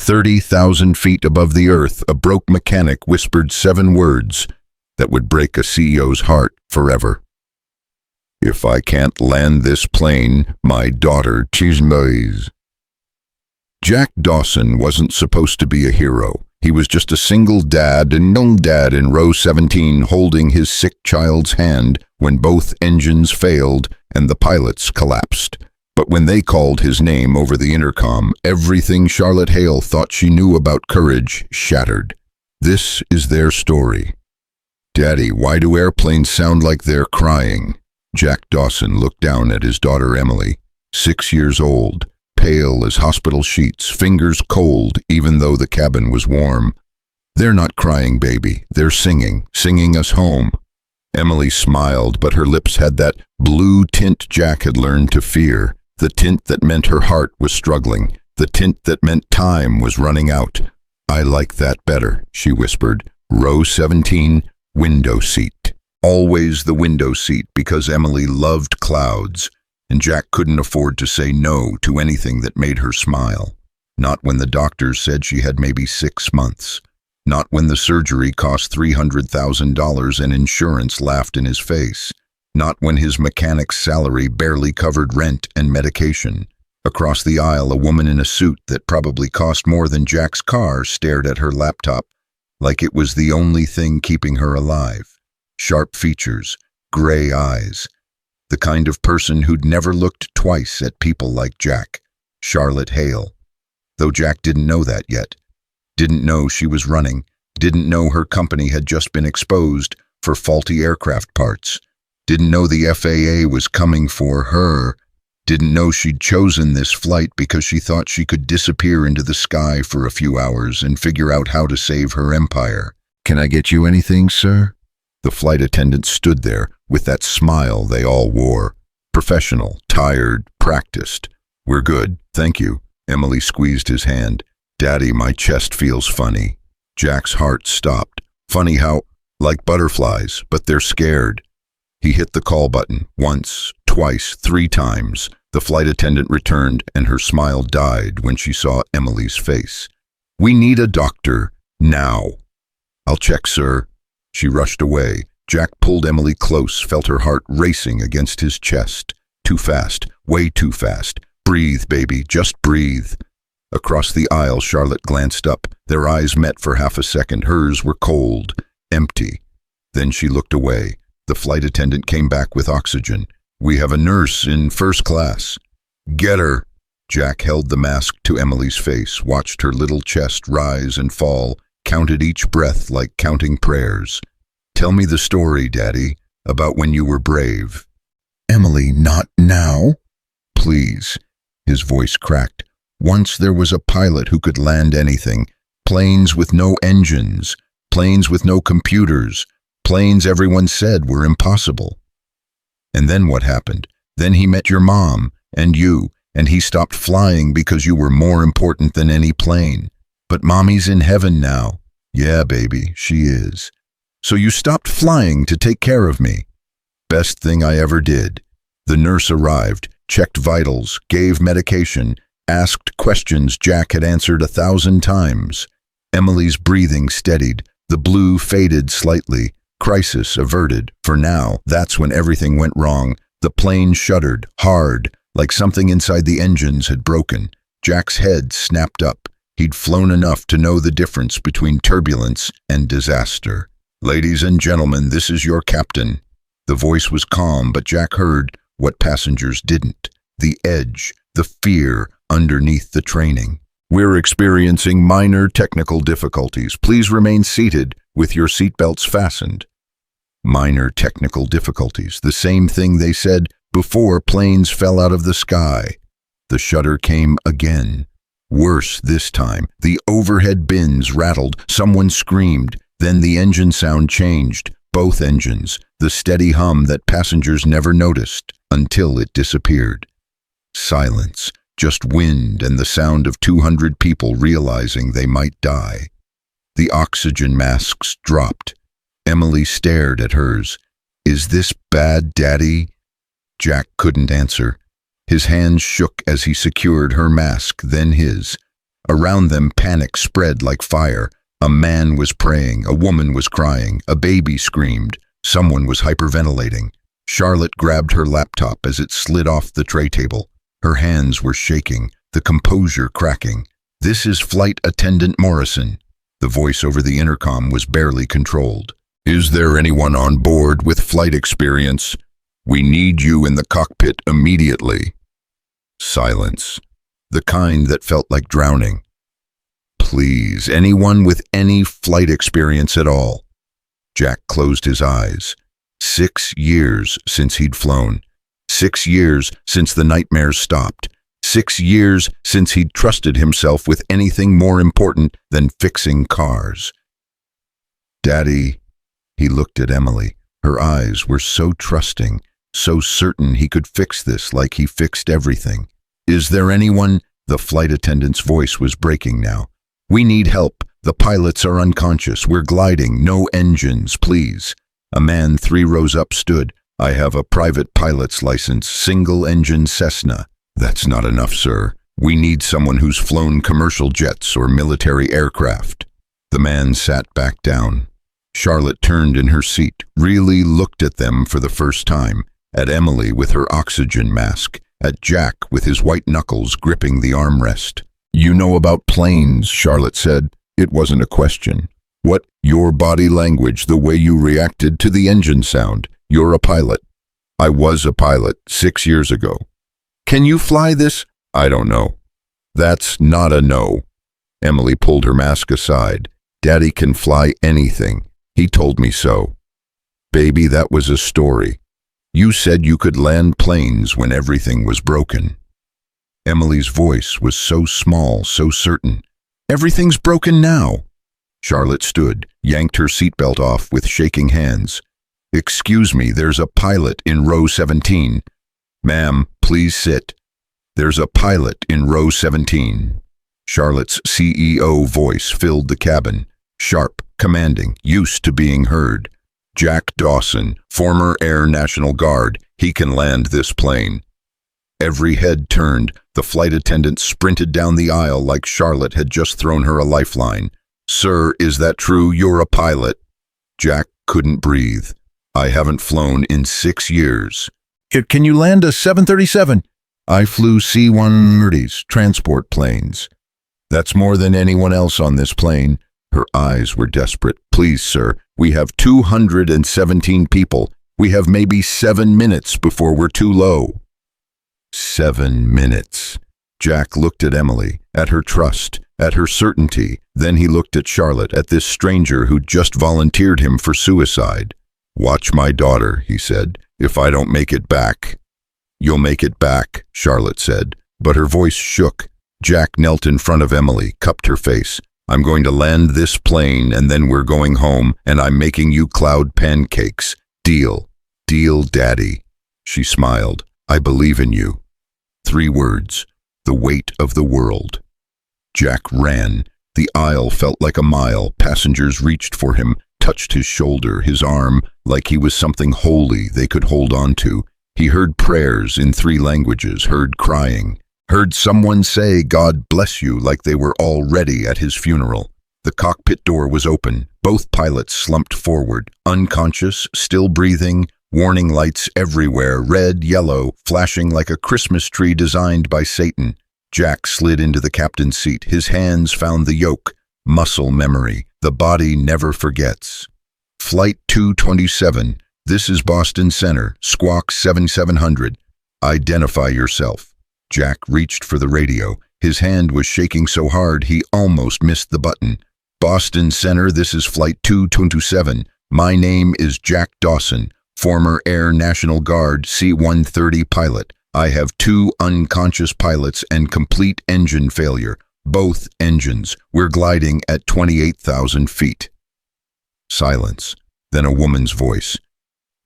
30,000 feet above the earth, a broke mechanic whispered 7 words that would break a CEO's heart forever. "If I can't land this plane, my daughter chismoys." Jack Dawson wasn't supposed to be a hero. He was just a single dad and young dad in row 17 holding his sick child's hand when both engines failed and the pilots collapsed. But when they called his name over the intercom, everything Charlotte Hale thought she knew about courage shattered. This is their story. "Daddy, why do airplanes sound like they're crying?" Jack Dawson looked down at his daughter Emily, 6 years old, pale as hospital sheets, fingers cold even though the cabin was warm. "They're not crying, baby. They're singing us home." Emily smiled, but her lips had that blue tint Jack had learned to fear, the tint that meant her heart was struggling, the tint that meant time was running out. "I like that better," she whispered. "Row 17, window seat." Always the window seat, because Emily loved clouds, and Jack couldn't afford to say no to anything that made her smile. Not when the doctors said she had maybe 6 months. Not when the surgery cost $300,000 and insurance laughed in his face. Not when his mechanic's salary barely covered rent and medication. Across the aisle, a woman in a suit that probably cost more than Jack's car stared at her laptop like it was the only thing keeping her alive. Sharp features, gray eyes. The kind of person who'd never looked twice at people like Jack. Charlotte Hale. Though Jack didn't know that yet. Didn't know she was running. Didn't know her company had just been exposed for faulty aircraft parts. Didn't know the FAA was coming for her. Didn't know she'd chosen this flight because she thought she could disappear into the sky for a few hours and figure out how to save her empire. "Can I get you anything, sir?" The flight attendant stood there with that smile they all wore. Professional, tired, practiced. "We're good, thank you." Emily squeezed his hand. "Daddy, my chest feels funny." Jack's heart stopped. Funny how, like butterflies, but they're scared. He hit the call button, once, twice, 3 times. The flight attendant returned, and her smile died when she saw Emily's face. "We need a doctor, now." "I'll check, sir." She rushed away. Jack pulled Emily close, felt her heart racing against his chest. Too fast, way too fast. "Breathe, baby, just breathe." Across the aisle, Charlotte glanced up. Their eyes met for half a second. Hers were cold, empty. Then she looked away. The flight attendant came back with oxygen. "We have a nurse in first class." "Get her." Jack held the mask to Emily's face, watched her little chest rise and fall, counted each breath like counting prayers. "Tell me the story, Daddy, about when you were brave." "Emily, not now." "Please." His voice cracked. "Once there was a pilot who could land anything. Planes with no engines. Planes with no computers. Planes everyone said were impossible." "And then what happened? Then he met your mom, and you, and he stopped flying because you were more important than any plane. But Mommy's in heaven now." "Yeah, baby, she is." "So you stopped flying to take care of me." "Best thing I ever did." The nurse arrived, checked vitals, gave medication, asked questions Jack had answered 1,000 times. Emily's breathing steadied. The blue faded slightly. Crisis averted. For now, that's when everything went wrong. The plane shuddered, hard, like something inside the engines had broken. Jack's head snapped up. He'd flown enough to know the difference between turbulence and disaster. "Ladies and gentlemen, this is your captain." The voice was calm, but Jack heard what passengers didn't. The edge, the fear underneath the training. "We're experiencing minor technical difficulties. Please remain seated with your seatbelts fastened." Minor technical difficulties, the same thing they said before planes fell out of the sky. The shudder came again. Worse this time. The overhead bins rattled. Someone screamed. Then the engine sound changed. Both engines. The steady hum that passengers never noticed until it disappeared. Silence. Just wind and the sound of 200 people realizing they might die. The oxygen masks dropped. Emily stared at hers. "Is this bad, Daddy?" Jack couldn't answer. His hands shook as he secured her mask, then his. Around them, panic spread like fire. A man was praying, a woman was crying, a baby screamed, someone was hyperventilating. Charlotte grabbed her laptop as it slid off the tray table. Her hands were shaking, the composure cracking. "This is Flight Attendant Morrison." The voice over the intercom was barely controlled. "Is there anyone on board with flight experience? We need you in the cockpit immediately." Silence. The kind that felt like drowning. "Please, anyone with any flight experience at all." Jack closed his eyes. 6 years since he'd flown. 6 years since the nightmares stopped. 6 years since he'd trusted himself with anything more important than fixing cars. "Daddy," he looked at Emily. Her eyes were so trusting, so certain he could fix this like he fixed everything. "Is there anyone?" The flight attendant's voice was breaking now. "We need help. The pilots are unconscious. We're gliding. No engines, please." A man 3 rows up stood. "I have a private pilot's license, single-engine Cessna." "That's not enough, sir. We need someone who's flown commercial jets or military aircraft." The man sat back down. Charlotte turned in her seat, really looked at them for the first time, at Emily with her oxygen mask, at Jack with his white knuckles gripping the armrest. "You know about planes," Charlotte said. It wasn't a question. "What? Your body language, the way you reacted to the engine sound. You're a pilot." "I was a pilot 6 years ago." "Can you fly this?" "I don't know." "That's not a no." Emily pulled her mask aside. "Daddy can fly anything. He told me so." "Baby, that was a story. You said you could land planes when everything was broken." Emily's voice was so small, so certain. "Everything's broken now." Charlotte stood, yanked her seatbelt off with shaking hands. "Excuse me, there's a pilot in row 17. "Ma'am, please sit." "There's a pilot in row 17. Charlotte's CEO voice filled the cabin, sharp, commanding, used to being heard. "Jack Dawson, former Air National Guard. He can land this plane." Every head turned. The flight attendant sprinted down the aisle like Charlotte had just thrown her a lifeline. "Sir, is that true? You're a pilot?" Jack couldn't breathe. "I haven't flown in 6 years." "Can you land a 737? "I flew C-130s, transport planes." "That's more than anyone else on this plane." Her eyes were desperate. "Please, sir, we have 217 people. We have maybe 7 minutes before we're too low." 7 minutes. Jack looked at Emily, at her trust, at her certainty. Then he looked at Charlotte, at this stranger who'd just volunteered him for suicide. "Watch my daughter," he said. "If I don't make it back." "You'll make it back," Charlotte said, but her voice shook. Jack knelt in front of Emily, cupped her face. "I'm going to land this plane, and then we're going home, and I'm making you cloud pancakes. Deal. Deal, Daddy." She smiled. "I believe in you." 3 words. The weight of the world. Jack ran. The aisle felt like a mile. Passengers reached for him, touched his shoulder, his arm, like he was something holy they could hold on to. He heard prayers in 3 languages, heard crying, heard someone say, "God bless you," like they were already at his funeral. The cockpit door was open. Both pilots slumped forward, unconscious, still breathing, warning lights everywhere, red, yellow, flashing like a Christmas tree designed by Satan. Jack slid into the captain's seat. His hands found the yoke. Muscle memory. The body never forgets. "Flight 227. This is Boston Center. Squawk 7700. Identify yourself." Jack reached for the radio. His hand was shaking so hard he almost missed the button. "Boston Center, this is Flight 227. My name is Jack Dawson, former Air National Guard C-130 pilot. I have 2 unconscious pilots and complete engine failure. Both engines. We're gliding at 28,000 feet." Silence. Then a woman's voice.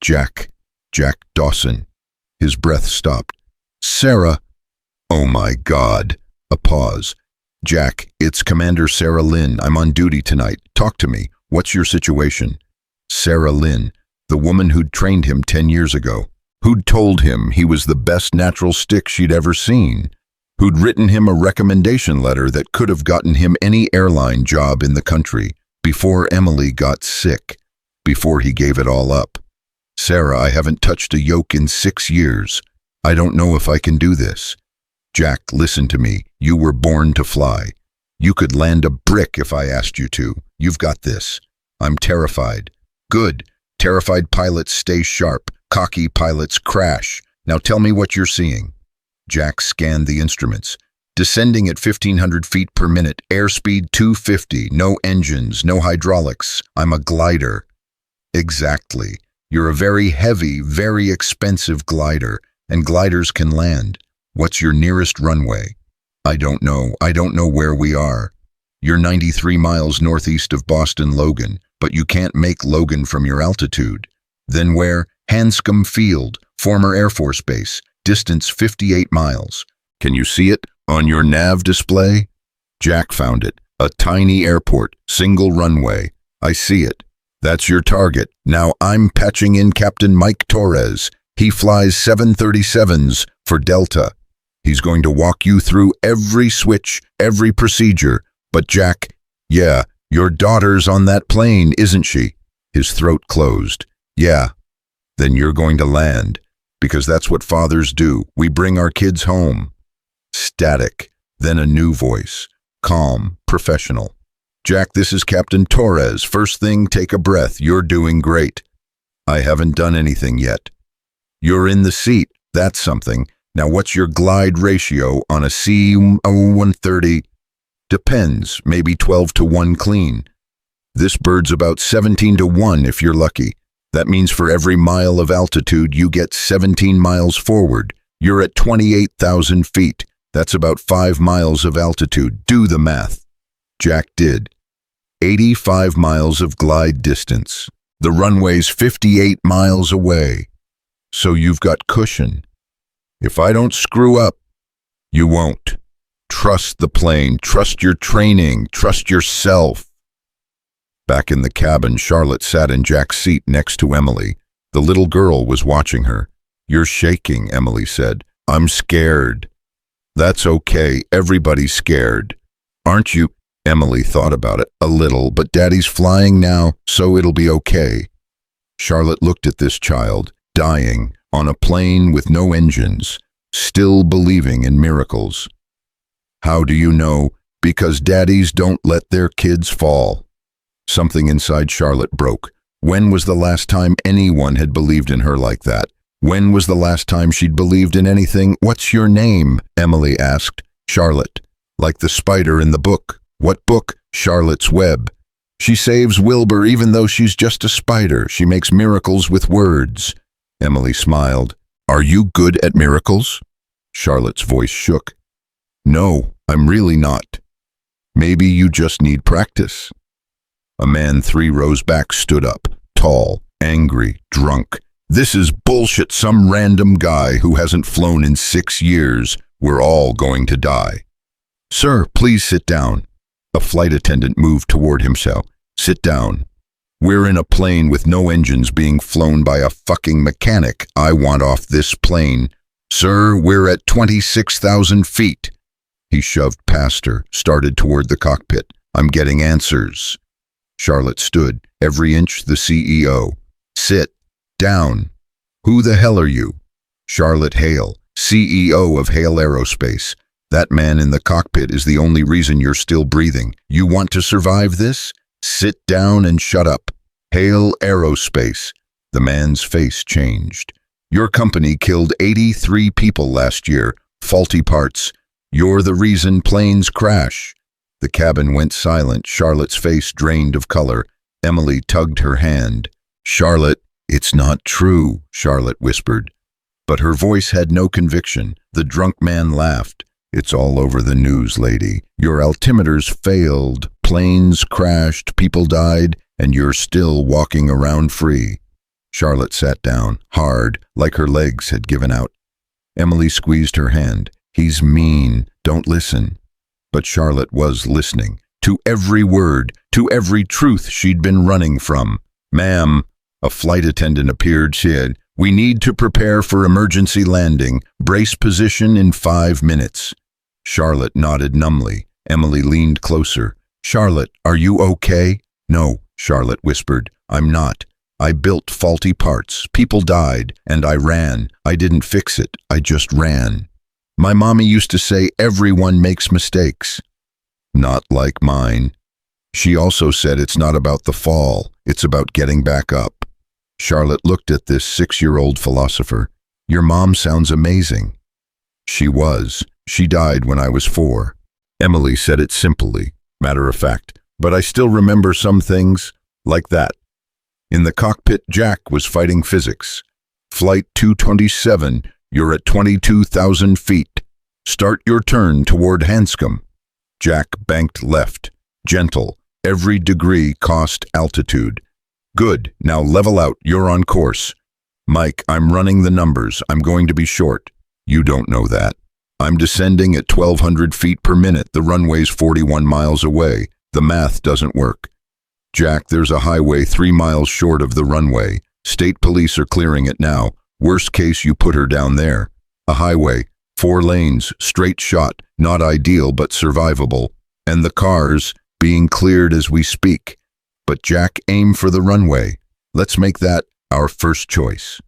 "Jack. Jack Dawson." His breath stopped. "Sarah." "Oh my God." A pause. "Jack, it's Commander Sarah Lynn. I'm on duty tonight. Talk to me. What's your situation?" Sarah Lynn, the woman who'd trained him 10 years ago, who'd told him he was the best natural stick she'd ever seen, who'd written him a recommendation letter that could have gotten him any airline job in the country before Emily got sick, before he gave it all up. Sarah, I haven't touched a yoke in 6 years. I don't know if I can do this. Jack, listen to me. You were born to fly. You could land a brick if I asked you to. You've got this. I'm terrified. Good. Terrified pilots stay sharp. Cocky pilots crash. Now tell me what you're seeing. Jack scanned the instruments. Descending at 1,500 feet per minute, airspeed 250, no engines, no hydraulics. I'm a glider. Exactly. You're a very heavy, very expensive glider, and gliders can land. What's your nearest runway? I don't know. I don't know where we are. You're 93 miles northeast of Boston Logan, but you can't make Logan from your altitude. Then where? Hanscom Field, former Air Force Base, distance 58 miles. Can you see it on your nav display? Jack found it. A tiny airport, single runway. I see it. That's your target. Now I'm patching in Captain Mike Torres. He flies 737s for Delta. He's going to walk you through every switch, every procedure. But Jack, yeah, your daughter's on that plane, isn't she? His throat closed. Yeah. Then you're going to land, because that's what fathers do. We bring our kids home. Static. Then a new voice. Calm, professional. Jack, this is Captain Torres. First thing, take a breath. You're doing great. I haven't done anything yet. You're in the seat. That's something. Now what's your glide ratio on a C-130? Depends. Maybe 12-to-1 clean. This bird's about 17-to-1 if you're lucky. That means for every mile of altitude, you get 17 miles forward. You're at 28,000 feet. That's about 5 miles of altitude. Do the math. Jack did. 85 miles of glide distance. The runway's 58 miles away. So you've got cushion. If I don't screw up, you won't. Trust the plane. Trust your training. Trust yourself. Back in the cabin, Charlotte sat in Jack's seat next to Emily. The little girl was watching her. You're shaking, Emily said. I'm scared. That's okay. Everybody's scared. Aren't you? Emily thought about it a little, but Daddy's flying now, so it'll be okay. Charlotte looked at this child, dying, on a plane with no engines, still believing in miracles. How do you know? Because daddies don't let their kids fall. Something inside Charlotte broke. When was the last time anyone had believed in her like that? When was the last time she'd believed in anything? What's your name? Emily asked. Charlotte. Like the spider in the book. What book? Charlotte's Web. She saves Wilbur even though she's just a spider. She makes miracles with words. Emily smiled. Are you good at miracles? Charlotte's voice shook. No, I'm really not. Maybe you just need practice. A man 3 rows back stood up, tall, angry, drunk. This is bullshit. Some random guy who hasn't flown in 6 years. We're all going to die. Sir, please sit down. A flight attendant moved toward himself. Sit down. We're in a plane with no engines being flown by a fucking mechanic. I want off this plane. Sir, we're at 26,000 feet. He shoved past her, started toward the cockpit. I'm getting answers. Charlotte stood, every inch the CEO. Sit down. Who the hell are you? Charlotte Hale, CEO of Hale Aerospace. That man in the cockpit is the only reason you're still breathing. You want to survive this? Sit down and shut up. Hale Aerospace. The man's face changed. Your company killed 83 people last year. Faulty parts. You're the reason planes crash. The cabin went silent. Charlotte's face drained of color. Emily tugged her hand. Charlotte, it's not true, Charlotte whispered. But her voice had no conviction. The drunk man laughed. It's all over the news, lady. Your altimeters failed. Planes crashed. People died. And you're still walking around free. Charlotte sat down, hard, like her legs had given out. Emily squeezed her hand. He's mean. Don't listen. But Charlotte was listening, to every word, to every truth she'd been running from. Ma'am, a flight attendant appeared, said, we need to prepare for emergency landing. Brace position in 5 minutes. Charlotte nodded numbly. Emily leaned closer. Charlotte, are you okay? No, Charlotte whispered. I'm not. I built faulty parts. People died, and I ran. I didn't fix it. I just ran. My mommy used to say everyone makes mistakes. Not like mine. She also said it's not about the fall. It's about getting back up. Charlotte looked at this 6-year-old philosopher. Your mom sounds amazing. She was. She died when I was 4. Emily said it simply, matter of fact, but I still remember some things, like that. In the cockpit, Jack was fighting physics. Flight 227, you're at 22,000 feet. Start your turn toward Hanscom. Jack banked left. Gentle. Every degree cost altitude. Good, now level out, you're on course. Mike, I'm running the numbers. I'm going to be short. You don't know that. I'm descending at 1,200 feet per minute. The runway's 41 miles away. The math doesn't work. Jack, there's a highway 3 miles short of the runway. State police are clearing it now. Worst case, you put her down there. A highway, 4 lanes, straight shot, not ideal but survivable. And the cars being cleared as we speak. But Jack, aim for the runway. Let's make that our first choice.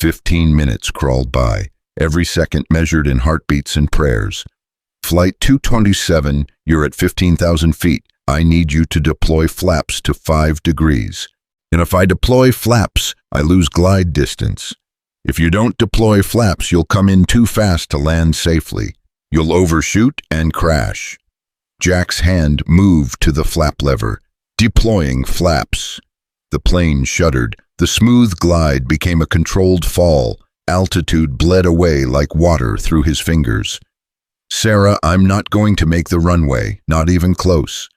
15 minutes crawled by, every second measured in heartbeats and prayers. Flight 227, you're at 15,000 feet. I need you to deploy flaps to 5 degrees. And if I deploy flaps, I lose glide distance. If you don't deploy flaps, you'll come in too fast to land safely. You'll overshoot and crash. Jack's hand moved to the flap lever, deploying flaps. The plane shuddered. The smooth glide became a controlled fall. Altitude bled away like water through his fingers. Sarah, I'm not going to make the runway, not even close.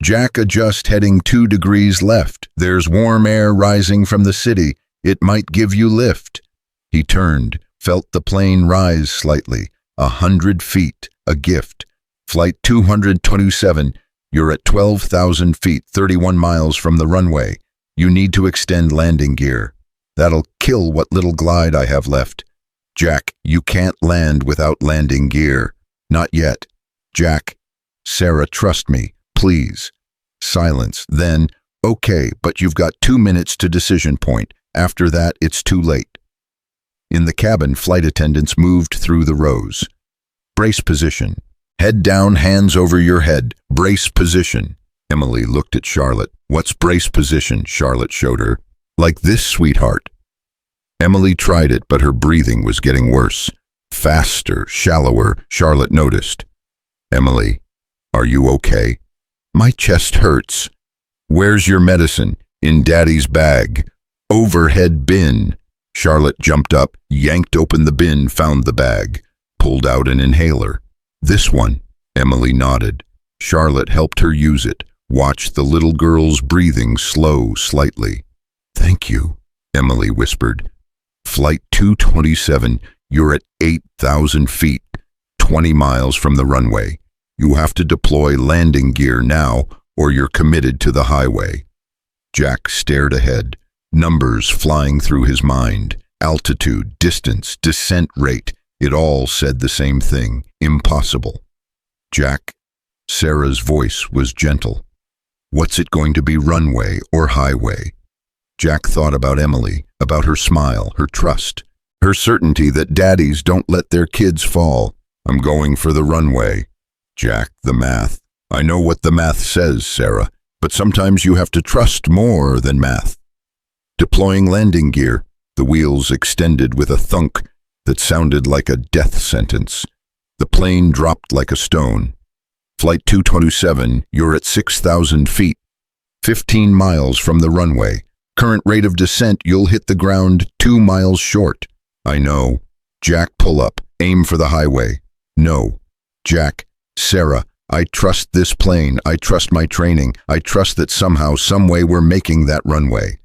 Jack, adjust, heading 2 degrees left. There's warm air rising from the city. It might give you lift. He turned, felt the plane rise slightly. 100 feet, a gift. Flight 227, you're at 12,000 feet, 31 miles from the runway. You need to extend landing gear. That'll kill what little glide I have left. Jack, you can't land without landing gear. Not yet. Jack, Sarah, trust me, please. Silence. Then, okay, but you've got 2 minutes to decision point. After that, it's too late. In the cabin, flight attendants moved through the rows. Brace position. Head down, hands over your head. Brace position. Emily looked at Charlotte. What's brace position? Charlotte showed her. Like this, sweetheart. Emily tried it, but her breathing was getting worse. Faster, shallower, Charlotte noticed. Emily, are you okay? My chest hurts. Where's your medicine? In Daddy's bag. Overhead bin. Charlotte jumped up, yanked open the bin, found the bag, pulled out an inhaler. This one. Emily nodded. Charlotte helped her use it, watched the little girl's breathing slow slightly. Thank you, Emily whispered. Flight 227, you're at 8,000 feet, 20 miles from the runway. You have to deploy landing gear now, or you're committed to the highway. Jack stared ahead, numbers flying through his mind. Altitude, distance, descent rate, it all said the same thing. Impossible. Jack, Sarah's voice was gentle. What's it going to be, runway or highway? Jack thought about Emily, about her smile, her trust, her certainty that daddies don't let their kids fall. I'm going for the runway. Jack, the math. I know what the math says, Sarah, but sometimes you have to trust more than math. Deploying landing gear, the wheels extended with a thunk that sounded like a death sentence. The plane dropped like a stone. Flight 227, you're at 6,000 feet, 15 miles from the runway. Current rate of descent, you'll hit the ground 2 miles short. I know. Jack, pull up. Aim for the highway. No. Jack, Sarah, I trust this plane. I trust my training. I trust that somehow, someway we're making that runway.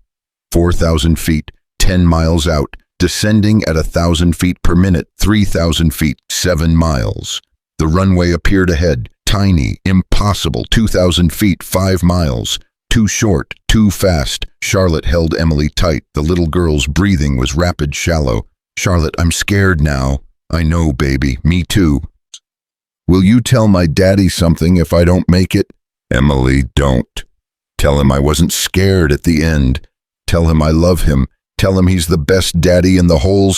4,000 feet, 10 miles out, descending at 1,000 feet per minute, 3,000 feet, 7 miles. The runway appeared ahead, tiny, impossible, 2,000 feet, 5 miles. Too short, too fast. Charlotte held Emily tight. The little girl's breathing was rapid, shallow. Charlotte, I'm scared now. I know, baby. Me too. Will you tell my daddy something if I don't make it? Emily, don't. Tell him I wasn't scared at the end. Tell him I love him. Tell him he's the best daddy in the whole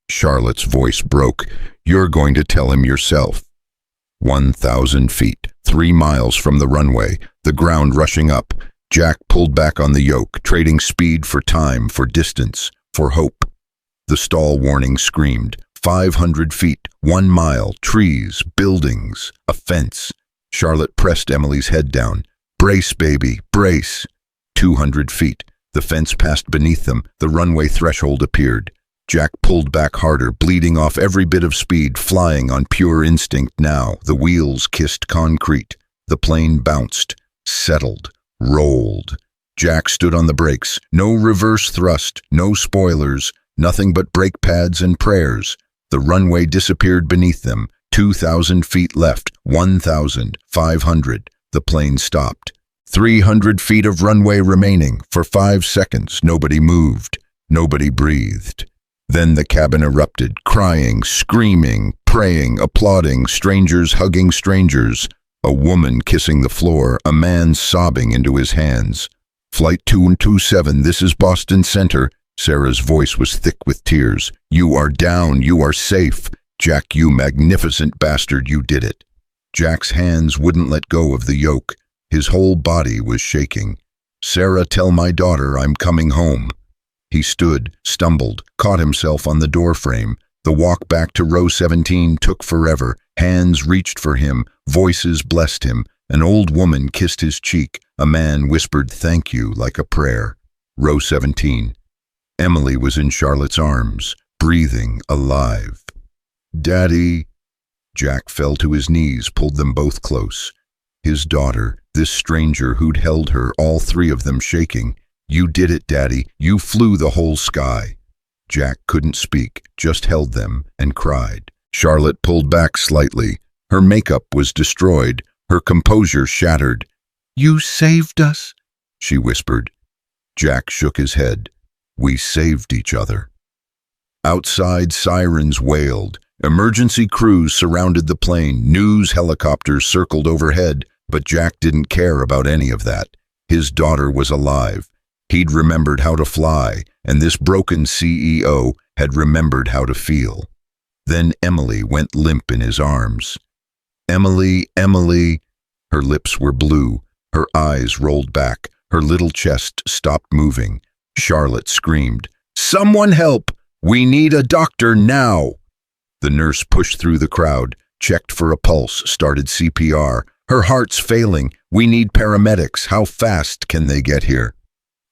Charlotte's voice broke. You're going to tell him yourself. 1,000 feet, 3 miles from the runway, the ground rushing up. Jack pulled back on the yoke, trading speed for time, for distance, for hope. The stall warning screamed. 500 feet, 1 mile, trees, buildings, a fence. Charlotte pressed Emily's head down. Brace, baby, brace. 200 feet. The fence passed beneath them. The runway threshold appeared. Jack pulled back harder, bleeding off every bit of speed, flying on pure instinct now. The wheels kissed concrete. The plane bounced, settled, rolled. Jack stood on the brakes. No reverse thrust, no spoilers, nothing but brake pads and prayers. The runway disappeared beneath them. 2,000 feet left, 1,500. The plane stopped. 300 feet of runway remaining. For 5 seconds, nobody moved. Nobody breathed. Then the cabin erupted, crying, screaming, praying, applauding, strangers hugging strangers. A woman kissing the floor, a man sobbing into his hands. Flight 227, this is Boston Center. Sarah's voice was thick with tears. You are down, you are safe. Jack, you magnificent bastard, you did it. Jack's hands wouldn't let go of the yoke. His whole body was shaking. Sarah, tell my daughter I'm coming home. He stood, stumbled, caught himself on the doorframe. The walk back to row 17 took forever. Hands reached for him, voices blessed him. An old woman kissed his cheek. A man whispered thank you like a prayer. Row 17. Emily was in Charlotte's arms, breathing, alive. Daddy. Jack fell to his knees, pulled them both close. His daughter, this stranger who'd held her, all 3 of them shaking. You did it, Daddy. You flew the whole sky. Jack couldn't speak, just held them and cried. Charlotte pulled back slightly. Her makeup was destroyed, her composure shattered. You saved us, she whispered. Jack shook his head. We saved each other. Outside, sirens wailed. Emergency crews surrounded the plane. News helicopters circled overhead, but Jack didn't care about any of that. His daughter was alive. He'd remembered how to fly, and this broken CEO had remembered how to feel. Then Emily went limp in his arms. Emily, Emily. Her lips were blue. Her eyes rolled back. Her little chest stopped moving. Charlotte screamed, Someone help! We need a doctor now! The nurse pushed through the crowd, checked for a pulse, started CPR. Her heart's failing. We need paramedics. How fast can they get here?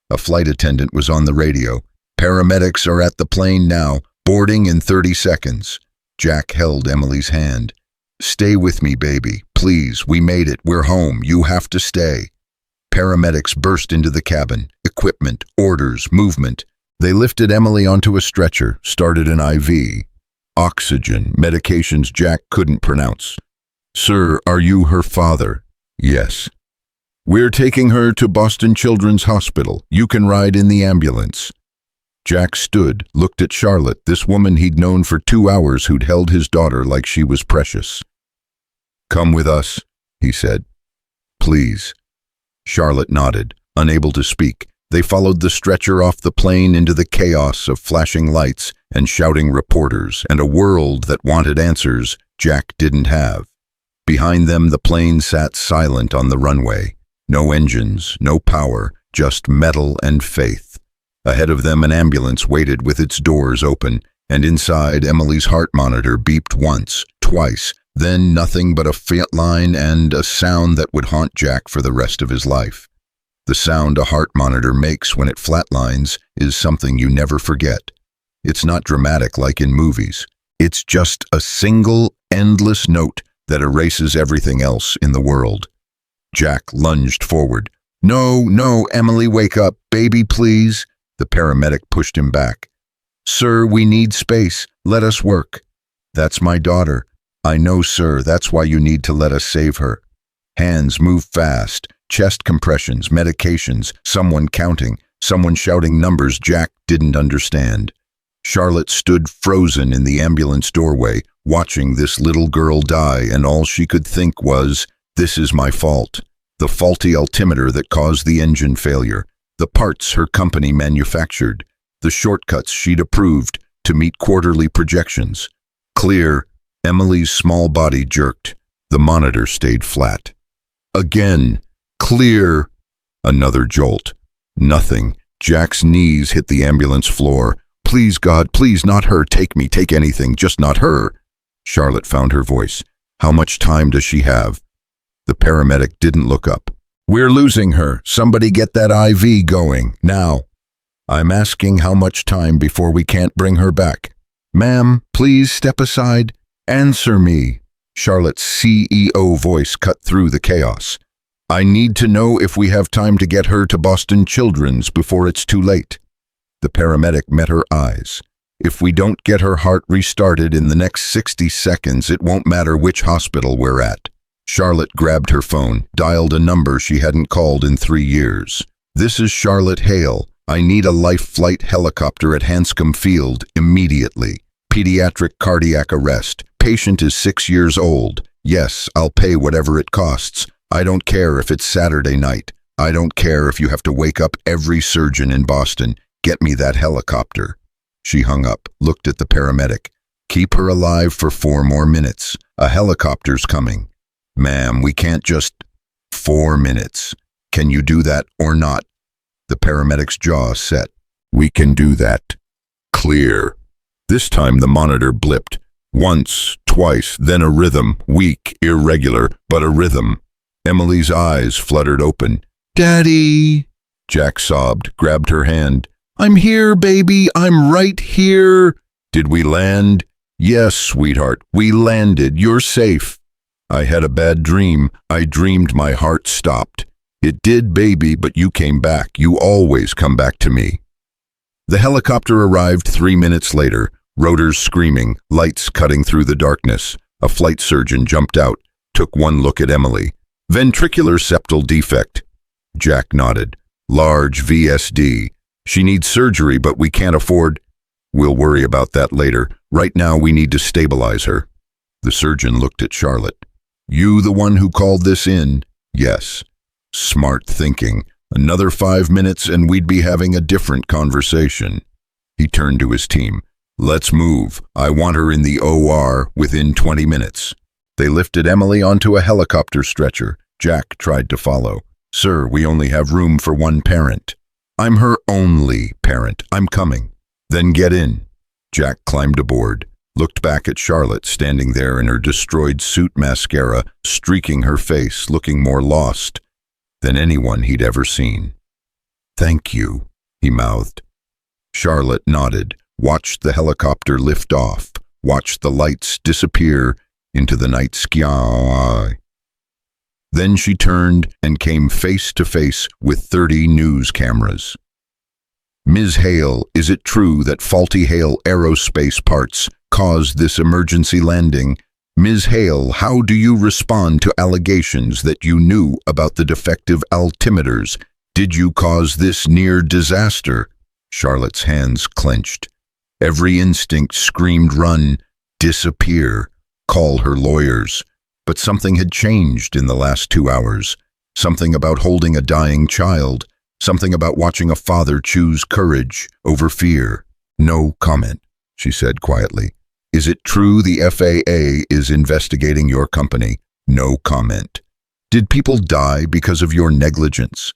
A flight attendant was on the radio. Paramedics are at the plane now, boarding in 30 seconds. Jack held Emily's hand. Stay with me, baby. Please, we made it. We're home. You have to stay. Paramedics burst into the cabin. Equipment, orders, movement. They lifted Emily onto a stretcher, started an IV. Oxygen, medications Jack couldn't pronounce. Sir, are you her father? Yes. We're taking her to Boston Children's Hospital. You can ride in the ambulance. Jack stood, looked at Charlotte, this woman he'd known for 2 hours who'd held his daughter like she was precious. Come with us, he said. Please. Charlotte nodded, unable to speak. They followed the stretcher off the plane into the chaos of flashing lights and shouting reporters and a world that wanted answers Jack didn't have. Behind them, the plane sat silent on the runway. No engines, no power, just metal and faith. Ahead of them, an ambulance waited with its doors open, and inside, Emily's heart monitor beeped once, twice, then nothing but a faint line and a sound that would haunt Jack for the rest of his life. The sound a heart monitor makes when it flatlines is something you never forget. It's not dramatic like in movies. It's just a single, endless note that erases everything else in the world. Jack lunged forward. No, no, Emily, wake up. Baby, please. The paramedic pushed him back. Sir, we need space. Let us work. That's my daughter. I know, sir. That's why you need to let us save her. Hands move fast. Chest compressions, medications, someone counting, someone shouting numbers Jack didn't understand. Charlotte stood frozen in the ambulance doorway, watching this little girl die, and all she could think was, "This is my fault." The faulty altimeter that caused the engine failure, the parts her company manufactured, the shortcuts she'd approved to meet quarterly projections. Clear. Emily's small body jerked. The monitor stayed flat. Again. Clear. Another jolt. Nothing. Jack's knees hit the ambulance floor. "Please, God, please, not her. Take me, take anything, just not her." Charlotte found her voice. "How much time does she have?" The paramedic didn't look up. "We're losing her. Somebody get that IV going, now." "I'm asking how much time before we can't bring her back." "Ma'am, please step aside. Answer me." Charlotte's CEO voice cut through the chaos. "I need to know if we have time to get her to Boston Children's before it's too late." The paramedic met her eyes. "If we don't get her heart restarted in the next 60 seconds, it won't matter which hospital we're at." Charlotte grabbed her phone, dialed a number she hadn't called in 3 years. "This is Charlotte Hale. I need a life flight helicopter at Hanscom Field immediately. Pediatric cardiac arrest. Patient is 6 years old. Yes, I'll pay whatever it costs. I don't care if it's Saturday night. I don't care if you have to wake up every surgeon in Boston. Get me that helicopter." She hung up, looked at the paramedic. "Keep her alive for 4 more minutes. A helicopter's coming." "Ma'am, we can't just—" "4 minutes. Can you do that or not?" The paramedic's jaw set. "We can do that." Clear. This time the monitor blipped. Once, twice, then a rhythm, weak, irregular, but a rhythm. Emily's eyes fluttered open. "Daddy!" Jack sobbed, grabbed her hand. "I'm here, baby, I'm right here." "Did we land?" "Yes, sweetheart, we landed, you're safe." "I had a bad dream. I dreamed my heart stopped." "It did, baby, but you came back. You always come back to me." The helicopter arrived 3 minutes later, rotors screaming, lights cutting through the darkness. A flight surgeon jumped out, took one look at Emily. "Ventricular septal defect." Jack nodded. "Large VSD. She needs surgery, but we can't afford—" "We'll worry about that later. Right now we need to stabilize her." The surgeon looked at Charlotte. "You the one who called this in?" "Yes." "Smart thinking. Another 5 minutes and we'd be having a different conversation." He turned to his team. "Let's move. I want her in the OR within 20 minutes. They lifted Emily onto a helicopter stretcher. Jack tried to follow. "Sir, we only have room for one parent." "I'm her only parent. I'm coming." "Then get in." Jack climbed aboard, looked back at Charlotte standing there in her destroyed suit mascara, streaking her face, looking more lost than anyone he'd ever seen. "Thank you," he mouthed. Charlotte nodded, watched the helicopter lift off, watched the lights disappear into the night sky. Then she turned and came face to face with 30 news cameras. "Ms. Hale, is it true that faulty Hale aerospace parts caused this emergency landing? Ms. Hale, how do you respond to allegations that you knew about the defective altimeters? Did you cause this near disaster?" Charlotte's hands clenched. Every instinct screamed run, disappear, call her lawyers. But something had changed in the last 2 hours. Something about holding a dying child. Something about watching a father choose courage over fear. "No comment," she said quietly. "Is it true the FAA is investigating your company?" "No comment." "Did people die because of your negligence?"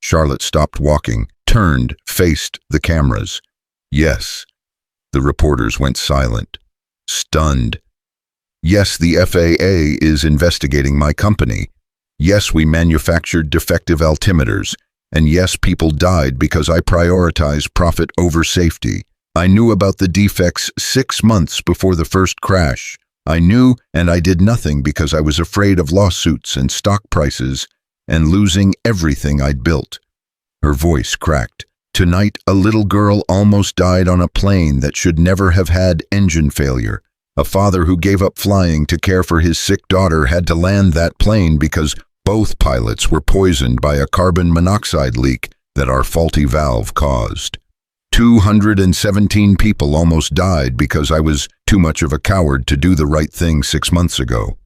Charlotte stopped walking, turned, faced the cameras. "Yes." The reporters went silent, stunned. "Yes, the FAA is investigating my company. Yes, we manufactured defective altimeters. And yes, people died because I prioritize profit over safety. I knew about the defects 6 months before the first crash. I knew, and I did nothing because I was afraid of lawsuits and stock prices and losing everything I'd built." Her voice cracked. "Tonight, a little girl almost died on a plane that should never have had engine failure. A father who gave up flying to care for his sick daughter had to land that plane because both pilots were poisoned by a carbon monoxide leak that our faulty valve caused." 217 people almost died because I was too much of a coward to do the right thing 6 months ago.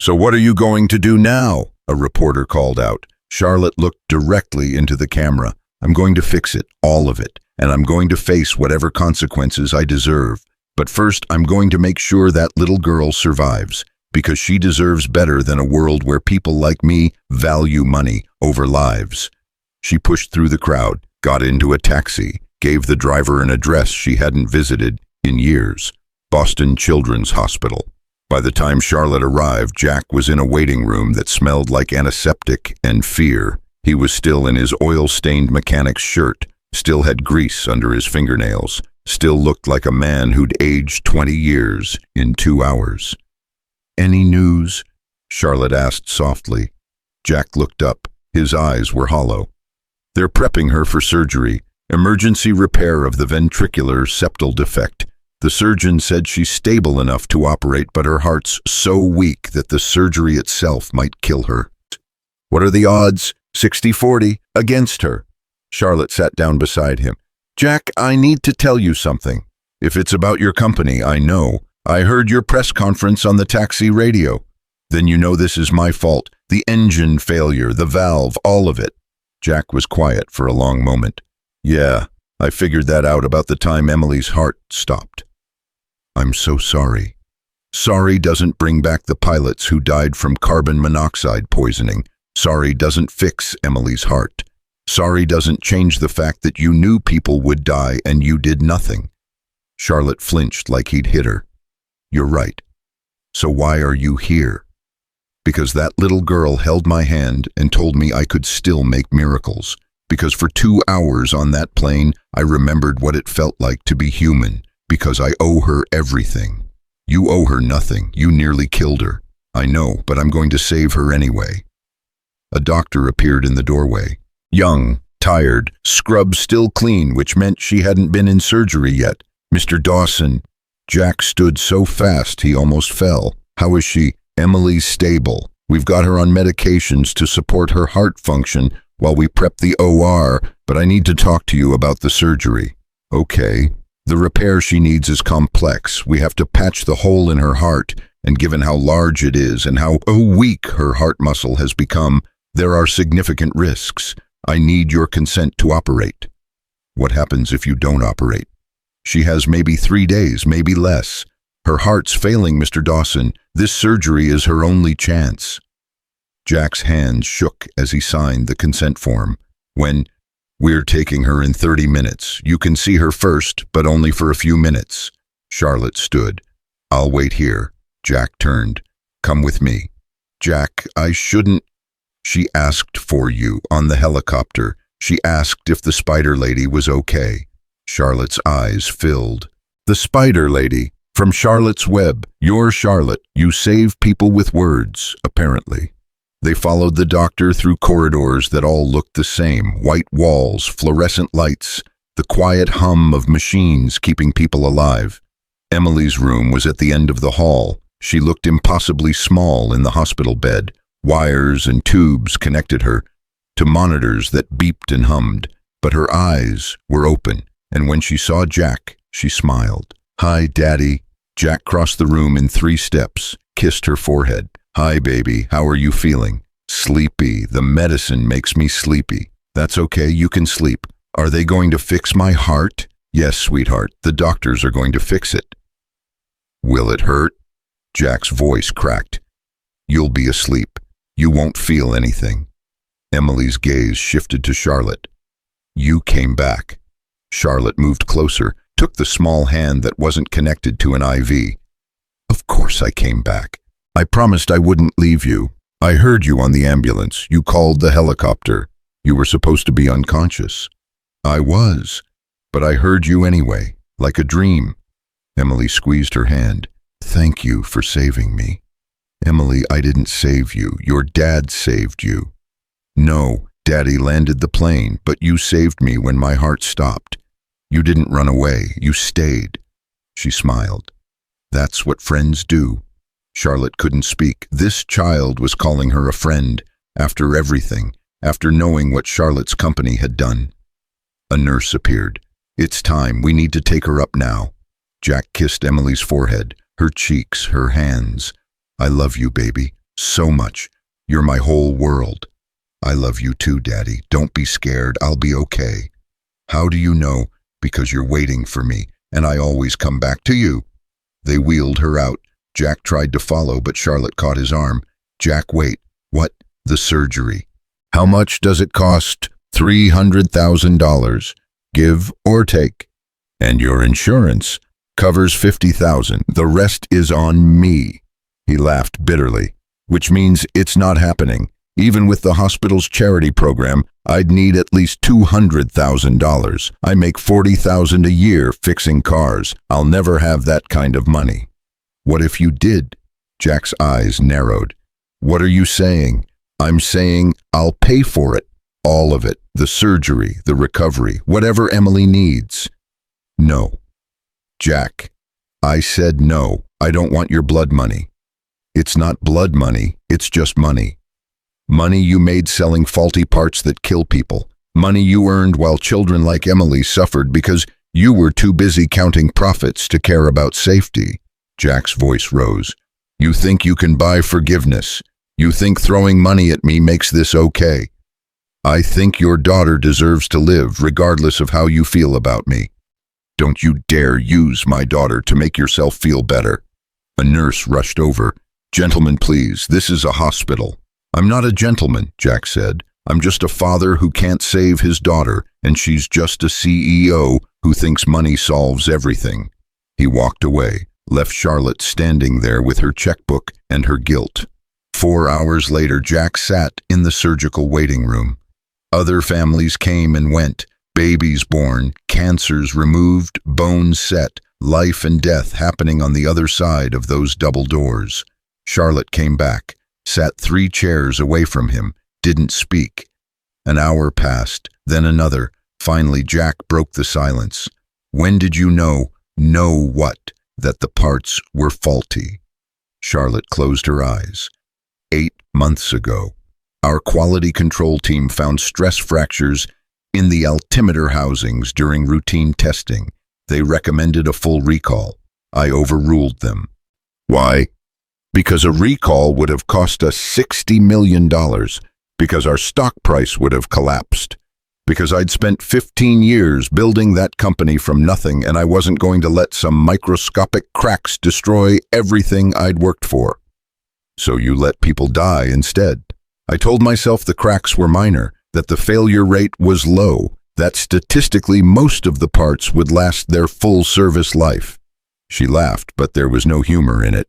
So what are you going to do now? A reporter called out. Charlotte looked directly into the camera. I'm going to fix it, all of it, and I'm going to face whatever consequences I deserve. But first, I'm going to make sure that little girl survives, because she deserves better than a world where people like me value money over lives. She pushed through the crowd, got into a taxi, gave the driver an address she hadn't visited in years, Boston Children's Hospital. By the time Charlotte arrived, Jack was in a waiting room that smelled like antiseptic and fear. He was still in his oil-stained mechanic's shirt, still had grease under his fingernails, still looked like a man who'd aged 20 years in 2 hours. "Any news?" Charlotte asked softly. Jack looked up. His eyes were hollow. "They're prepping her for surgery, emergency repair of the ventricular septal defect. The surgeon said she's stable enough to operate, but her heart's so weak that the surgery itself might kill her." "What are the odds?" 60-40 against her. Charlotte sat down beside him. "Jack, I need to tell you something. If it's about your company, I know. I heard your press conference on the taxi radio. Then you know this is my fault. The engine failure, the valve, all of it." Jack was quiet for a long moment. "Yeah, I figured that out about the time Emily's heart stopped." "I'm so sorry." Sorry doesn't bring back the pilots who died from carbon monoxide poisoning. Sorry doesn't fix Emily's heart. Sorry doesn't change the fact that you knew people would die and you did nothing. Charlotte flinched like he'd hit her. "You're right. So why are you here?" "Because that little girl held my hand and told me I could still make miracles. Because for 2 hours on that plane, I remembered what it felt like to be human. Because I owe her everything." "You owe her nothing. You nearly killed her." "I know, but I'm going to save her anyway." A doctor appeared in the doorway. Young, tired, scrub still clean, which meant she hadn't been in surgery yet. "Mr. Dawson." Jack stood so fast he almost fell. "How is she?" "Emily's stable. We've got her on medications to support her heart function while we prep the OR, but I need to talk to you about the surgery." "Okay." "The repair she needs is complex. We have to patch the hole in her heart, and given how large it is and how weak her heart muscle has become, there are significant risks. I need your consent to operate." "What happens if you don't operate?" "She has maybe 3 days, maybe less. Her heart's failing, Mr. Dawson. This surgery is her only chance." Jack's hand shook as he signed the consent form. "We're taking her in 30 minutes. You can see her first, but only for a few minutes." Charlotte stood. "I'll wait here." Jack turned. "Come with me." "Jack, I shouldn't." "She asked for you on the helicopter. She asked if the spider lady was okay." Charlotte's eyes filled. "The spider lady? From Charlotte's Web. You're Charlotte. You save people with words, apparently." They followed the doctor through corridors that all looked the same. White walls, fluorescent lights, the quiet hum of machines keeping people alive. Emily's room was at the end of the hall. She looked impossibly small in the hospital bed. Wires and tubes connected her to monitors that beeped and hummed, but her eyes were open, and when she saw Jack, she smiled. "Hi, Daddy." Jack crossed the room in 3 steps, kissed her forehead. "Hi, baby, how are you feeling?" "Sleepy. The medicine makes me sleepy." "That's okay, you can sleep." "Are they going to fix my heart?" "Yes, sweetheart, the doctors are going to fix it." "Will it hurt?" Jack's voice cracked. "You'll be asleep. You won't feel anything." Emily's gaze shifted to Charlotte. "You came back." Charlotte moved closer, took the small hand that wasn't connected to an IV. "Of course I came back. I promised I wouldn't leave you. I heard you on the ambulance. You called the helicopter. You were supposed to be unconscious." "I was, but I heard you anyway, like a dream." Emily squeezed her hand. "Thank you for saving me." "Emily, I didn't save you. Your dad saved you." "No, Daddy landed the plane, but you saved me when my heart stopped. You didn't run away. You stayed." She smiled. "That's what friends do." Charlotte couldn't speak. This child was calling her a friend, after everything, after knowing what Charlotte's company had done. A nurse appeared. It's time. We need to take her up now. Jack kissed Emily's forehead, her cheeks, her hands. I love you, baby, so much. You're my whole world. I love you too, Daddy. Don't be scared. I'll be okay. How do you know? Because you're waiting for me, and I always come back to you. They wheeled her out. Jack tried to follow, but Charlotte caught his arm. Jack, wait. What? The surgery. How much does it cost? $300,000. Give or take. And your insurance covers $50,000. The rest is on me. He laughed bitterly. Which means it's not happening. Even with the hospital's charity program, I'd need at least $200,000. I make $40,000 a year fixing cars. I'll never have that kind of money. What if you did? Jack's eyes narrowed. What are you saying? I'm saying I'll pay for it. All of it. The surgery, the recovery, whatever Emily needs. No. Jack, I said no. I don't want your blood money. It's not blood money, it's just money. Money you made selling faulty parts that kill people. Money you earned while children like Emily suffered because you were too busy counting profits to care about safety. Jack's voice rose. You think you can buy forgiveness. You think throwing money at me makes this okay. I think your daughter deserves to live regardless of how you feel about me. Don't you dare use my daughter to make yourself feel better. A nurse rushed over. Gentlemen, please, this is a hospital. I'm not a gentleman, Jack said. I'm just a father who can't save his daughter, and she's just a CEO who thinks money solves everything. He walked away, left Charlotte standing there with her checkbook and her guilt. 4 hours later, Jack sat in the surgical waiting room. Other families came and went, babies born, cancers removed, bones set, life and death happening on the other side of those double doors. Charlotte came back, sat 3 chairs away from him, didn't speak. An hour passed, then another. Finally, Jack broke the silence. When did you know what? That the parts were faulty. Charlotte closed her eyes. 8 months ago, our quality control team found stress fractures in the altimeter housings during routine testing. They recommended a full recall. I overruled them. Why? Because a recall would have cost us $60 million. Because our stock price would have collapsed. Because I'd spent 15 years building that company from nothing, and I wasn't going to let some microscopic cracks destroy everything I'd worked for. So you let people die instead. I told myself the cracks were minor, that the failure rate was low, that statistically most of the parts would last their full service life. She laughed, but there was no humor in it.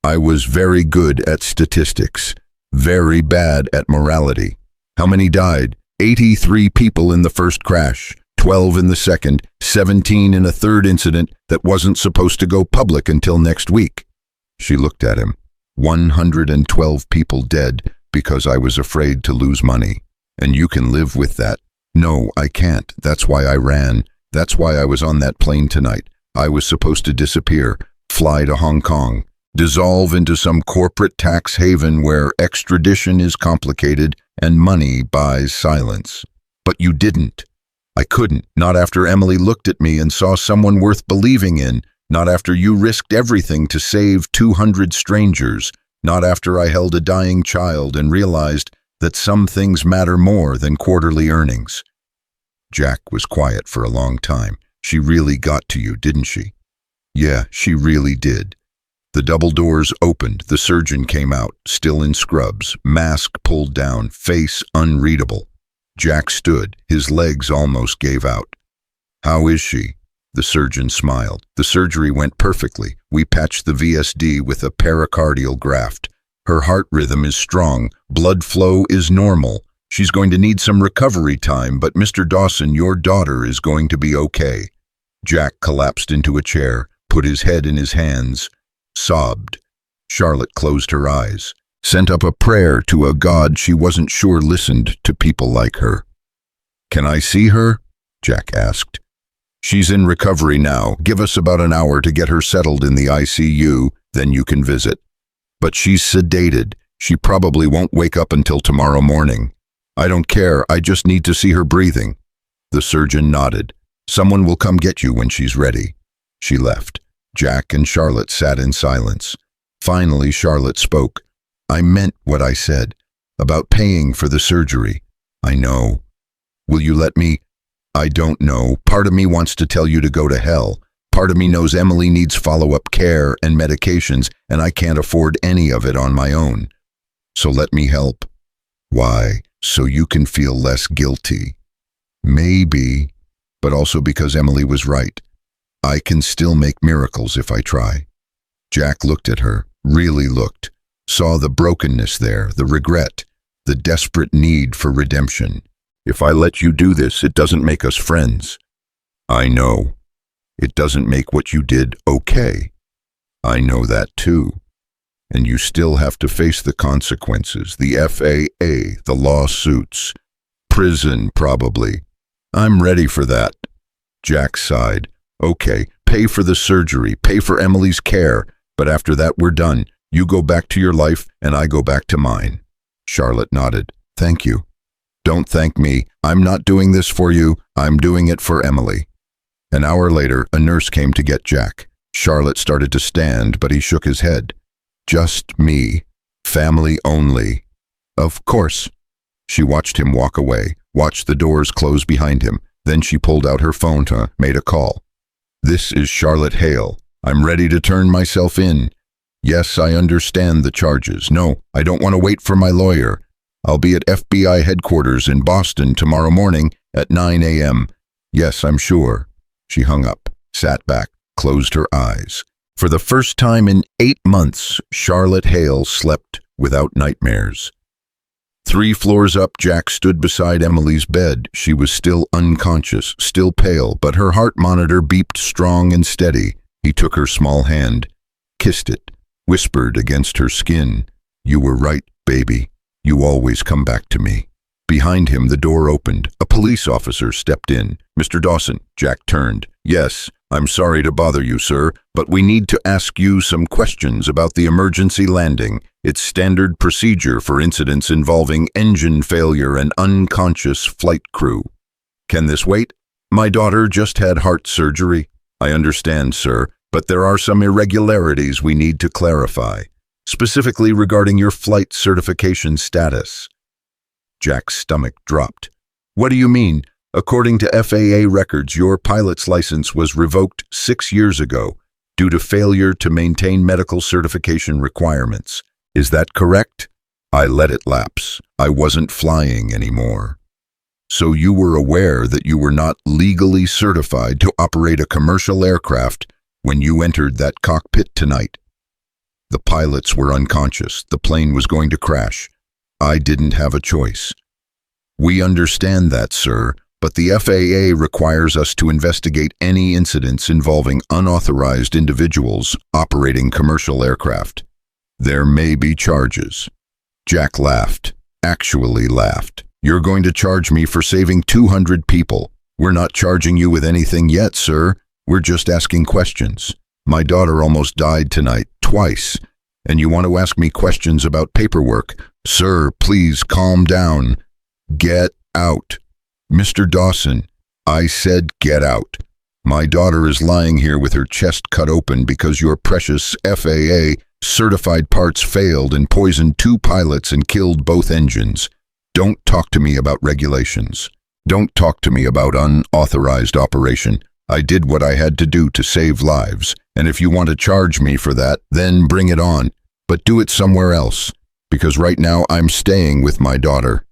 I was very good at statistics, very bad at morality. How many died? 83 people in the first crash, 12 in the second, 17 in a third incident that wasn't supposed to go public until next week. She looked at him. 112 people dead because I was afraid to lose money. And you can live with that. No, I can't. That's why I ran. That's why I was on that plane tonight. I was supposed to disappear, fly to Hong Kong, dissolve into some corporate tax haven where extradition is complicated and money buys silence. But you didn't. I couldn't, not after Emily looked at me and saw someone worth believing in, not after you risked everything to save 200 strangers, not after I held a dying child and realized that some things matter more than quarterly earnings. Jack was quiet for a long time. She really got to you, didn't she? Yeah, she really did. The double doors opened. The surgeon came out, still in scrubs, mask pulled down, face unreadable. Jack stood. His legs almost gave out. How is she? The surgeon smiled. The surgery went perfectly. We patched the VSD with a pericardial graft. Her heart rhythm is strong. Blood flow is normal. She's going to need some recovery time, but Mr. Dawson, your daughter is going to be okay. Jack collapsed into a chair, put his head in his hands, sobbed. Charlotte closed her eyes, sent up a prayer to a God she wasn't sure listened to people like her. Can I see her? Jack asked. She's in recovery now. Give us about an hour to get her settled in the ICU, then you can visit. But she's sedated. She probably won't wake up until tomorrow morning. I don't care. I just need to see her breathing. The surgeon nodded. Someone will come get you when she's ready." She left. Jack and Charlotte sat in silence. Finally, Charlotte spoke. "I meant what I said about paying for the surgery. I know. Will you let me? I don't know. Part of me wants to tell you to go to hell. Part of me knows Emily needs follow-up care and medications, and I can't afford any of it on my own. So let me help." "Why? So you can feel less guilty." "Maybe, but also because Emily was right. I can still make miracles if I try." Jack looked at her, really looked, saw the brokenness there, the regret, the desperate need for redemption. "If I let you do this, it doesn't make us friends." "I know. It doesn't make what you did okay." "I know that too. And you still have to face the consequences, the FAA, the lawsuits, prison probably." "I'm ready for that." Jack sighed. "Okay, pay for the surgery, pay for Emily's care, but after that we're done. You go back to your life and I go back to mine." Charlotte nodded. "Thank you." "Don't thank me. I'm not doing this for you. I'm doing it for Emily." An hour later, a nurse came to get Jack. Charlotte started to stand, but he shook his head. "Just me. Family only." "Of course." She watched him walk away, watched the doors close behind him. Then she pulled out her phone and made a call. "This is Charlotte Hale. I'm ready to turn myself in. Yes, I understand the charges. No, I don't want to wait for my lawyer. I'll be at FBI headquarters in Boston tomorrow morning at 9 a.m. Yes, I'm sure." She hung up, sat back, closed her eyes. For the first time in 8 months, Charlotte Hale slept without nightmares. 3 floors up, Jack stood beside Emily's bed. She was still unconscious, still pale, but her heart monitor beeped strong and steady. He took her small hand, kissed it, whispered against her skin, "You were right, baby. You always come back to me." Behind him, the door opened. A police officer stepped in. "Mr. Dawson." Jack turned. "Yes, I'm sorry to bother you, sir, but we need to ask you some questions about the emergency landing. It's standard procedure for incidents involving engine failure and unconscious flight crew." "Can this wait?" "My daughter just had heart surgery." "I understand, sir, but there are some irregularities we need to clarify, specifically regarding your flight certification status." Jack's stomach dropped. "What do you mean? According to FAA records, your pilot's license was revoked 6 years ago due to failure to maintain medical certification requirements. Is that correct?" "I let it lapse. I wasn't flying anymore." "So you were aware that you were not legally certified to operate a commercial aircraft when you entered that cockpit tonight?" "The pilots were unconscious. The plane was going to crash. I didn't have a choice." "We understand that, sir, but the FAA requires us to investigate any incidents involving unauthorized individuals operating commercial aircraft. There may be charges." Jack laughed, actually laughed. "You're going to charge me for saving 200 people. We're not charging you with anything yet, sir. We're just asking questions. My daughter almost died tonight, twice, and you want to ask me questions about paperwork? Sir, please calm down. Get out." "Mr. Dawson," I said get out. "My daughter is lying here with her chest cut open because your precious FAA certified parts failed and poisoned 2 pilots and killed both engines. Don't talk to me about regulations. Don't talk to me about unauthorized operation. I did what I had to do to save lives, and if you want to charge me for that, then bring it on. But do it somewhere else, because right now I'm staying with my daughter."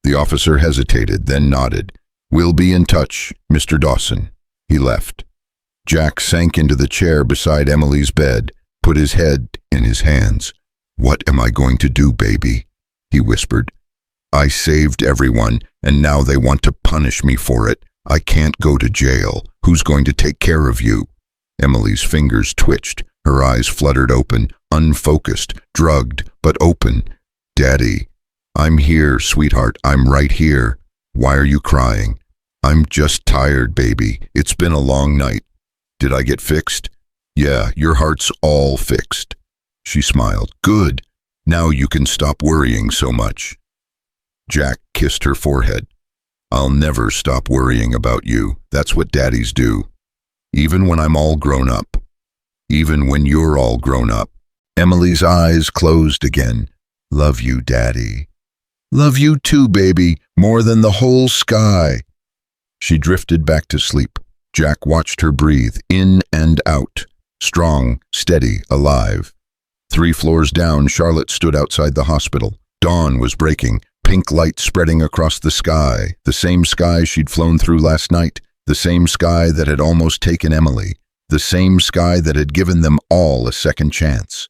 The officer hesitated, then nodded. "We'll be in touch, Mr. Dawson." He left. Jack sank into the chair beside Emily's bed, put his head in his hands. "What am I going to do, baby?" he whispered. "I saved everyone, and now they want to punish me for it. I can't go to jail. Who's going to take care of you?" Emily's fingers twitched. Her eyes fluttered open, unfocused, drugged, but open. "Daddy." "I'm here, sweetheart. I'm right here. Why are you crying?" "I'm just tired, baby. It's been a long night." "Did I get fixed?" "Yeah, your heart's all fixed." She smiled. "Good. Now you can stop worrying so much." Jack kissed her forehead. I'll never stop worrying about you. That's what daddies do. Even when I'm all grown up. Even when you're all grown up. Emily's eyes closed again. Love you, Daddy. Love you too, baby, more than the whole sky. She drifted back to sleep. Jack watched her breathe in and out. Strong, steady, alive. 3 floors down, Charlotte stood outside the hospital. Dawn was breaking, pink light spreading across the sky, the same sky she'd flown through last night, the same sky that had almost taken Emily, the same sky that had given them all a second chance.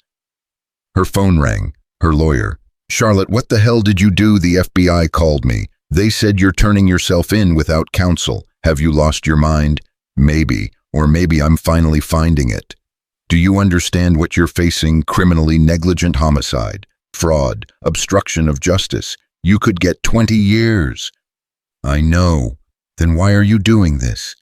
Her phone rang. Her lawyer. Charlotte, what the hell did you do? The FBI called me. They said you're turning yourself in without counsel. Have you lost your mind? Maybe, or maybe I'm finally finding it. Do you understand what you're facing? Criminally negligent homicide, fraud, obstruction of justice. You could get 20 years. I know. Then why are you doing this?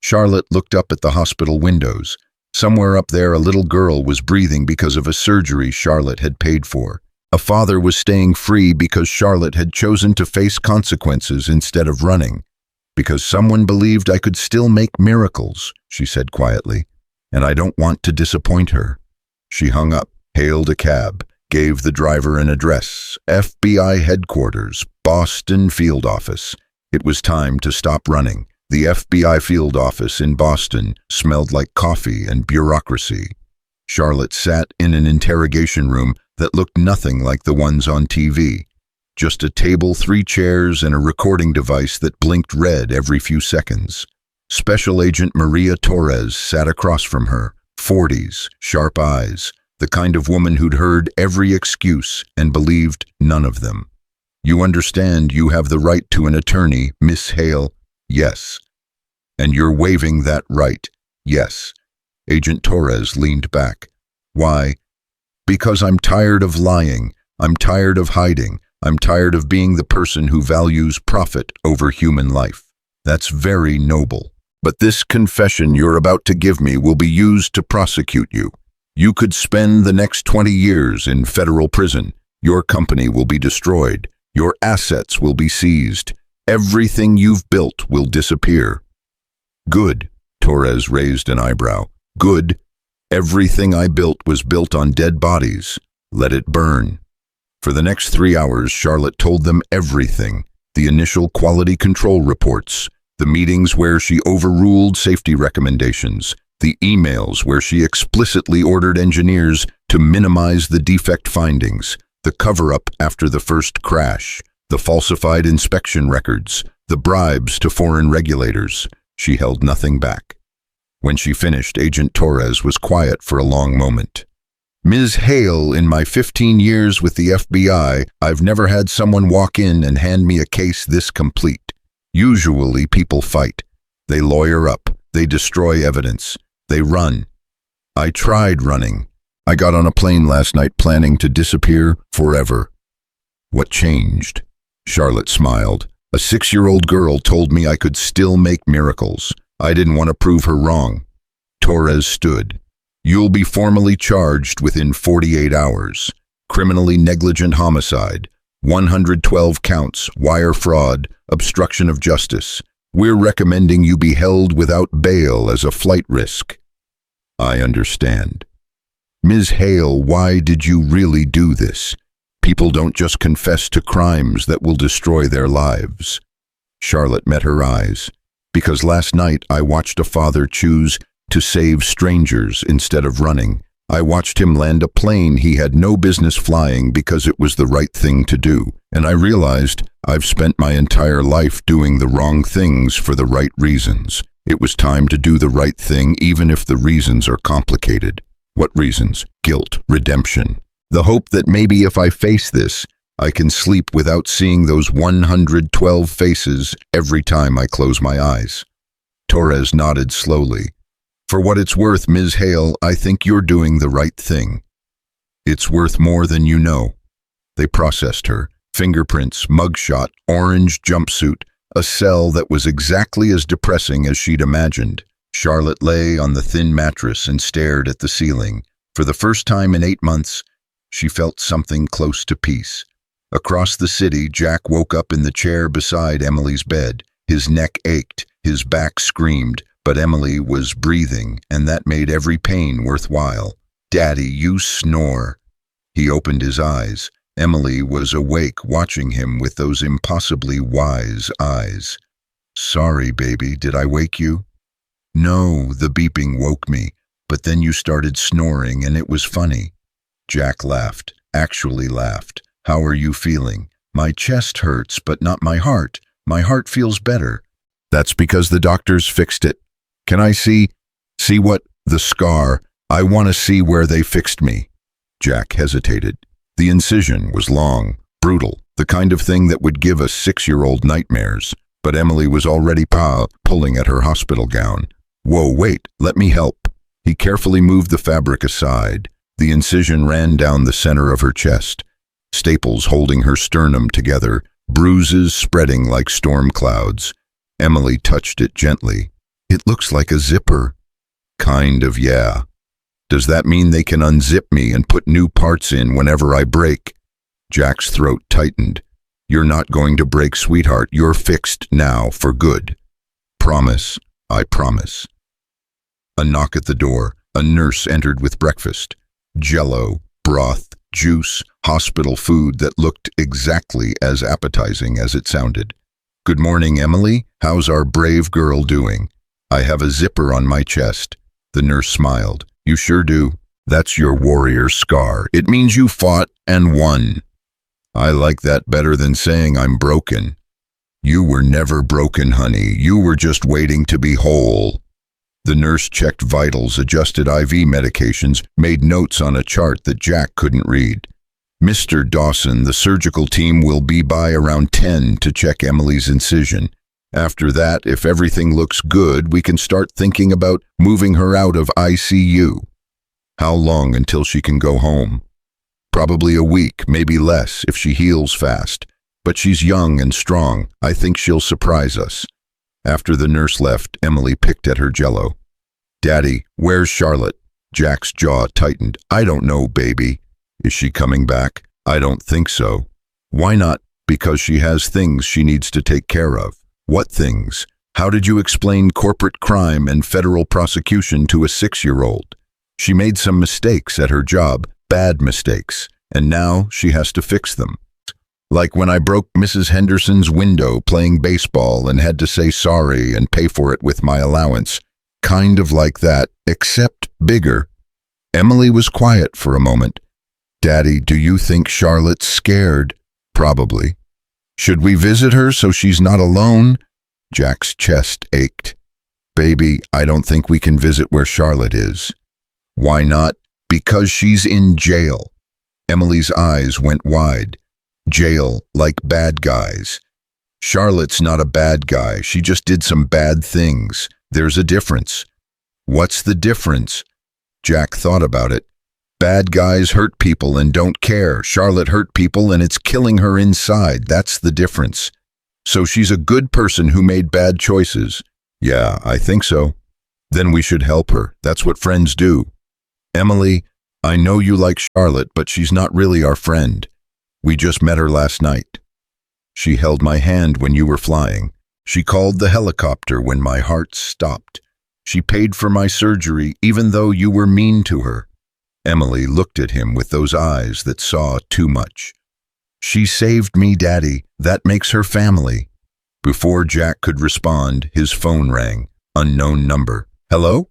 Charlotte looked up at the hospital windows. Somewhere up there, a little girl was breathing because of a surgery Charlotte had paid for. A father was staying free because Charlotte had chosen to face consequences instead of running. Because someone believed I could still make miracles, she said quietly, and I don't want to disappoint her. She hung up, hailed a cab, gave the driver an address, FBI headquarters, Boston field office. It was time to stop running. The FBI field office in Boston smelled like coffee and bureaucracy. Charlotte sat in an interrogation room that looked nothing like the ones on TV. Just a table, 3 chairs, and a recording device that blinked red every few seconds. Special Agent Maria Torres sat across from her, 40s, sharp eyes, the kind of woman who'd heard every excuse and believed none of them. You understand you have the right to an attorney, Miss Hale? Yes. And you're waiving that right? Yes. Agent Torres leaned back. Why? Because I'm tired of lying. I'm tired of hiding. I'm tired of being the person who values profit over human life. That's very noble. But this confession you're about to give me will be used to prosecute you. You could spend the next 20 years in federal prison. Your company will be destroyed. Your assets will be seized. Everything you've built will disappear. Good. Torres raised an eyebrow. Good. Everything I built was built on dead bodies. Let it burn. For the next 3 hours, Charlotte told them everything. The initial quality control reports, the meetings where she overruled safety recommendations, the emails where she explicitly ordered engineers to minimize the defect findings, the cover-up after the first crash, the falsified inspection records, the bribes to foreign regulators. She held nothing back. When she finished, Agent Torres was quiet for a long moment. Ms. Hale, in my 15 years with the FBI, I've never had someone walk in and hand me a case this complete. Usually people fight. They lawyer up. They destroy evidence. They run. I tried running. I got on a plane last night planning to disappear forever. What changed? Charlotte smiled. A 6-year-old girl told me I could still make miracles. I didn't want to prove her wrong. Torres stood. You'll be formally charged within 48 hours. Criminally negligent homicide, 112 counts, wire fraud, obstruction of justice. We're recommending you be held without bail as a flight risk. I understand. Ms. Hale, why did you really do this? People don't just confess to crimes that will destroy their lives. Charlotte met her eyes. Because last night I watched a father choose to save strangers instead of running. I watched him land a plane he had no business flying because it was the right thing to do. And I realized I've spent my entire life doing the wrong things for the right reasons. It was time to do the right thing even if the reasons are complicated. What reasons? Guilt, redemption. The hope that maybe if I face this, I can sleep without seeing those 112 faces every time I close my eyes. Torres nodded slowly. For what it's worth, Ms. Hale, I think you're doing the right thing. It's worth more than you know. They processed her. Fingerprints, mugshot, orange jumpsuit, a cell that was exactly as depressing as she'd imagined. Charlotte lay on the thin mattress and stared at the ceiling. For the first time in 8 months, she felt something close to peace. Across the city, Jack woke up in the chair beside Emily's bed. His neck ached, his back screamed, but Emily was breathing, and that made every pain worthwhile. "Daddy, you snore." He opened his eyes. Emily was awake, watching him with those impossibly wise eyes. "Sorry, baby, did I wake you?" "No, the beeping woke me, but then you started snoring and it was funny." Jack laughed, actually laughed. "How are you feeling?" "My chest hurts, but not my heart. My heart feels better." "That's because the doctors fixed it." "Can I see?" "See what?" "The scar. I want to see where they fixed me." Jack hesitated. The incision was long, brutal, the kind of thing that would give a 6-year-old nightmares. But Emily was already pulling at her hospital gown. "Whoa, wait, let me help." He carefully moved the fabric aside. The incision ran down the center of her chest, staples holding her sternum together, bruises spreading like storm clouds. Emily touched it gently. "It looks like a zipper." "Kind of, yeah." "Does that mean they can unzip me and put new parts in whenever I break?" Jack's throat tightened. "You're not going to break, sweetheart. You're fixed now for good." "Promise." "I promise." A knock at the door. A nurse entered with breakfast. Jello, broth, juice, hospital food that looked exactly as appetizing as it sounded. "Good morning, Emily. How's our brave girl doing?" "I have a zipper on my chest." The nurse smiled. "You sure do. That's your warrior scar. It means you fought and won." "I like that better than saying I'm broken." "You were never broken, honey. You were just waiting to be whole." The nurse checked vitals, adjusted IV medications, made notes on a chart that Jack couldn't read. "Mr. Dawson, the surgical team will be by around 10 to check Emily's incision. After that, if everything looks good, we can start thinking about moving her out of ICU." "How long until she can go home?" "Probably a week, maybe less, if she heals fast. But she's young and strong. I think she'll surprise us." After the nurse left, Emily picked at her Jello. "Daddy, where's Charlotte?" Jack's jaw tightened. "I don't know, baby." "Is she coming back?" "I don't think so." "Why not?" "Because she has things she needs to take care of." "What things?" "How did you explain corporate crime and federal prosecution to a 6-year-old? She made some mistakes at her job, bad mistakes, and now she has to fix them. Like when I broke Mrs. Henderson's window playing baseball and had to say sorry and pay for it with my allowance. Kind of like that, except bigger." Emily was quiet for a moment. "Daddy, do you think Charlotte's scared?" "Probably." "Should we visit her so she's not alone?" Jack's chest ached. "Baby, I don't think we can visit where Charlotte is." "Why not?" "Because she's in jail." Emily's eyes went wide. "Jail, like bad guys." "Charlotte's not a bad guy. She just did some bad things. There's a difference." "What's the difference?" Jack thought about it. "Bad guys hurt people and don't care. Charlotte hurt people and it's killing her inside. That's the difference. So she's a good person who made bad choices." "Yeah, I think so." "Then we should help her. That's what friends do." "Emily, I know you like Charlotte, but she's not really our friend. We just met her last night. She held my hand when you were flying. She called the helicopter when my heart stopped. She paid for my surgery even though you were mean to her." Emily looked at him with those eyes that saw too much. "She saved me, Daddy. That makes her family." Before Jack could respond, his phone rang. Unknown number. "Hello?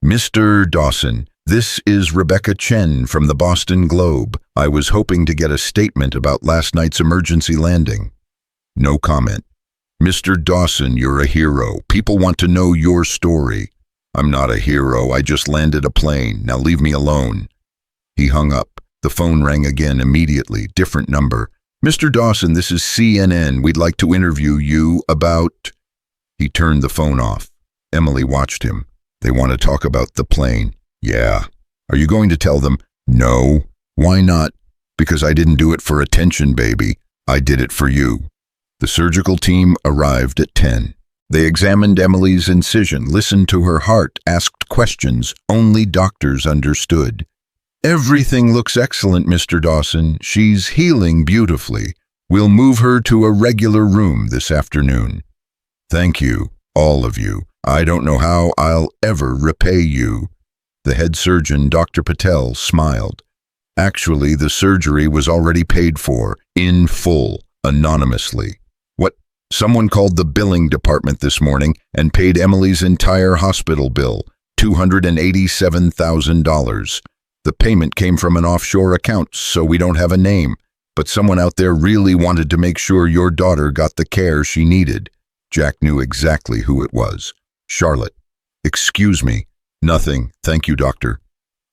Mr. Dawson, this is Rebecca Chen from the Boston Globe. I was hoping to get a statement about last night's emergency landing." No comment. "Mr. Dawson, you're a hero. People want to know your story." "I'm not a hero. I just landed a plane. Now leave me alone." He hung up. The phone rang again immediately. Different number. "Mr. Dawson, this is CNN. We'd like to interview you about..." He turned the phone off. Emily watched him. "They want to talk about the plane." "Yeah." "Are you going to tell them?" "No." "Why not?" "Because I didn't do it for attention, baby. I did it for you." The surgical team arrived at 10. They examined Emily's incision, listened to her heart, asked questions only doctors understood. "Everything looks excellent, Mr. Dawson. She's healing beautifully. We'll move her to a regular room this afternoon. Thank you, all of you. I don't know how I'll ever repay you." The head surgeon, Dr. Patel, smiled. Actually, the surgery was already paid for, in full, anonymously. What? Someone called the billing department this morning and paid Emily's entire hospital bill, $287,000. The payment came from an offshore account, so we don't have a name, but someone out there really wanted to make sure your daughter got the care she needed. Jack knew exactly who it was. Charlotte. "Excuse me." "Nothing, thank you, doctor."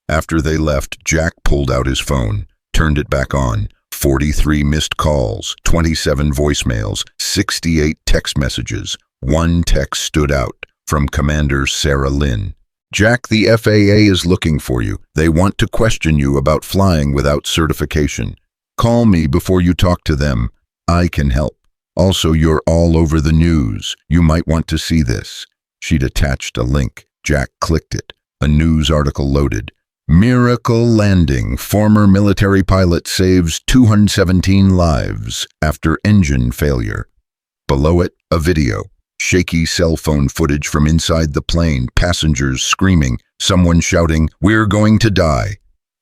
After they left, Jack pulled out his phone, turned it back on. 43 missed calls, 27 voicemails, 68 text messages. One text stood out, from Commander Sarah Lynn. "Jack, the FAA is looking for you. They want to question you about flying without certification. Call me before you talk to them. I can help. Also, you're all over the news. You might want to see this." She'd attached a link. Jack clicked it. A news article loaded. "Miracle landing. Former military pilot saves 217 lives after engine failure." Below it, a video. Shaky cell phone footage from inside the plane, passengers screaming, someone shouting, "We're going to die."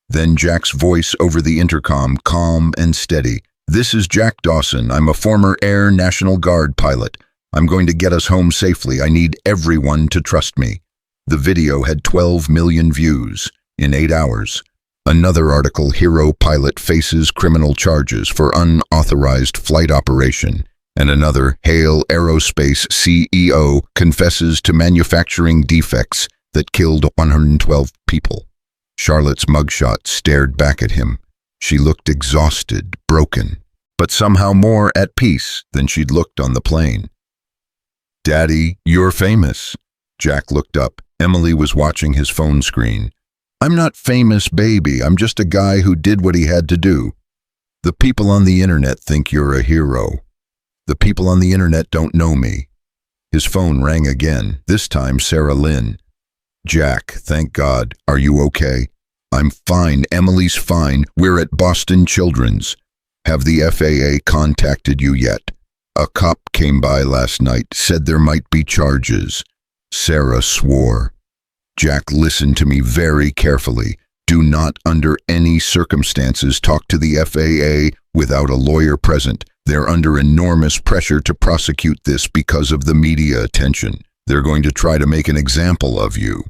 Then Jack's voice over the intercom, calm and steady. "This is Jack Dawson. I'm a former Air National Guard pilot. I'm going to get us home safely. I need everyone to trust me." The video had 12 million views in 8 hours. Another article, "Hero pilot faces criminal charges for unauthorized flight operation." And another, "Hale Aerospace CEO confesses to manufacturing defects that killed 112 people." Charlotte's mugshot stared back at him. She looked exhausted, broken, but somehow more at peace than she'd looked on the plane. "Daddy, you're famous." Jack looked up. Emily was watching his phone screen. "I'm not famous, baby. I'm just a guy who did what he had to do. The people on the internet think you're a hero. The people on the internet don't know me." His phone rang again, this time Sarah Lynn. "Jack, thank God. Are you okay?" "I'm fine. Emily's fine. We're at Boston Children's." "Have the FAA contacted you yet?" "A cop came by last night, said there might be charges." Sarah swore. "Jack, listen to me very carefully. Do not under any circumstances talk to the FAA without a lawyer present. They're under enormous pressure to prosecute this because of the media attention. They're going to try to make an example of you.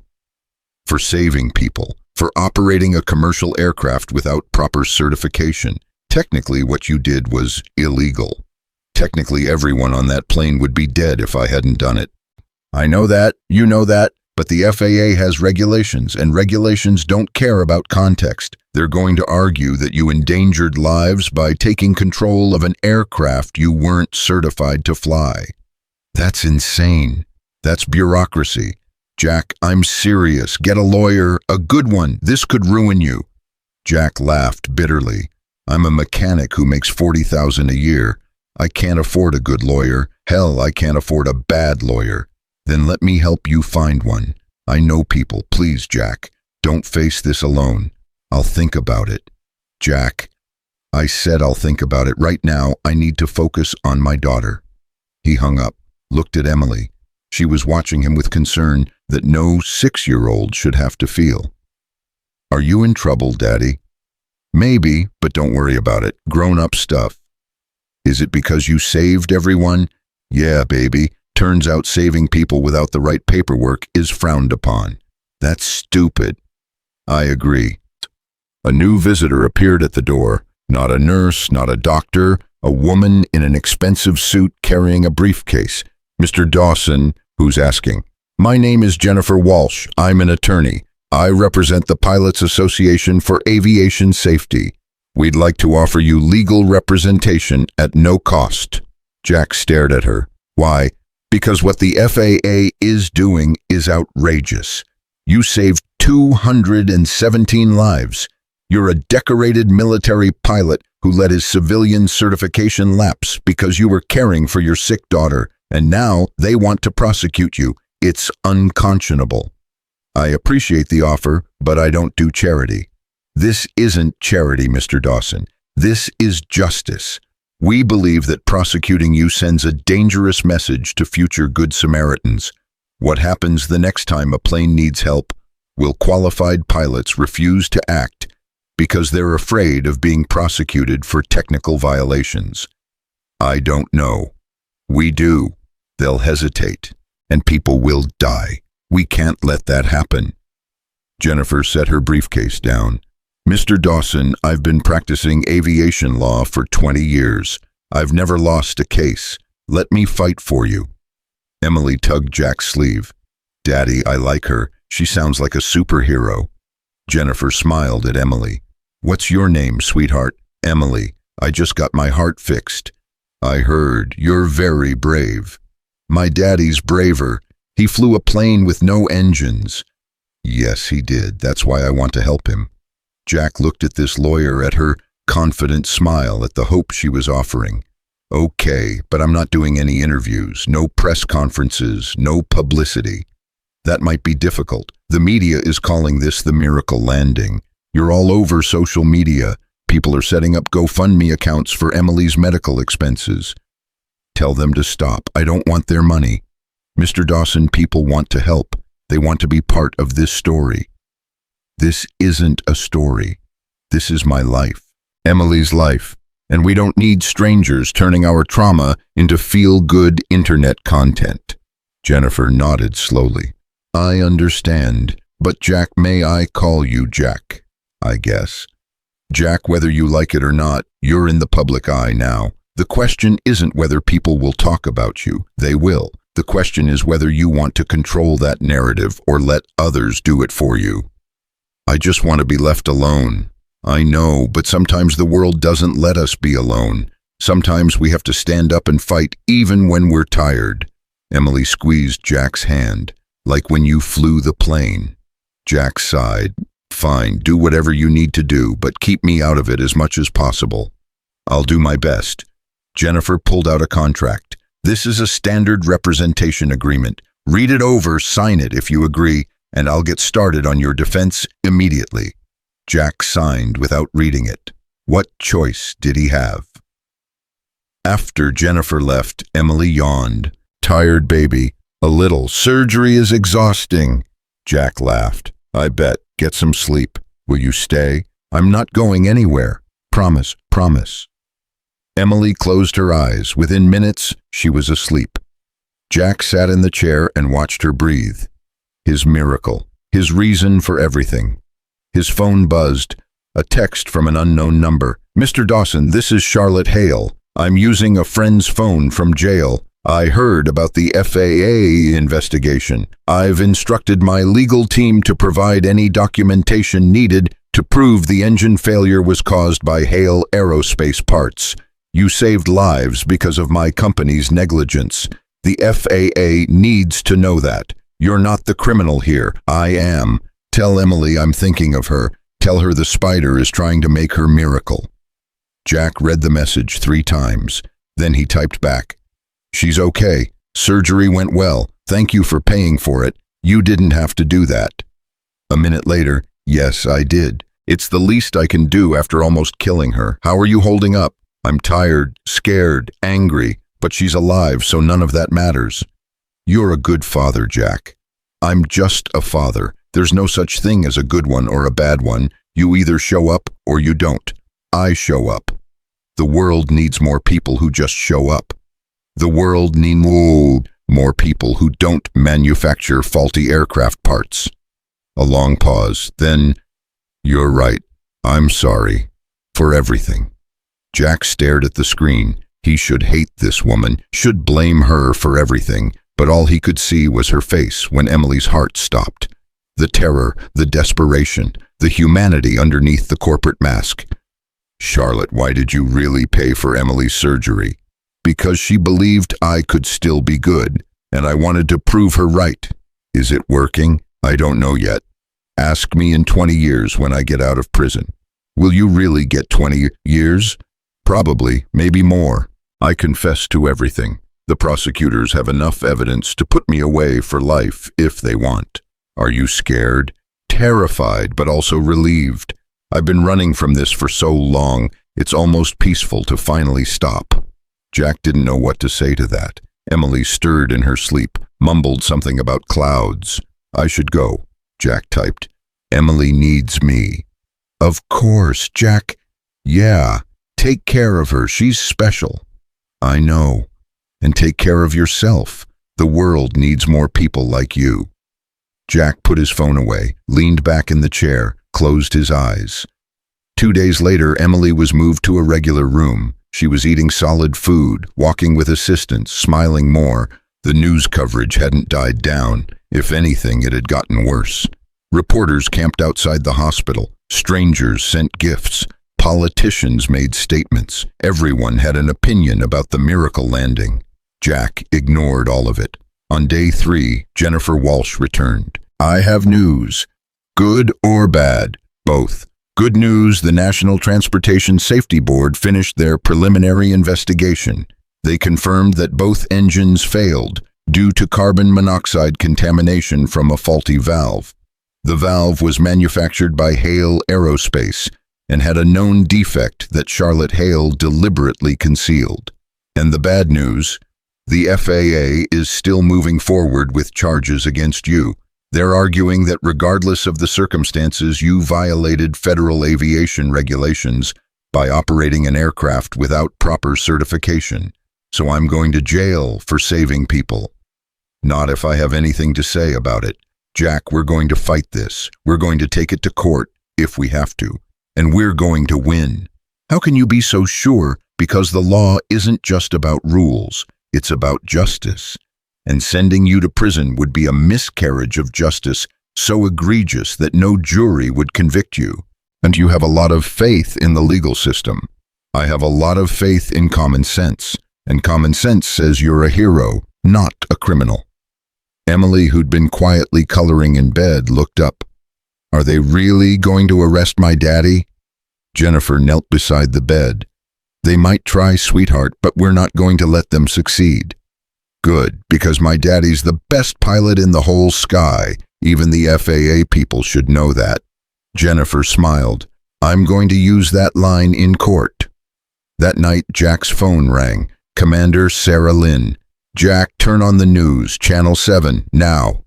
For saving people, for operating a commercial aircraft without proper certification. Technically, what you did was illegal. Technically, everyone on that plane would be dead if I hadn't done it. I know that, you know that, but the FAA has regulations, and regulations don't care about context. They're going to argue that you endangered lives by taking control of an aircraft you weren't certified to fly. That's insane. That's bureaucracy. Jack, I'm serious. Get a lawyer, a good one. This could ruin you." Jack laughed bitterly. "I'm a mechanic who makes $40,000 a year. I can't afford a good lawyer. Hell, I can't afford a bad lawyer. Then let me help you find one. I know people. Please, Jack, don't face this alone. I'll think about it." "Jack, I said I'll think about it. Right now, I need to focus on my daughter." He hung up, looked at Emily. She was watching him with concern that no 6-year-old should have to feel. "Are you in trouble, Daddy?" "Maybe, but don't worry about it. Grown-up stuff." "Is it because you saved everyone?" "Yeah, baby. Turns out saving people without the right paperwork is frowned upon." "That's stupid." "I agree." A new visitor appeared at the door. Not a nurse, not a doctor, a woman in an expensive suit carrying a briefcase. "Mr. Dawson," who's asking. "My name is Jennifer Walsh. I'm an attorney. I represent the Pilots Association for Aviation Safety. We'd like to offer you legal representation at no cost." Jack stared at her. "Why?" "Because what the FAA is doing is outrageous. You saved 217 lives. You're a decorated military pilot who let his civilian certification lapse because you were caring for your sick daughter, and now they want to prosecute you. It's unconscionable." "I appreciate the offer, but I don't do charity." "This isn't charity, Mr. Dawson. This is justice. We believe that prosecuting you sends a dangerous message to future Good Samaritans. What happens the next time a plane needs help? Will qualified pilots refuse to act because they're afraid of being prosecuted for technical violations? I don't know. We do. They'll hesitate, and people will die. We can't let that happen. Jennifer set her briefcase down. Mr. Dawson, I've been practicing aviation law for 20 years. I've never lost a case. Let me fight for you. Emily tugged Jack's sleeve. Daddy, I like her. She sounds like a superhero. Jennifer smiled at Emily. What's your name, sweetheart? Emily. I just got my heart fixed. I heard. You're very brave. My daddy's braver. He flew a plane with no engines. Yes, he did. That's why I want to help him. Jack looked at this lawyer, at her confident smile, at the hope she was offering. Okay, but I'm not doing any interviews, no press conferences, no publicity. That might be difficult. The media is calling this the miracle landing. You're all over social media. People are setting up GoFundMe accounts for Emily's medical expenses. Tell them to stop. I don't want their money. Mr. Dawson, people want to help. They want to be part of this story. This isn't a story. This is my life, Emily's life, and we don't need strangers turning our trauma into feel-good internet content. Jennifer nodded slowly. I understand, but Jack, may I call you Jack? I guess. Jack, whether you like it or not, you're in the public eye now. The question isn't whether people will talk about you. They will. The question is whether you want to control that narrative or let others do it for you. I just want to be left alone. I know, but sometimes the world doesn't let us be alone. Sometimes we have to stand up and fight even when we're tired. Emily squeezed Jack's hand, like when you flew the plane. Jack sighed. Fine, do whatever you need to do, but keep me out of it as much as possible. I'll do my best. Jennifer pulled out a contract. This is a standard representation agreement. Read it over, sign it if you agree, and I'll get started on your defense immediately. Jack signed without reading it. What choice did he have? After Jennifer left, Emily yawned. Tired, baby. A little. Surgery is exhausting. Jack laughed. I bet. Get some sleep. Will you stay? I'm not going anywhere. Promise, promise. Emily closed her eyes. Within minutes, she was asleep. Jack sat in the chair and watched her breathe. His miracle. His reason for everything. His phone buzzed. A text from an unknown number. Mr. Dawson, this is Charlotte Hale. I'm using a friend's phone from jail. I heard about the FAA investigation. I've instructed my legal team to provide any documentation needed to prove the engine failure was caused by Hale Aerospace parts. You saved lives because of my company's negligence. The FAA needs to know that. You're not the criminal here. I am. Tell Emily I'm thinking of her. Tell her the spider is trying to make her miracle. Jack read the message 3 times. Then he typed back. She's okay. Surgery went well. Thank you for paying for it. You didn't have to do that. A minute later, yes, I did. It's the least I can do after almost killing her. How are you holding up? I'm tired, scared, angry, but she's alive, so none of that matters. You're a good father, Jack. I'm just a father. There's no such thing as a good one or a bad one. You either show up or you don't. I show up. The world needs more people who just show up. The world needs more people who don't manufacture faulty aircraft parts. A long pause, then, you're right. I'm sorry. For everything. Jack stared at the screen. He should hate this woman, should blame her for everything, but all he could see was her face when Emily's heart stopped. The terror, the desperation, the humanity underneath the corporate mask. Charlotte, why did you really pay for Emily's surgery? Because she believed I could still be good, and I wanted to prove her right. Is it working? I don't know yet. Ask me in 20 years when I get out of prison. Will you really get 20 years? Probably, maybe more. I confess to everything. The prosecutors have enough evidence to put me away for life if they want. Are you scared? Terrified, but also relieved. I've been running from this for so long. It's almost peaceful to finally stop. Jack didn't know what to say to that. Emily stirred in her sleep, mumbled something about clouds. I should go, Jack typed. Emily needs me. Of course, Jack. Yeah, take care of her. She's special. I know. And take care of yourself. The world needs more people like you. Jack put his phone away, leaned back in the chair, closed his eyes. 2 days later, Emily was moved to a regular room. She was eating solid food, walking with assistants, smiling more. The news coverage hadn't died down. If anything, it had gotten worse. Reporters camped outside the hospital. Strangers sent gifts. Politicians made statements. Everyone had an opinion about the miracle landing. Jack ignored all of it. On day 3, Jennifer Walsh returned. I have news. Good or bad, both. Good news, the National Transportation Safety Board finished their preliminary investigation. They confirmed that both engines failed due to carbon monoxide contamination from a faulty valve. The valve was manufactured by Hale Aerospace and had a known defect that Charlotte Hale deliberately concealed. And the bad news, the FAA is still moving forward with charges against you. They're arguing that regardless of the circumstances, you violated federal aviation regulations by operating an aircraft without proper certification. So I'm going to jail for saving people. Not if I have anything to say about it. Jack, we're going to fight this. We're going to take it to court if we have to. And we're going to win. How can you be so sure? Because the law isn't just about rules. It's about justice. And sending you to prison would be a miscarriage of justice so egregious that no jury would convict you. And you have a lot of faith in the legal system. I have a lot of faith in common sense. And common sense says you're a hero, not a criminal. Emily, who'd been quietly coloring in bed, looked up. Are they really going to arrest my daddy? Jennifer knelt beside the bed. They might try, sweetheart, but we're not going to let them succeed. Good, because my daddy's the best pilot in the whole sky. Even the FAA people should know that. Jennifer smiled. I'm going to use that line in court. That night, Jack's phone rang. Commander Sarah Lynn. Jack, turn on the news, Channel 7, now.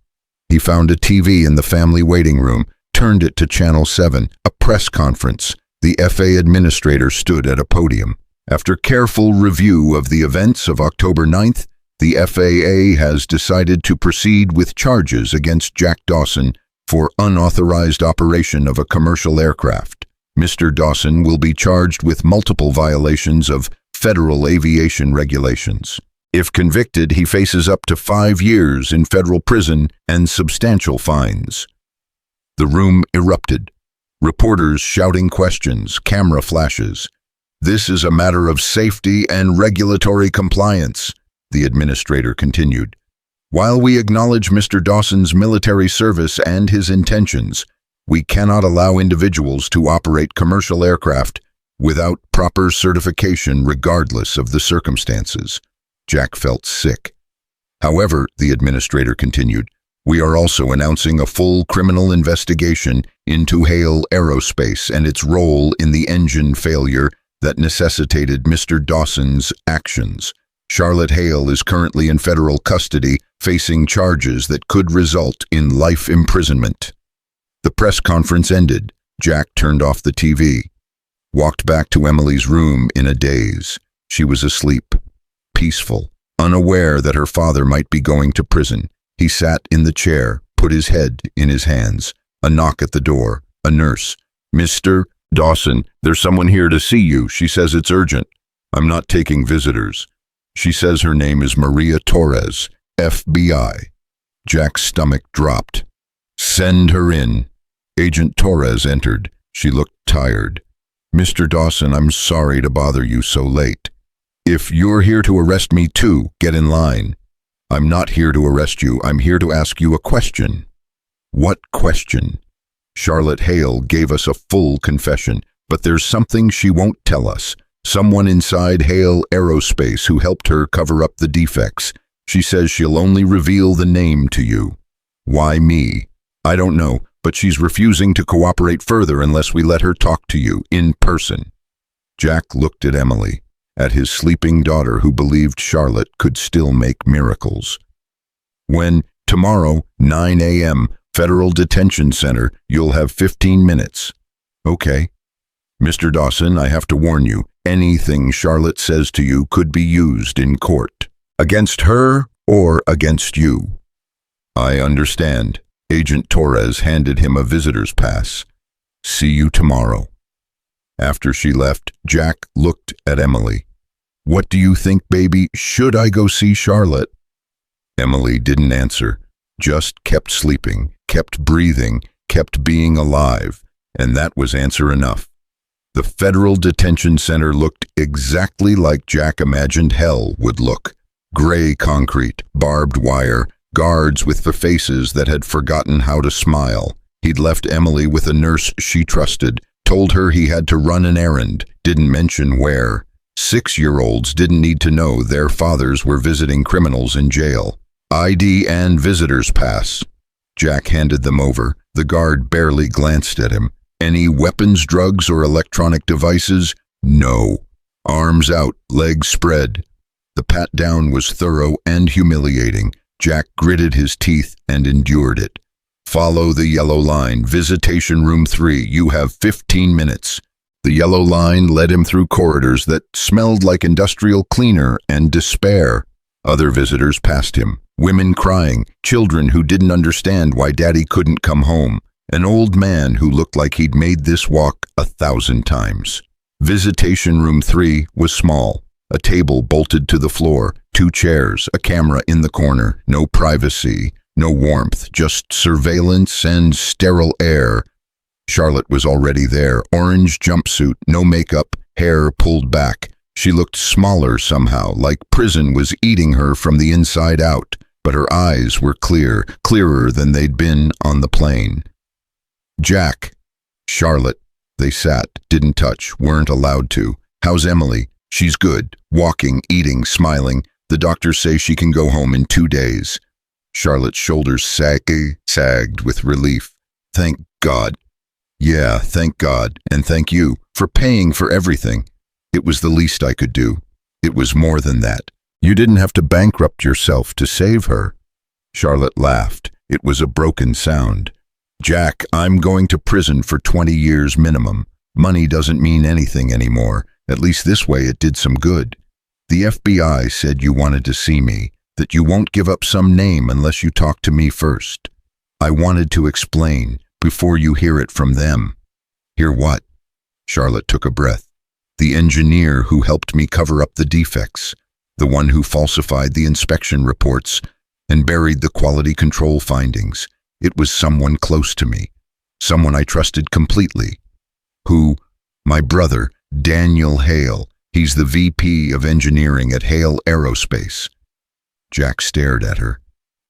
He found a TV in the family waiting room, turned it to Channel 7, a press conference. The FAA administrator stood at a podium. After careful review of the events of October 9th, the FAA has decided to proceed with charges against Jack Dawson for unauthorized operation of a commercial aircraft. Mr. Dawson will be charged with multiple violations of federal aviation regulations. If convicted, he faces up to 5 years in federal prison and substantial fines. The room erupted. Reporters shouting questions, camera flashes. This is a matter of safety and regulatory compliance, the administrator continued. While we acknowledge Mr. Dawson's military service and his intentions, we cannot allow individuals to operate commercial aircraft without proper certification regardless of the circumstances. Jack felt sick. However, the administrator continued, we are also announcing a full criminal investigation into Hale Aerospace and its role in the engine failure that necessitated Mr. Dawson's actions. Charlotte Hale is currently in federal custody, facing charges that could result in life imprisonment. The press conference ended. Jack turned off the TV, walked back to Emily's room in a daze. She was asleep, peaceful, unaware that her father might be going to prison. He sat in the chair, put his head in his hands. A knock at the door. A nurse. Mr. Dawson, there's someone here to see you. She says it's urgent. I'm not taking visitors. She says her name is Maria Torres, FBI. Jack's stomach dropped. Send her in. Agent Torres entered. She looked tired. Mr. Dawson, I'm sorry to bother you so late. If you're here to arrest me too, get in line. I'm not here to arrest you. I'm here to ask you a question. What question? Charlotte Hale gave us a full confession, but there's something she won't tell us. Someone inside Hale Aerospace who helped her cover up the defects. She says she'll only reveal the name to you. Why me? I don't know, but she's refusing to cooperate further unless we let her talk to you in person. Jack looked at Emily, at his sleeping daughter who believed Charlotte could still make miracles. When, tomorrow, 9 a.m., Federal Detention Center, you'll have 15 minutes. Okay. Mr. Dawson, I have to warn you, anything Charlotte says to you could be used in court. Against her or against you. I understand. Agent Torres handed him a visitor's pass. See you tomorrow. After she left, Jack looked at Emily. What do you think, baby? Should I go see Charlotte? Emily didn't answer, just kept sleeping, kept breathing, kept being alive, and that was answer enough. The Federal Detention Center looked exactly like Jack imagined hell would look. Gray concrete, barbed wire, guards with the faces that had forgotten how to smile. He'd left Emily with a nurse she trusted, told her he had to run an errand, didn't mention where. 6-year-olds didn't need to know their fathers were visiting criminals in jail. ID and visitor's pass. Jack handed them over. The guard barely glanced at him. Any weapons, drugs, or electronic devices? No. Arms out, legs spread. The pat-down was thorough and humiliating. Jack gritted his teeth and endured it. Follow the yellow line. Visitation room 3. You have 15 minutes. The yellow line led him through corridors that smelled like industrial cleaner and despair. Other visitors passed him. Women crying, children who didn't understand why Daddy couldn't come home. An old man who looked like he'd made this walk 1,000 times. Visitation room 3 was small. A table bolted to the floor, 2 chairs, a camera in the corner, no privacy, no warmth, just surveillance and sterile air. Charlotte was already there, orange jumpsuit, no makeup, hair pulled back. She looked smaller somehow, like prison was eating her from the inside out, but her eyes were clear, clearer than they'd been on the plane. Jack, Charlotte, they sat, didn't touch, weren't allowed to. How's Emily? She's good, walking, eating, smiling. The doctors say she can go home in 2 days. Charlotte's shoulders sagged with relief. Thank God. Yeah, thank God, and thank you for paying for everything. It was the least I could do. It was more than that. You didn't have to bankrupt yourself to save her. Charlotte laughed. It was a broken sound. Jack, I'm going to prison for 20 years minimum. Money doesn't mean anything anymore. At least this way it did some good. The FBI said you wanted to see me, that you won't give up some name unless you talk to me first. I wanted to explain before you hear it from them. Hear what? Charlotte took a breath. The engineer who helped me cover up the defects, the one who falsified the inspection reports and buried the quality control findings. It was someone close to me, someone I trusted completely. Who? My brother, Daniel Hale. He's the VP of engineering at Hale Aerospace. Jack stared at her.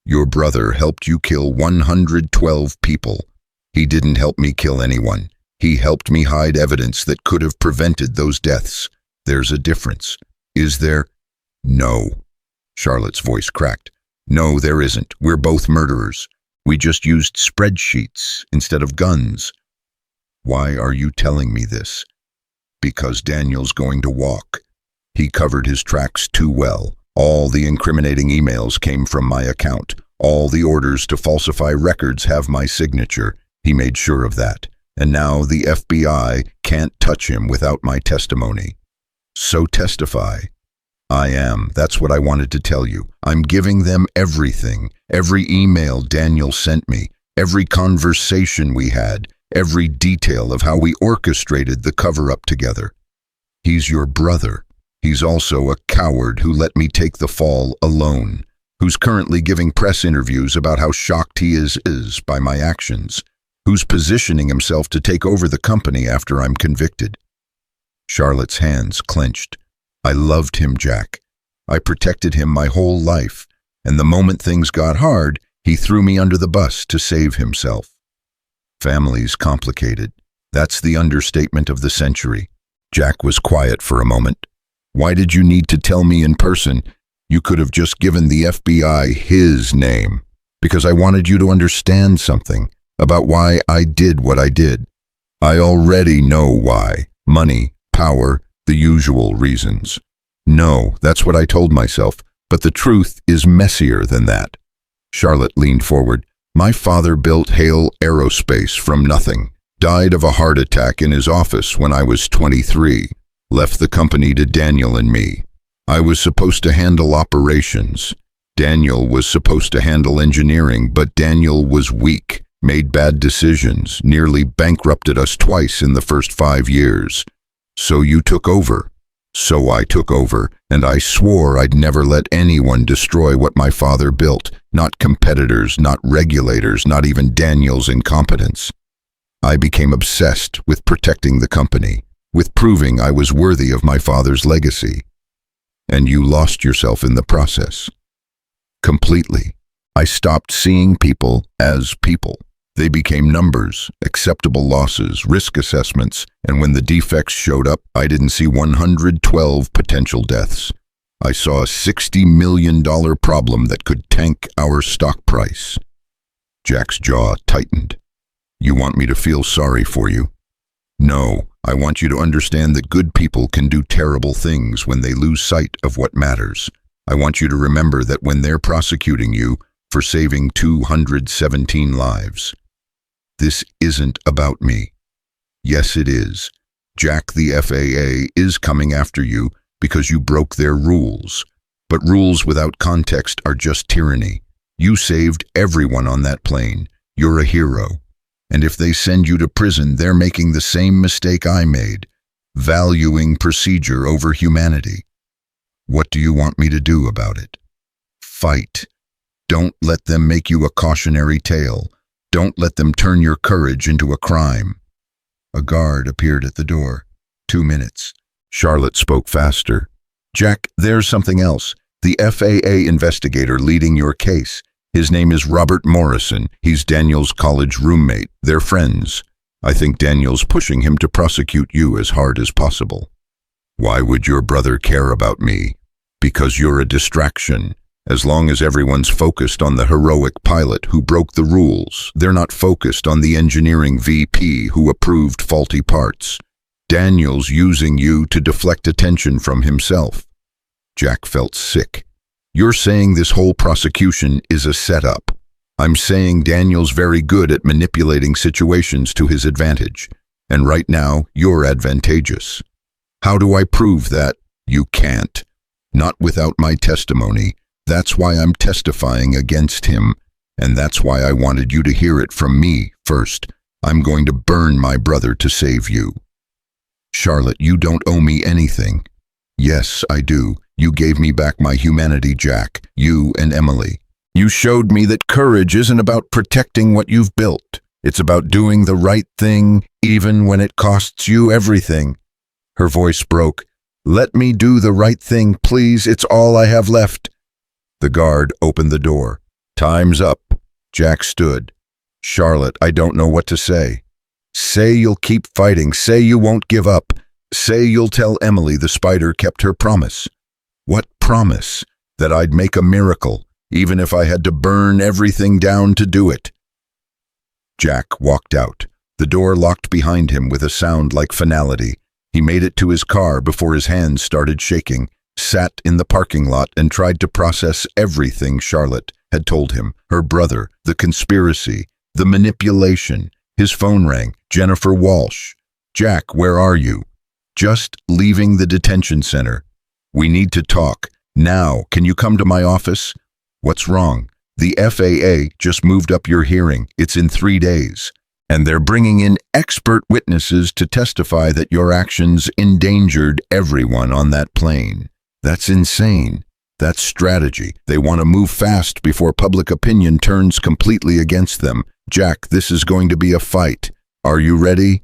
Your brother helped you kill 112 people. He didn't help me kill anyone. He helped me hide evidence that could have prevented those deaths. There's a difference. Is there? No. Charlotte's voice cracked. No, there isn't. We're both murderers. We just used spreadsheets instead of guns. Why are you telling me this? Because Daniel's going to walk. He covered his tracks too well. All the incriminating emails came from my account. All the orders to falsify records have my signature. He made sure of that. And now the FBI can't touch him without my testimony. So testify. I am. That's what I wanted to tell you. I'm giving them everything. Every email Daniel sent me. Every conversation we had. Every detail of how we orchestrated the cover-up together. He's your brother. He's also a coward who let me take the fall alone. Who's currently giving press interviews about how shocked he is by my actions. Who's positioning himself to take over the company after I'm convicted. Charlotte's hands clenched. I loved him, Jack. I protected him my whole life, and the moment things got hard, he threw me under the bus to save himself. Family's complicated. That's the understatement of the century. Jack was quiet for a moment. Why did you need to tell me in person? You could have just given the FBI his name. Because I wanted you to understand something about why I did what I did. I already know why. Money, power, The usual reasons. No, that's what I told myself, but the truth is messier than that. Charlotte leaned forward. My father built Hale Aerospace from nothing, died of a heart attack in his office when I was 23, left the company to Daniel and me. I was supposed to handle operations. Daniel was supposed to handle engineering, but Daniel was weak, made bad decisions, nearly bankrupted us twice in the first 5 years. So you took over. So I took over, and I swore I'd never let anyone destroy what my father built, not competitors, not regulators, not even Daniel's incompetence. I became obsessed with protecting the company, with proving I was worthy of my father's legacy. And you lost yourself in the process. Completely. I stopped seeing people as people. They became numbers, acceptable losses, risk assessments, and when the defects showed up, I didn't see 112 potential deaths. I saw a $60 million problem that could tank our stock price. Jack's jaw tightened. You want me to feel sorry for you? No, I want you to understand that good people can do terrible things when they lose sight of what matters. I want you to remember that when they're prosecuting you for saving 217 lives. This isn't about me. Yes, it is. Jack, the FAA is coming after you because you broke their rules. But rules without context are just tyranny. You saved everyone on that plane. You're a hero. And if they send you to prison, they're making the same mistake I made, valuing procedure over humanity. What do you want me to do about it? Fight. Don't let them make you a cautionary tale. Don't let them turn your courage into a crime. A guard appeared at the door. 2 minutes. Charlotte spoke faster. Jack, there's something else. The FAA investigator leading your case. His name is Robert Morrison. He's Daniel's college roommate. They're friends. I think Daniel's pushing him to prosecute you as hard as possible. Why would your brother care about me? Because you're a distraction. As long as everyone's focused on the heroic pilot who broke the rules, they're not focused on the engineering VP who approved faulty parts. Daniel's using you to deflect attention from himself. Jack felt sick. You're saying this whole prosecution is a setup. I'm saying Daniel's very good at manipulating situations to his advantage. And right now, you're advantageous. How do I prove that? You can't. Not without my testimony. That's why I'm testifying against him, and that's why I wanted you to hear it from me first. I'm going to burn my brother to save you. Charlotte, you don't owe me anything. Yes, I do. You gave me back my humanity, Jack, you and Emily. You showed me that courage isn't about protecting what you've built. It's about doing the right thing, even when it costs you everything. Her voice broke. Let me do the right thing, please. It's all I have left. The guard opened the door. Time's up. Jack stood. Charlotte, I don't know what to say. Say you'll keep fighting. Say you won't give up. Say you'll tell Emily the spider kept her promise. What promise? That I'd make a miracle, even if I had to burn everything down to do it. Jack walked out. The door locked behind him with a sound like finality. He made it to his car before his hands started shaking, sat in the parking lot and tried to process everything Charlotte had told him, her brother, the conspiracy, the manipulation. His phone rang. Jennifer Walsh. Jack, where are you? Just leaving the detention center. We need to talk. Now, can you come to my office? What's wrong? The FAA just moved up your hearing. It's in 3 days. And they're bringing in expert witnesses to testify that your actions endangered everyone on that plane. That's insane. That's strategy. They want to move fast before public opinion turns completely against them. Jack, this is going to be a fight. Are you ready?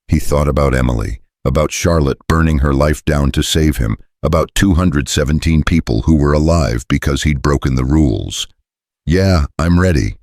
He thought about Emily, about Charlotte burning her life down to save him, about 217 people who were alive because he'd broken the rules. Yeah, I'm ready.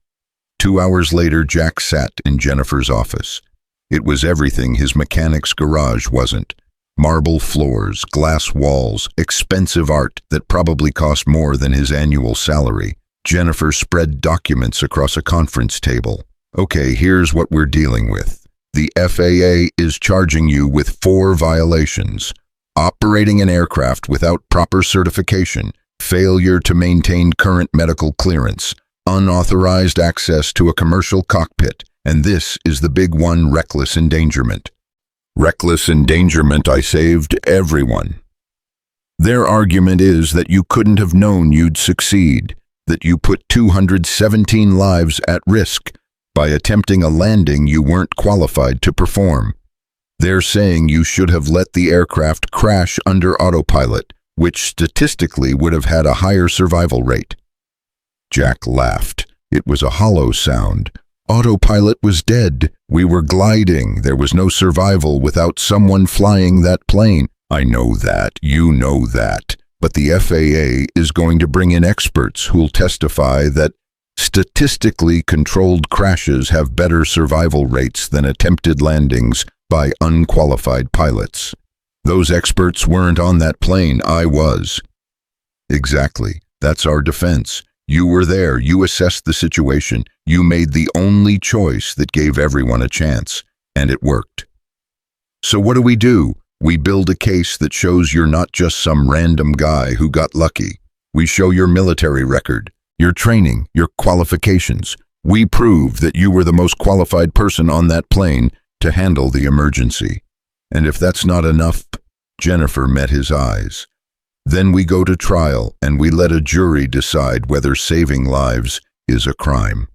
2 hours later, Jack sat in Jennifer's office. It was everything his mechanic's garage wasn't. Marble floors, glass walls, expensive art that probably cost more than his annual salary. Jennifer spread documents across a conference table. Okay, here's what we're dealing with. The FAA is charging you with 4 violations. operating an aircraft without proper certification, failure to maintain current medical clearance, unauthorized access to a commercial cockpit, and this is the big one, reckless endangerment. Reckless endangerment, I saved everyone. Their argument is that you couldn't have known you'd succeed, that you put 217 lives at risk by attempting a landing you weren't qualified to perform. They're saying you should have let the aircraft crash under autopilot, which statistically would have had a higher survival rate. Jack laughed. It was a hollow sound. Autopilot was dead. We were gliding. There was no survival without someone flying that plane. I know that. You know that. But the FAA is going to bring in experts who'll testify that statistically controlled crashes have better survival rates than attempted landings by unqualified pilots. Those experts weren't on that plane. I was. Exactly. That's our defense. You were there. You assessed the situation. You made the only choice that gave everyone a chance, and it worked. So what do? We build a case that shows you're not just some random guy who got lucky. We show your military record, your training, your qualifications. We prove that you were the most qualified person on that plane to handle the emergency. And if that's not enough, Jennifer met his eyes. Then we go to trial and we let a jury decide whether saving lives is a crime.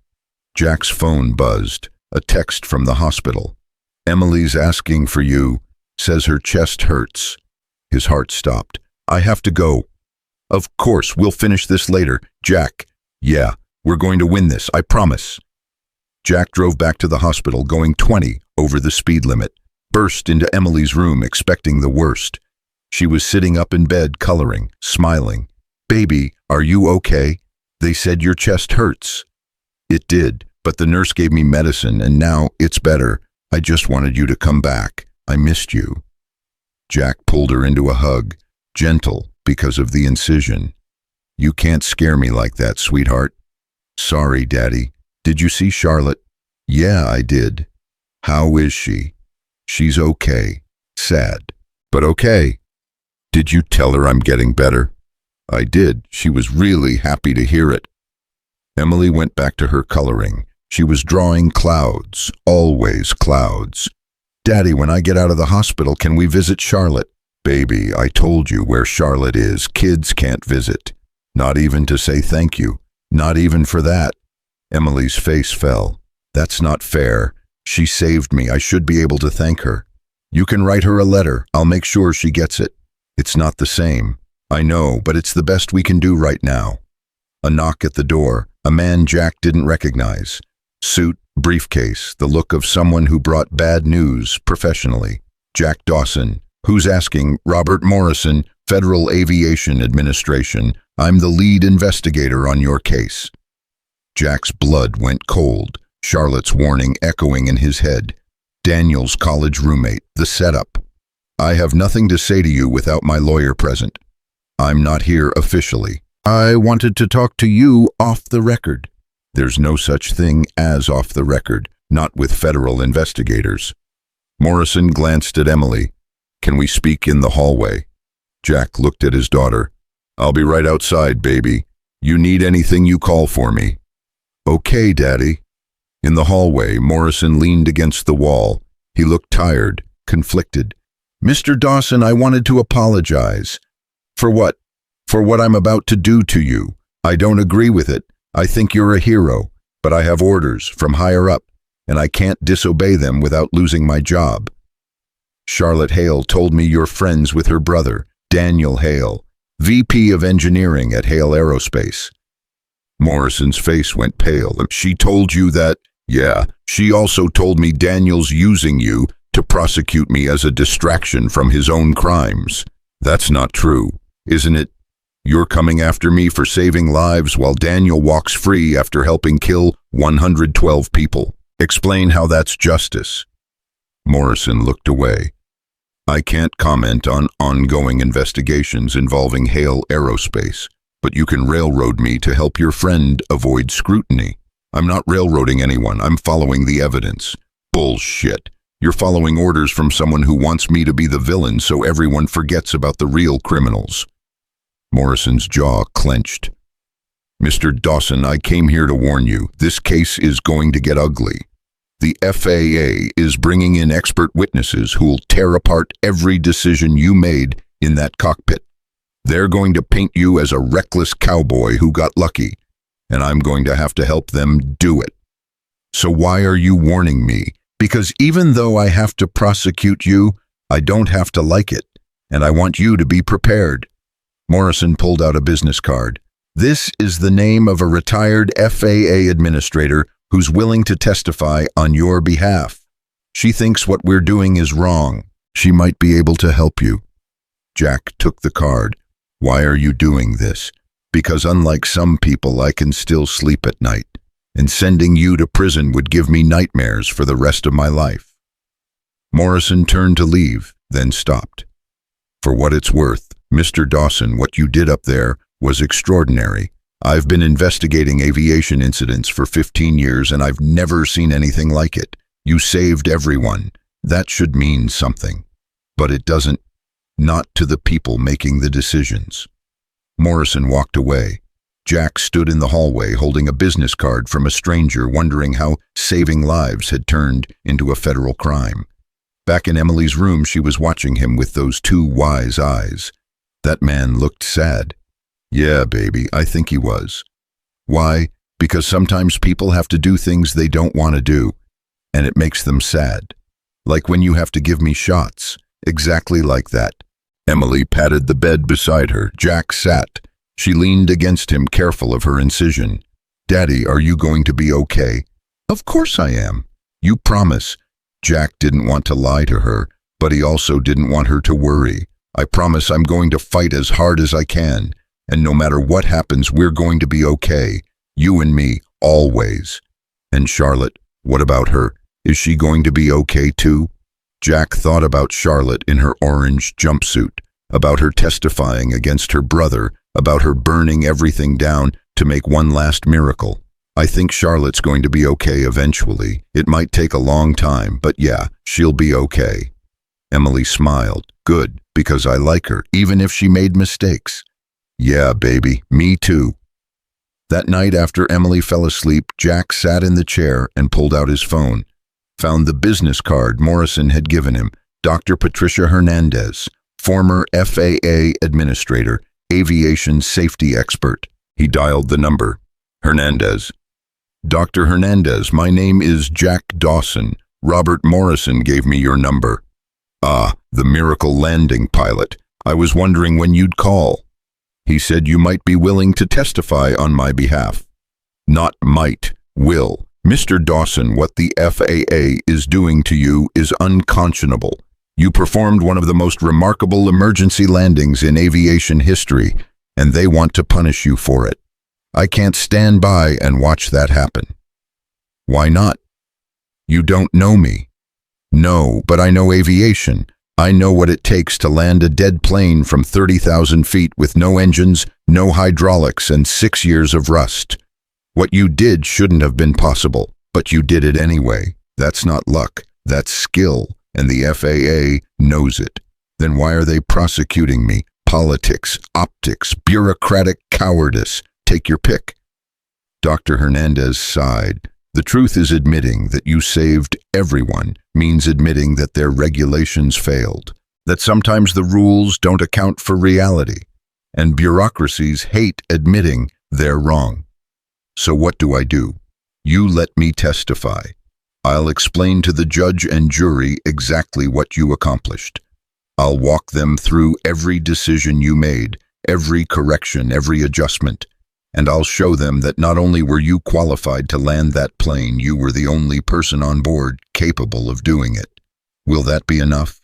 Jack's phone buzzed, a text from the hospital. Emily's asking for you, says her chest hurts. His heart stopped. I have to go. Of course, we'll finish this later. Jack, yeah, we're going to win this, I promise. Jack drove back to the hospital going 20 over the speed limit, burst into Emily's room expecting the worst. She was sitting up in bed coloring, smiling. Baby, are you okay? They said your chest hurts. It did, but the nurse gave me medicine and now it's better. I just wanted you to come back. I missed you. Jack pulled her into a hug, gentle because of the incision. You can't scare me like that, sweetheart. Sorry, Daddy. Did you see Charlotte? Yeah, I did. How is she? She's okay. Sad, but okay. Did you tell her I'm getting better? I did. She was really happy to hear it. Emily went back to her coloring. She was drawing clouds, always clouds. Daddy, when I get out of the hospital, can we visit Charlotte? Baby, I told you where Charlotte is. Kids can't visit. Not even to say thank you. Not even for that. Emily's face fell. That's not fair. She saved me. I should be able to thank her. You can write her a letter. I'll make sure she gets it. It's not the same. I know, but it's the best we can do right now. A knock at the door. A man Jack didn't recognize. Suit, briefcase, the look of someone who brought bad news professionally. Jack Dawson. Who's asking? Robert Morrison, Federal Aviation Administration. I'm the lead investigator on your case. Jack's blood went cold, Charlotte's warning echoing in his head. Daniel's college roommate, the setup. I have nothing to say to you without my lawyer present. I'm not here officially. I wanted to talk to you off the record. There's no such thing as off the record, not with federal investigators. Morrison glanced at Emily. Can we speak in the hallway? Jack looked at his daughter. I'll be right outside, baby. You need anything, you call for me. Okay, Daddy. In the hallway, Morrison leaned against the wall. He looked tired, conflicted. Mr. Dawson, I wanted to apologize. For what? For what I'm about to do to you. I don't agree with it. I think you're a hero, but I have orders from higher up, and I can't disobey them without losing my job. Charlotte Hale told me you're friends with her brother, Daniel Hale, VP of Engineering at Hale Aerospace. Morrison's face went pale. She told you that? Yeah, she also told me Daniel's using you to prosecute me as a distraction from his own crimes. That's not true, isn't it? You're coming after me for saving lives while Daniel walks free after helping kill 112 people. Explain how that's justice. Morrison looked away. I can't comment on ongoing investigations involving Hale Aerospace, but you can railroad me to help your friend avoid scrutiny. I'm not railroading anyone. I'm following the evidence. Bullshit. You're following orders from someone who wants me to be the villain so everyone forgets about the real criminals. Morrison's jaw clenched. Mr. Dawson, I came here to warn you. This case is going to get ugly. The FAA is bringing in expert witnesses who'll tear apart every decision you made in that cockpit. They're going to paint you as a reckless cowboy who got lucky, and I'm going to have to help them do it. So why are you warning me? Because even though I have to prosecute you, I don't have to like it, and I want you to be prepared. Morrison pulled out a business card. This is the name of a retired FAA administrator who's willing to testify on your behalf. She thinks what we're doing is wrong. She might be able to help you. Jack took the card. Why are you doing this? Because unlike some people, I can still sleep at night, and sending you to prison would give me nightmares for the rest of my life. Morrison turned to leave, then stopped. For what it's worth, Mr. Dawson, what you did up there was extraordinary. I've been investigating aviation incidents for 15 years and I've never seen anything like it. You saved everyone. That should mean something. But it doesn't. Not to the people making the decisions. Morrison walked away. Jack stood in the hallway holding a business card from a stranger, wondering how saving lives had turned into a federal crime. Back in Emily's room, she was watching him with those two wise eyes. That man looked sad. Yeah, baby, I think he was. Why? Because sometimes people have to do things they don't want to do, and it makes them sad. Like when you have to give me shots. Exactly like that. Emily patted the bed beside her. Jack sat. She leaned against him, careful of her incision. Daddy, are you going to be okay? Of course I am. You promise. Jack didn't want to lie to her, but he also didn't want her to worry. I promise I'm going to fight as hard as I can, and no matter what happens, we're going to be okay. You and me, always. And Charlotte, what about her? Is she going to be okay too? Jack thought about Charlotte in her orange jumpsuit, about her testifying against her brother, about her burning everything down to make one last miracle. I think Charlotte's going to be okay eventually. It might take a long time, but yeah, she'll be okay. Emily smiled. Good, because I like her, even if she made mistakes. Yeah, baby, me too. That night after Emily fell asleep, Jack sat in the chair and pulled out his phone. Found the business card Morrison had given him. Dr. Patricia Hernandez, former FAA administrator, aviation safety expert. He dialed the number. Hernandez. Dr. Hernandez, my name is Jack Dawson. Robert Morrison gave me your number. Ah, the miracle landing pilot. I was wondering when you'd call. He said you might be willing to testify on my behalf. Not might, will. Mr. Dawson, what the FAA is doing to you is unconscionable. You performed one of the most remarkable emergency landings in aviation history, and they want to punish you for it. I can't stand by and watch that happen. Why not? You don't know me. No, but I know aviation. I know what it takes to land a dead plane from 30,000 feet with no engines, no hydraulics, and 6 years of rust. What you did shouldn't have been possible, but you did it anyway. That's not luck, that's skill, and the FAA knows it. Then why are they prosecuting me? Politics, optics, bureaucratic cowardice. Take your pick. Dr. Hernandez sighed. The truth is admitting that you saved everyone means admitting that their regulations failed, that sometimes the rules don't account for reality, and bureaucracies hate admitting they're wrong. So what do? You let me testify. I'll explain to the judge and jury exactly what you accomplished. I'll walk them through every decision you made, every correction, every adjustment, and I'll show them that not only were you qualified to land that plane, you were the only person on board capable of doing it. Will that be enough?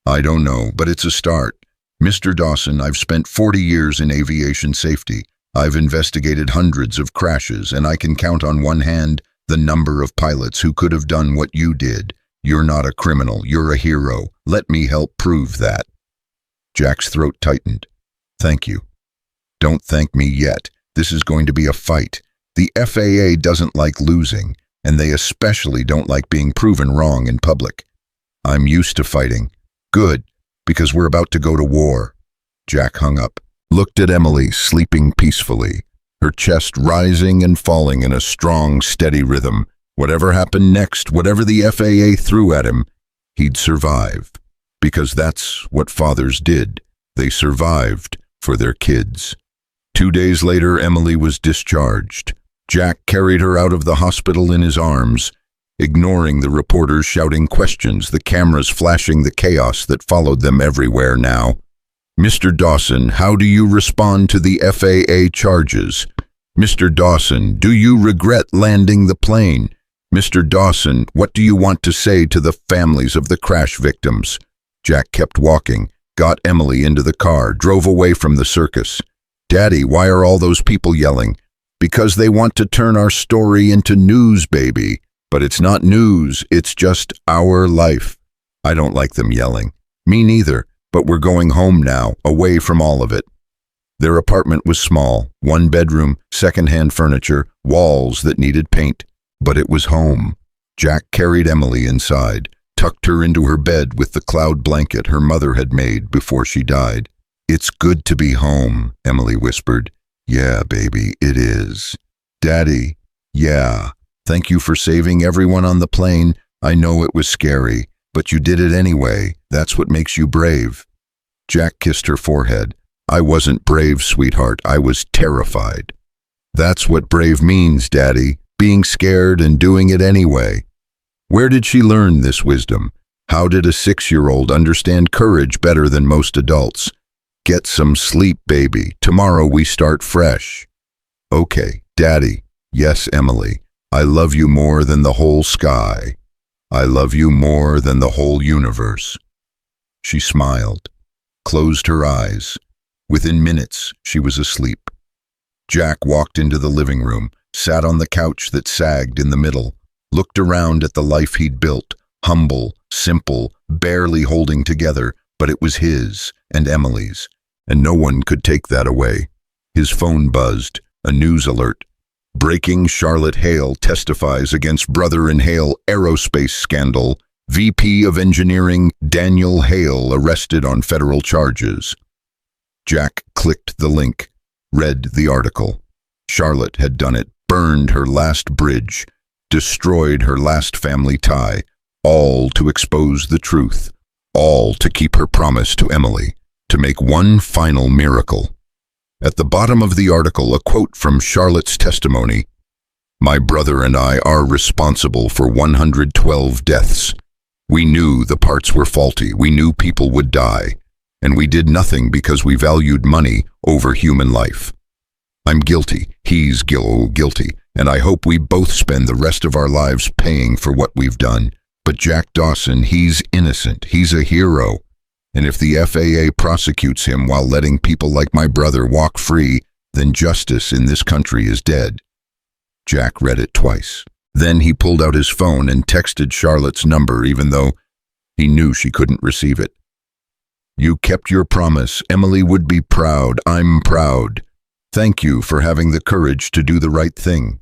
I don't know, but it's a start. Mr. Dawson, I've spent 40 years in aviation safety. I've investigated hundreds of crashes, and I can count on one hand the number of pilots who could have done what you did. You're not a criminal, you're a hero. Let me help prove that. Jack's throat tightened. Thank you. Don't thank me yet. This is going to be a fight. The FAA doesn't like losing, and they especially don't like being proven wrong in public. I'm used to fighting. Good, because we're about to go to war. Jack hung up, looked at Emily sleeping peacefully, her chest rising and falling in a strong, steady rhythm. Whatever happened next, whatever the FAA threw at him, he'd survive. Because that's what fathers did. They survived for their kids. 2 days later, Emily was discharged. Jack carried her out of the hospital in his arms, ignoring the reporters shouting questions, the cameras flashing, the chaos that followed them everywhere now. Mr. Dawson, how do you respond to the FAA charges? Mr. Dawson, do you regret landing the plane? Mr. Dawson, what do you want to say to the families of the crash victims? Jack kept walking, got Emily into the car, drove away from the circus. Daddy, why are all those people yelling? Because they want to turn our story into news, baby. But it's not news, it's just our life. I don't like them yelling. Me neither, but we're going home now, away from all of it. Their apartment was small, 1 bedroom, second-hand furniture, walls that needed paint. But it was home. Jack carried Emily inside, tucked her into her bed with the cloud blanket her mother had made before she died. It's good to be home, Emily whispered. Yeah, baby, it is. Daddy, yeah. Thank you for saving everyone on the plane. I know it was scary, but you did it anyway. That's what makes you brave. Jack kissed her forehead. I wasn't brave, sweetheart. I was terrified. That's what brave means, Daddy. Being scared and doing it anyway. Where did she learn this wisdom? How did a 6-year-old understand courage better than most adults? Get some sleep, baby. Tomorrow we start fresh. Okay, Daddy. Yes, Emily. I love you more than the whole sky. I love you more than the whole universe. She smiled, closed her eyes. Within minutes, she was asleep. Jack walked into the living room, sat on the couch that sagged in the middle, looked around at the life he'd built, humble, simple, barely holding together, but it was his and Emily's, and no one could take that away. His phone buzzed, a news alert. Breaking: Charlotte Hale testifies against brother in Hale aerospace scandal. VP of Engineering Daniel Hale arrested on federal charges. Jack clicked the link, read the article. Charlotte had done it, burned her last bridge, destroyed her last family tie, all to expose the truth, all to keep her promise to Emily, to make one final miracle. At the bottom of the article, a quote from Charlotte's testimony: "My brother and I are responsible for 112 deaths. We knew the parts were faulty, we knew people would die, and we did nothing because we valued money over human life. I'm guilty, he's guilty, and I hope we both spend the rest of our lives paying for what we've done. But Jack Dawson, he's innocent, he's a hero. And if the FAA prosecutes him while letting people like my brother walk free, then justice in this country is dead." Jack read it twice. Then he pulled out his phone and texted Charlotte's number, even though he knew she couldn't receive it. "You kept your promise. Emily would be proud. I'm proud. Thank you for having the courage to do the right thing."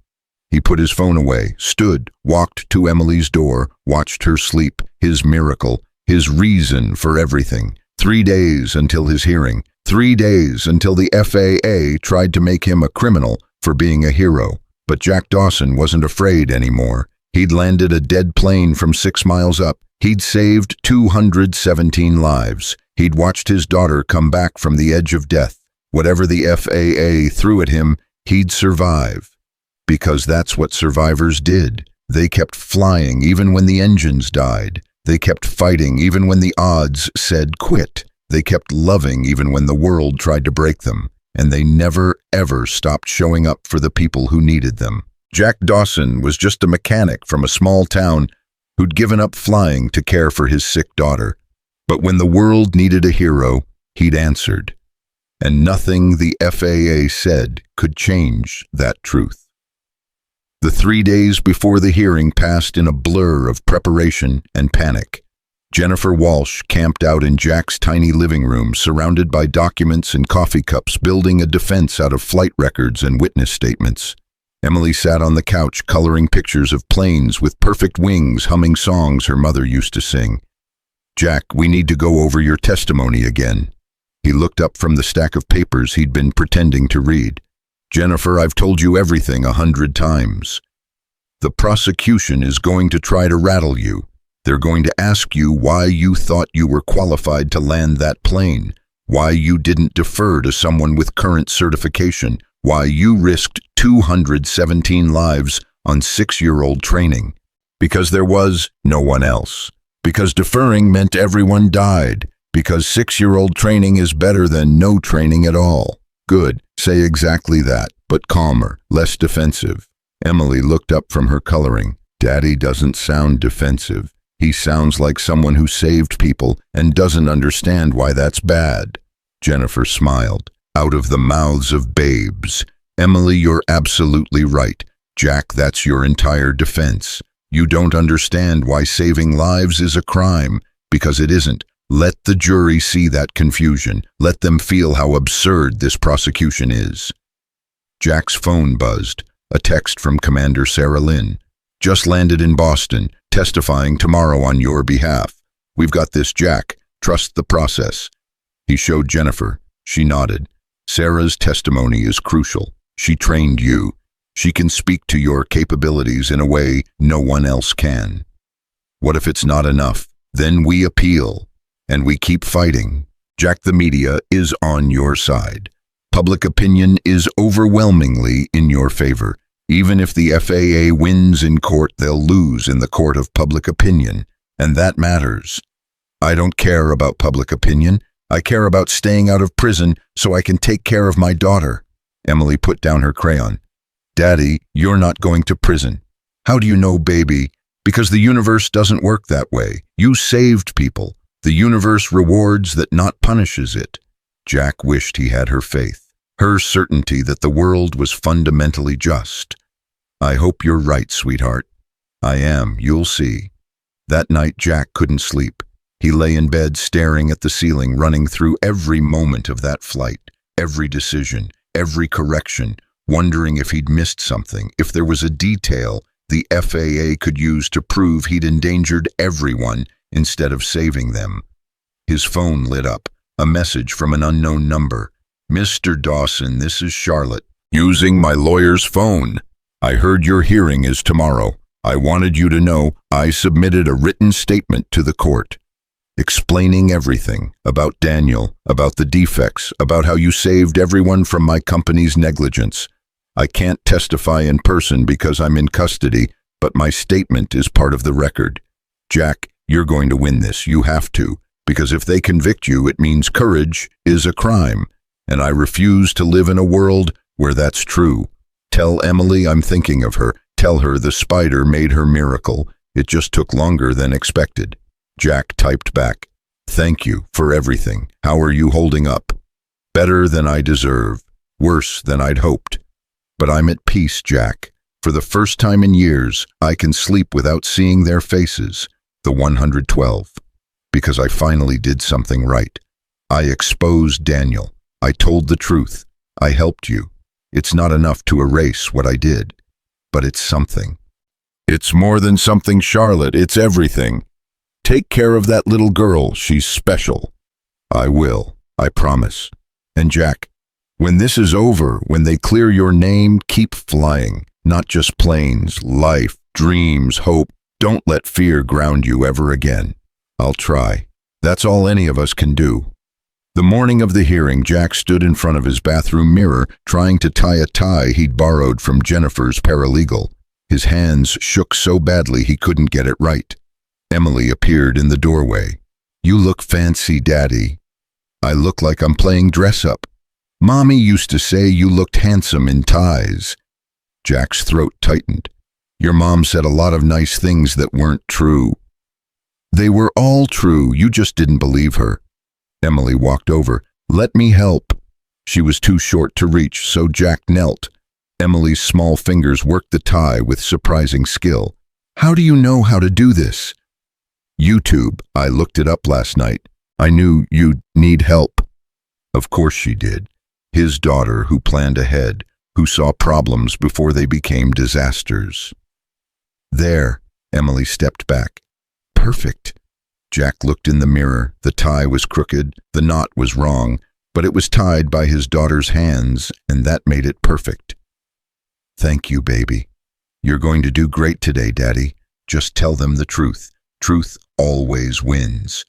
He put his phone away, stood, walked to Emily's door, watched her sleep, his miracle, his reason for everything. 3 days until his hearing. 3 days until the FAA tried to make him a criminal for being a hero. But Jack Dawson wasn't afraid anymore. He'd landed a dead plane from 6 miles up. He'd saved 217 lives. He'd watched his daughter come back from the edge of death. Whatever the FAA threw at him, he'd survive. Because that's what survivors did. They kept flying even when the engines died. They kept fighting even when the odds said quit. They kept loving even when the world tried to break them. And they never, ever stopped showing up for the people who needed them. Jack Dawson was just a mechanic from a small town who'd given up flying to care for his sick daughter. But when the world needed a hero, he'd answered. And nothing the FAA said could change that truth. The 3 days before the hearing passed in a blur of preparation and panic. Jennifer Walsh camped out in Jack's tiny living room, surrounded by documents and coffee cups, building a defense out of flight records and witness statements. Emily sat on the couch, coloring pictures of planes with perfect wings, humming songs her mother used to sing. Jack, we need to go over your testimony again. He looked up from the stack of papers he'd been pretending to read. Jennifer, I've told you everything 100 times. The prosecution is going to try to rattle you. They're going to ask you why you thought you were qualified to land that plane, why you didn't defer to someone with current certification, why you risked 217 lives on 6-year-old training. Because there was no one else. Because deferring meant everyone died. Because 6-year-old training is better than no training at all. Good, say exactly that, but calmer, less defensive. Emily looked up from her coloring. Daddy doesn't sound defensive. He sounds like someone who saved people and doesn't understand why that's bad. Jennifer smiled. Out of the mouths of babes. Emily, you're absolutely right. Jack, that's your entire defense. You don't understand why saving lives is a crime, because it isn't. Let the jury see that confusion. Let them feel how absurd this prosecution is. Jack's phone buzzed. A text from Commander Sarah Lynn. Just landed in Boston, testifying tomorrow on your behalf. We've got this, Jack. Trust the process. He showed Jennifer. She nodded. Sarah's testimony is crucial. She trained you. She can speak to your capabilities in a way no one else can. What if it's not enough? Then we appeal. And we keep fighting. Jack, the media is on your side. Public opinion is overwhelmingly in your favor. Even if the FAA wins in court, they'll lose in the court of public opinion. And that matters. I don't care about public opinion. I care about staying out of prison so I can take care of my daughter. Emily put down her crayon. Daddy, you're not going to prison. How do you know, baby? Because the universe doesn't work that way. You saved people. The universe rewards that, not punishes it. Jack wished he had her faith. Her certainty that the world was fundamentally just. I hope you're right, sweetheart. I am, you'll see. That night, Jack couldn't sleep. He lay in bed staring at the ceiling, running through every moment of that flight, every decision, every correction, wondering if he'd missed something, if there was a detail the FAA could use to prove he'd endangered everyone instead of saving them. His phone lit up, a message from an unknown number. Mr. Dawson, this is Charlotte. Using my lawyer's phone. I heard your hearing is tomorrow. I wanted you to know I submitted a written statement to the court, explaining everything about Daniel, about the defects, about how you saved everyone from my company's negligence. I can't testify in person because I'm in custody, but my statement is part of the record. Jack, you're going to win this. You have to, because if they convict you, it means courage is a crime. And I refuse to live in a world where that's true. Tell Emily I'm thinking of her. Tell her the spider made her miracle. It just took longer than expected. Jack typed back. Thank you for everything. How are you holding up? Better than I deserve. Worse than I'd hoped. But I'm at peace, Jack. For the first time in years, I can sleep without seeing their faces. The 112. Because I finally did something right. I exposed Daniel. I told the truth. I helped you. It's not enough to erase what I did, but it's something. It's more than something, Charlotte. It's everything. Take care of that little girl. She's special. I will. I promise. And Jack, when this is over, when they clear your name, keep flying. Not just planes, life, dreams, hope. Don't let fear ground you ever again. I'll try. That's all any of us can do. The morning of the hearing, Jack stood in front of his bathroom mirror, trying to tie a tie he'd borrowed from Jennifer's paralegal. His hands shook so badly he couldn't get it right. Emily appeared in the doorway. You look fancy, Daddy. I look like I'm playing dress-up. Mommy used to say you looked handsome in ties. Jack's throat tightened. Your mom said a lot of nice things that weren't true. They were all true, you just didn't believe her. Emily walked over. Let me help. She was too short to reach, so Jack knelt. Emily's small fingers worked the tie with surprising skill. How do you know how to do this? YouTube. I looked it up last night. I knew you'd need help. Of course she did. His daughter who planned ahead, who saw problems before they became disasters. There, Emily stepped back. Perfect. Jack looked in the mirror. The tie was crooked, the knot was wrong, but it was tied by his daughter's hands, and that made it perfect. "Thank you, baby. You're going to do great today, Daddy. Just tell them the truth. Truth always wins."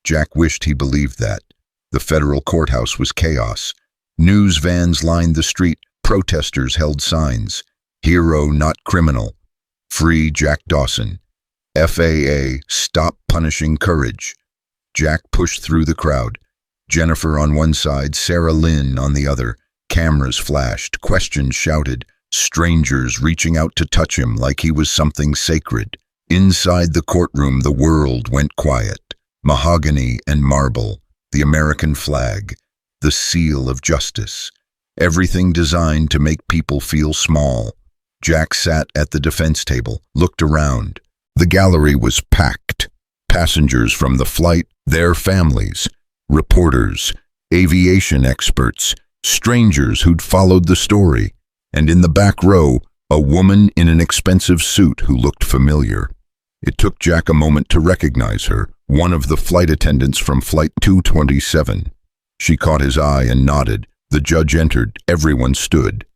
Jack wished he believed that. The federal courthouse was chaos. News vans lined the street. Protesters held signs. "Hero, not criminal. Free Jack Dawson. FAA, stop punishing courage." Jack pushed through the crowd. Jennifer on one side, Sarah Lynn on the other. Cameras flashed, questions shouted, strangers reaching out to touch him like he was something sacred. Inside the courtroom, the world went quiet. Mahogany and marble, the American flag, the seal of justice. Everything designed to make people feel small. Jack sat at the defense table, looked around. The gallery was packed. Passengers from the flight, their families, reporters, aviation experts, strangers who'd followed the story. And in the back row, a woman in an expensive suit who looked familiar. It took Jack a moment to recognize her, one of the flight attendants from Flight 227. She caught his eye and nodded. The judge entered. Everyone stood.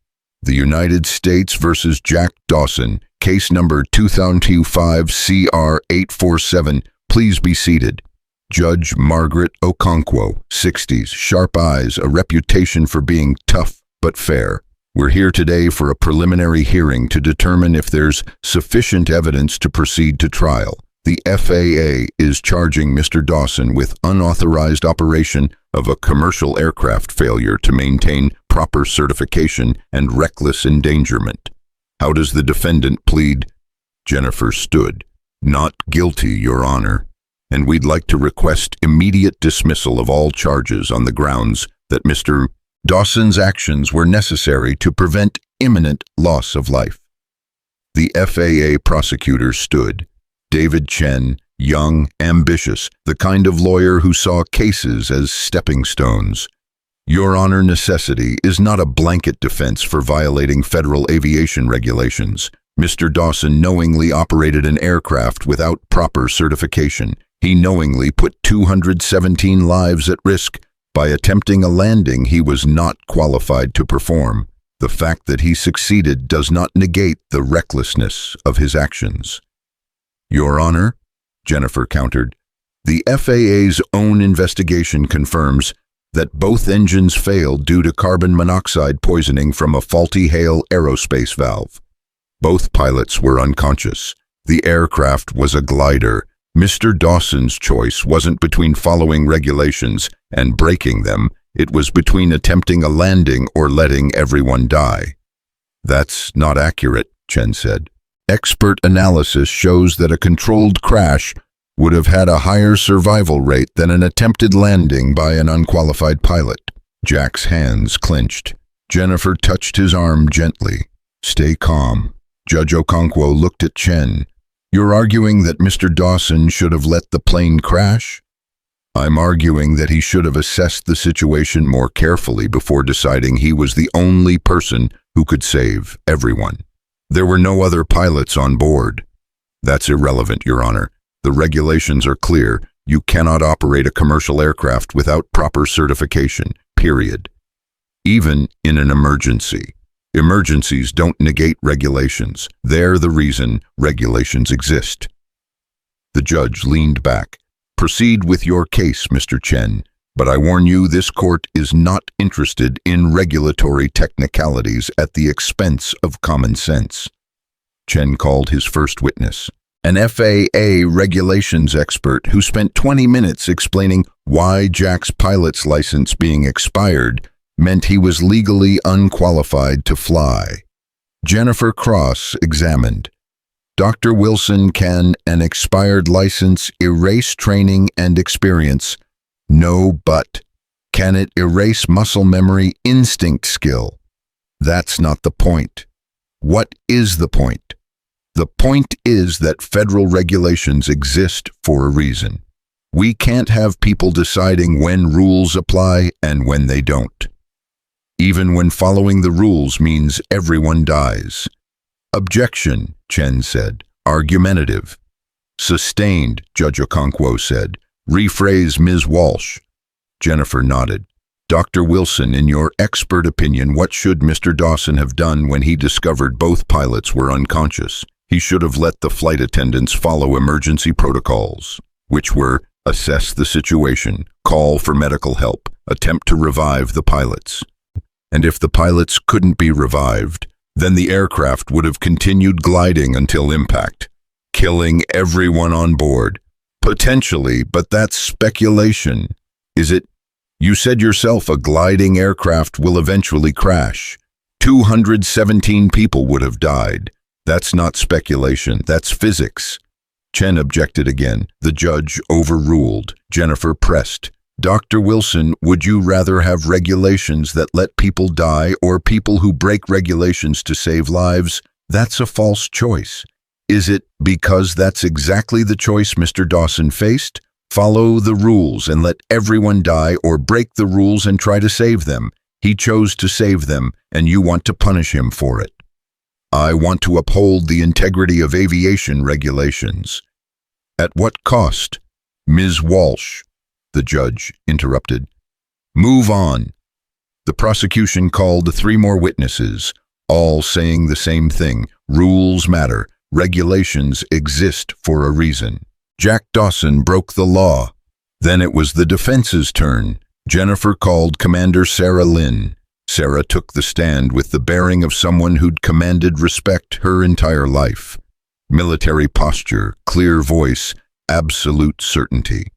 The United States versus Jack Dawson, case number 2025 CR 847. Please be seated. Judge Margaret Okonkwo, 60s, sharp eyes, a reputation for being tough but fair. We're here today for a preliminary hearing to determine if there's sufficient evidence to proceed to trial. The FAA is charging Mr. Dawson with unauthorized operation of a commercial aircraft failure to maintain proper certification and reckless endangerment. How does the defendant plead? Jennifer stood. Not guilty, Your Honor. And we'd like to request immediate dismissal of all charges on the grounds that Mr. Dawson's actions were necessary to prevent imminent loss of life. The FAA prosecutor stood. David Chen, young, ambitious, the kind of lawyer who saw cases as stepping stones. Your Honor, necessity is not a blanket defense for violating federal aviation regulations. Mr. Dawson knowingly operated an aircraft without proper certification. He knowingly put 217 lives at risk by attempting a landing he was not qualified to perform. The fact that he succeeded does not negate the recklessness of his actions. Your Honor, Jennifer countered, the FAA's own investigation confirms that both engines failed due to carbon monoxide poisoning from a faulty Hale aerospace valve. Both pilots were unconscious. The aircraft was a glider. Mr. Dawson's choice wasn't between following regulations and breaking them. It was between attempting a landing or letting everyone die. That's not accurate, Chen said. Expert analysis shows that a controlled crash would have had a higher survival rate than an attempted landing by an unqualified pilot. Jack's hands clenched. Jennifer touched his arm gently. Stay calm. Judge Okonkwo looked at Chen. You're arguing that Mr. Dawson should have let the plane crash? I'm arguing that he should have assessed the situation more carefully before deciding he was the only person who could save everyone. There were no other pilots on board. That's irrelevant, Your Honor. The regulations are clear. You cannot operate a commercial aircraft without proper certification, period. Even in an emergency. Emergencies don't negate regulations. They're the reason regulations exist. The judge leaned back. Proceed with your case, Mr. Chen, but I warn you this court is not interested in regulatory technicalities at the expense of common sense. Chen called his first witness, an FAA regulations expert who spent 20 minutes explaining why Jack's pilot's license being expired meant he was legally unqualified to fly. Jennifer Cross examined. Dr. Wilson, can an expired license erase training and experience? No, but can it erase muscle memory, instinct skill? That's not the point. What is the point? The point is that federal regulations exist for a reason. We can't have people deciding when rules apply and when they don't. Even when following the rules means everyone dies. Objection, Chen said, argumentative. Sustained, Judge Okonkwo said. Rephrase, Ms. Walsh. Jennifer nodded. Dr. Wilson, in your expert opinion, what should Mr. Dawson have done when he discovered both pilots were unconscious? He should have let the flight attendants follow emergency protocols, which were assess the situation, call for medical help, attempt to revive the pilots. And if the pilots couldn't be revived, then the aircraft would have continued gliding until impact, killing everyone on board. Potentially, but that's speculation. Is it? You said yourself a gliding aircraft will eventually crash. 217 people would have died. That's not speculation, that's physics. Chen objected again. The judge overruled. Jennifer pressed. Dr. Wilson, would you rather have regulations that let people die or people who break regulations to save lives? That's a false choice. Is it because that's exactly the choice Mr. Dawson faced? Follow the rules and let everyone die, or break the rules and try to save them. He chose to save them, and you want to punish him for it. I want to uphold the integrity of aviation regulations. At what cost? Ms. Walsh, the judge interrupted. Move on. The prosecution called 3 more witnesses, all saying the same thing. Rules matter. Regulations exist for a reason. Jack Dawson broke the law. Then it was the defense's turn. Jennifer called Commander Sarah Lynn. Sarah took the stand with the bearing of someone who'd commanded respect her entire life. Military posture, clear voice, absolute certainty.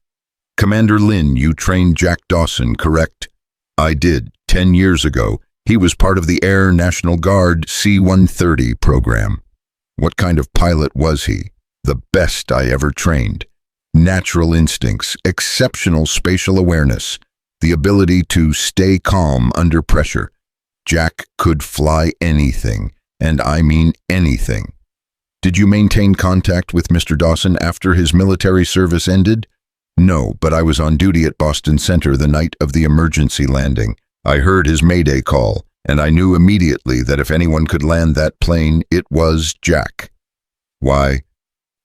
Commander Lynn, you trained Jack Dawson, correct? I did, 10 years ago. He was part of the Air National Guard C-130 program. What kind of pilot was he? The best I ever trained. Natural instincts, exceptional spatial awareness, the ability to stay calm under pressure. Jack could fly anything, and I mean anything. Did you maintain contact with Mr. Dawson after his military service ended? No, but I was on duty at Boston Center the night of the emergency landing. I heard his Mayday call, and I knew immediately that if anyone could land that plane, it was Jack. Why?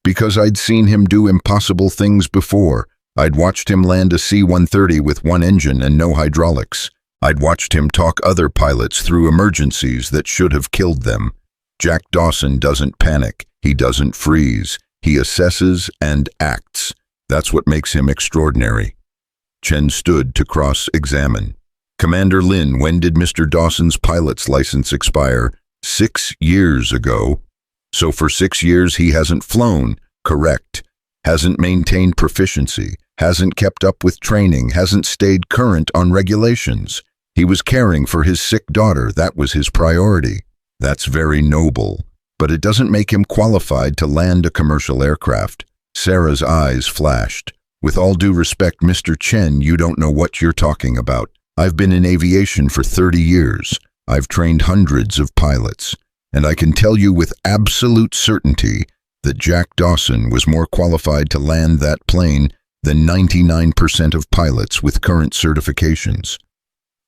Because I'd seen him do impossible things before. I'd watched him land a C-130 with 1 engine and no hydraulics. I'd watched him talk other pilots through emergencies that should have killed them. Jack Dawson doesn't panic. He doesn't freeze. He assesses and acts. That's what makes him extraordinary. Chen stood to cross-examine. Commander Lynn, when did Mr. Dawson's pilot's license expire? 6 years ago. So for 6 years he hasn't flown, correct. Hasn't maintained proficiency, hasn't kept up with training, hasn't stayed current on regulations. He was caring for his sick daughter, that was his priority. That's very noble, but it doesn't make him qualified to land a commercial aircraft. Sarah's eyes flashed. With all due respect, Mr. Chen, you don't know what you're talking about. I've been in aviation for 30 years. I've trained hundreds of pilots, and I can tell you with absolute certainty that Jack Dawson was more qualified to land that plane than 99% of pilots with current certifications.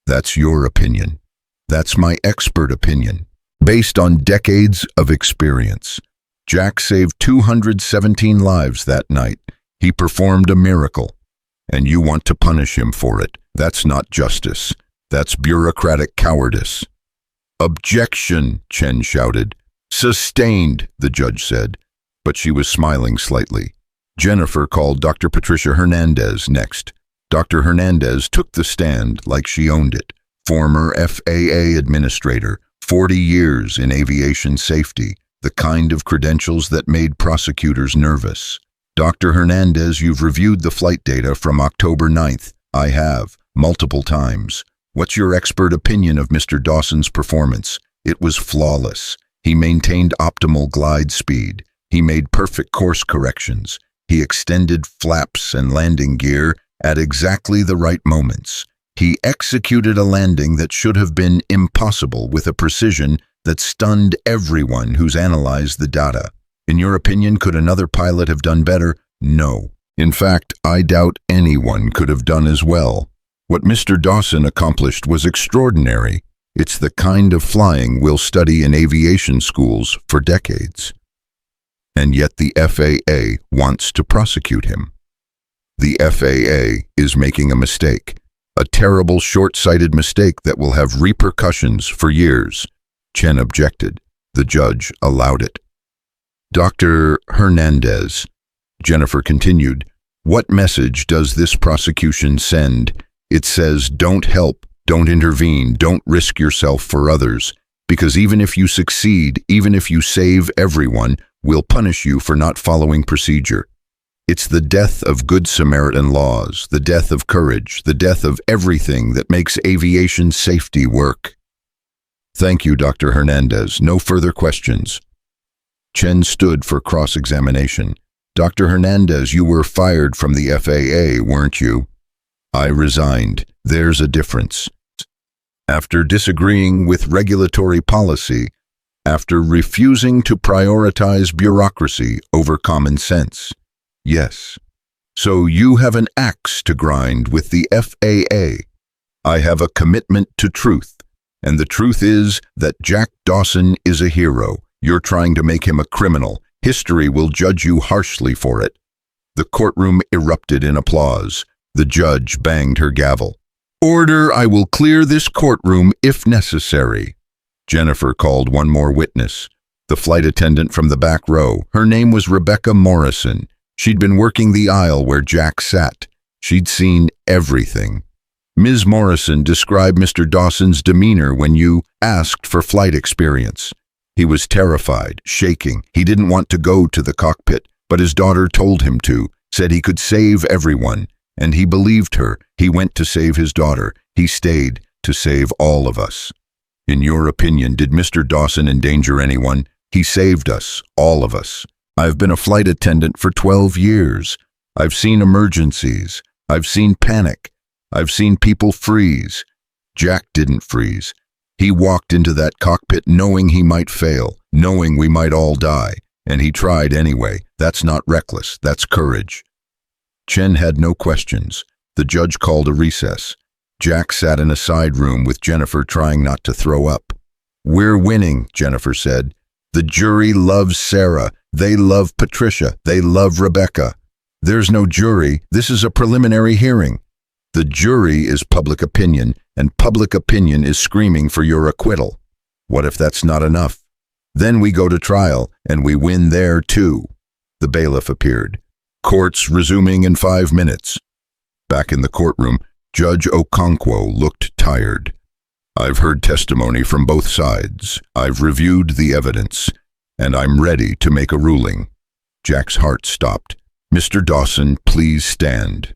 That's your opinion. That's my expert opinion, based on decades of experience. Jack saved 217 lives that night. He performed a miracle, and you want to punish him for it. That's not justice. That's bureaucratic cowardice. Objection, Chen shouted. Sustained, the judge said, but she was smiling slightly. Jennifer called Dr. Patricia Hernandez next. Dr. Hernandez took the stand like she owned it. Former FAA administrator, 40 years in aviation safety, the kind of credentials that made prosecutors nervous. Dr. Hernandez, you've reviewed the flight data from October 9th. I have, multiple times. What's your expert opinion of Mr. Dawson's performance? It was flawless. He maintained optimal glide speed. He made perfect course corrections. He extended flaps and landing gear at exactly the right moments. He executed a landing that should have been impossible with a precision that stunned everyone who's analyzed the data. In your opinion, could another pilot have done better? No. In fact, I doubt anyone could have done as well. What Mr. Dawson accomplished was extraordinary. It's the kind of flying we'll study in aviation schools for decades. and yet the FAA wants to prosecute him. The FAA is making a mistake, a terrible short-sighted mistake that will have repercussions for years. Chen objected. The judge allowed it. Dr. Hernandez, Jennifer continued, what message does this prosecution send? It says, don't help, don't intervene, don't risk yourself for others, because even if you succeed, even if you save everyone, we'll punish you for not following procedure. It's the death of good Samaritan laws, the death of courage, the death of everything that makes aviation safety work. Thank you, Dr. Hernandez. No further questions. Chen stood for cross-examination. Dr. Hernandez, you were fired from the FAA, weren't you? I resigned. There's a difference. After disagreeing with regulatory policy, after refusing to prioritize bureaucracy over common sense. Yes. So you have an axe to grind with the FAA. I have a commitment to truth, and the truth is that Jack Dawson is a hero. You're trying to make him a criminal. History will judge you harshly for it. The courtroom erupted in applause. The judge banged her gavel. Order, I will clear this courtroom if necessary. Jennifer called one more witness, the flight attendant from the back row. Her name was Rebecca Morrison. She'd been working the aisle where Jack sat. She'd seen everything. Ms. Morrison described Mr. Dawson's demeanor when you asked for flight experience. He was terrified, shaking. He didn't want to go to the cockpit, but his daughter told him to, said he could save everyone, and he believed her. He went to save his daughter. He stayed to save all of us. In your opinion, did Mr. Dawson endanger anyone? He saved us, all of us. I've been a flight attendant for 12 years. I've seen emergencies. I've seen panic. I've seen people freeze. Jack didn't freeze. He walked into that cockpit knowing he might fail, knowing we might all die, and he tried anyway. That's not reckless, that's courage. Chen had no questions. The judge called a recess. Jack sat in a side room with Jennifer trying not to throw up. We're winning, Jennifer said. The jury loves Sarah. They love Patricia. They love Rebecca. There's no jury. This is a preliminary hearing. The jury is public opinion, and public opinion is screaming for your acquittal. What if that's not enough? Then we go to trial, and we win there too. The bailiff appeared. Court's resuming in 5 minutes. Back in the courtroom, Judge Okonkwo looked tired. I've heard testimony from both sides. I've reviewed the evidence, and I'm ready to make a ruling. Jack's heart stopped. Mr. Dawson, please stand.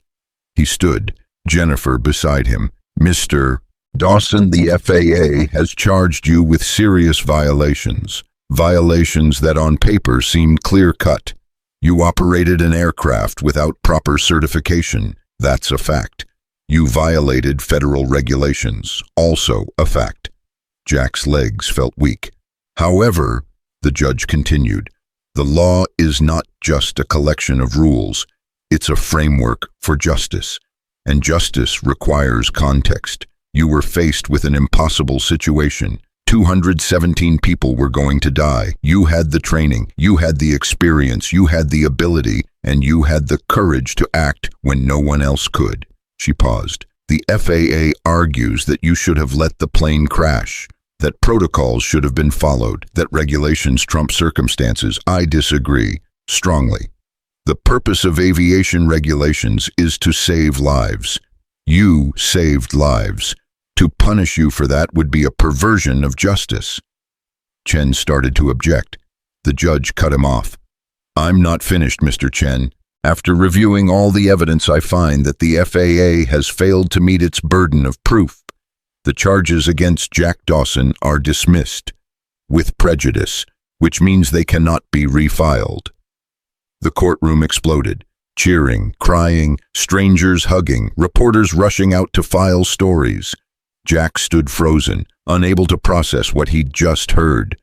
He stood, Jennifer beside him. Mr. Dawson, the FAA has charged you with serious violations. Violations that on paper seem clear-cut. You operated an aircraft without proper certification. That's a fact. You violated federal regulations. Also a fact. Jack's legs felt weak. However, the judge continued, the law is not just a collection of rules. It's a framework for justice. And justice requires context. You were faced with an impossible situation. 217 people were going to die. You had the training, you had the experience, you had the ability, and you had the courage to act when no one else could. She paused. The FAA argues that you should have let the plane crash, that protocols should have been followed, that regulations trump circumstances. I disagree strongly. The purpose of aviation regulations is to save lives. You saved lives. To punish you for that would be a perversion of justice. Chen started to object. The judge cut him off. I'm not finished, Mr. Chen. After reviewing all the evidence, I find that the FAA has failed to meet its burden of proof. The charges against Jack Dawson are dismissed with prejudice, which means they cannot be refiled. The courtroom exploded. Cheering, crying, strangers hugging, reporters rushing out to file stories. Jack stood frozen, unable to process what he'd just heard.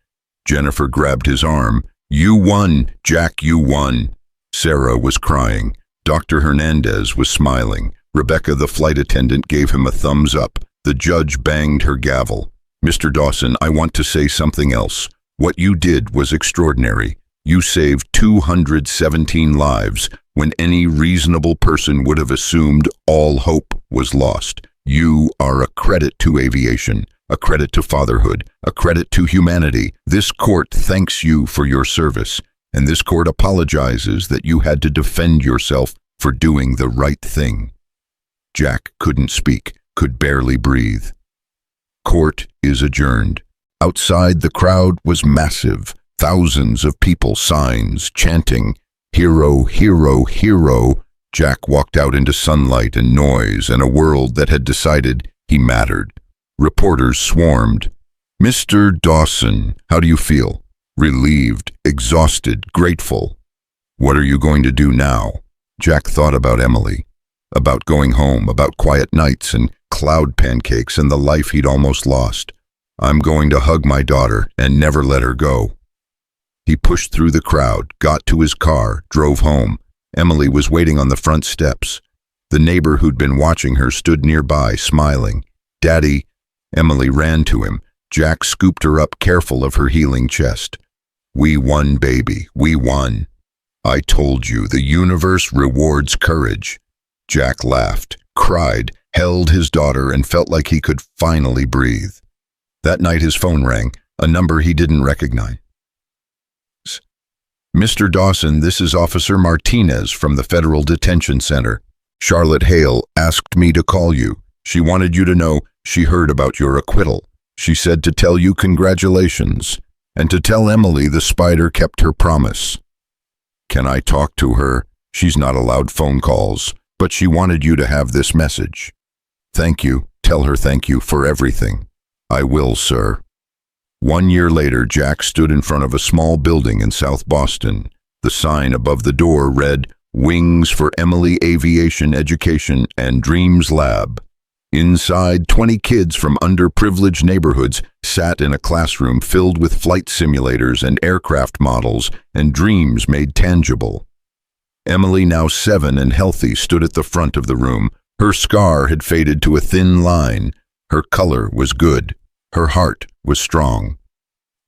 Jennifer grabbed his arm. You won, Jack, you won. Sarah was crying. Dr. Hernandez was smiling. Rebecca, the flight attendant, gave him a thumbs up. The judge banged her gavel. Mr. Dawson, I want to say something else. What you did was extraordinary. You saved 217 lives when any reasonable person would have assumed all hope was lost. You are a credit to aviation, a credit to fatherhood, a credit to humanity. This court thanks you for your service, and this court apologizes that you had to defend yourself for doing the right thing. Jack couldn't speak, could barely breathe. Court is adjourned. Outside, the crowd was massive. Thousands of people, signs, chanting, "Hero, hero, hero." Jack walked out into sunlight and noise and a world that had decided he mattered. Reporters swarmed. "Mr. Dawson, how do you feel?" "Relieved, exhausted, grateful." "What are you going to do now?" Jack thought about Emily, about going home, about quiet nights and cloud pancakes and the life he'd almost lost. "I'm going to hug my daughter and never let her go." He pushed through the crowd, got to his car, drove home. Emily was waiting on the front steps. The neighbor who'd been watching her stood nearby, smiling. "Daddy." Emily ran to him. Jack scooped her up, careful of her healing chest. "We won, baby. We won. I told you, the universe rewards courage." Jack laughed, cried, held his daughter, and felt like he could finally breathe. That night his phone rang, a number he didn't recognize. "Mr. Dawson, this is Officer Martinez from the Federal Detention Center. Charlotte Hale asked me to call you. She wanted you to know she heard about your acquittal. She said to tell you congratulations, and to tell Emily the spider kept her promise." "Can I talk to her? She's not allowed phone calls, but she wanted you to have this message." "Thank you. Tell her thank you for everything." "I will, sir." 1 year later, Jack stood in front of a small building in South Boston. The sign above the door read, "Wings for Emily Aviation Education and Dreams Lab." Inside, 20 kids from underprivileged neighborhoods sat in a classroom filled with flight simulators and aircraft models and dreams made tangible. Emily, now 7 and healthy, stood at the front of the room. Her scar had faded to a thin line. Her color was good. Her heart was strong.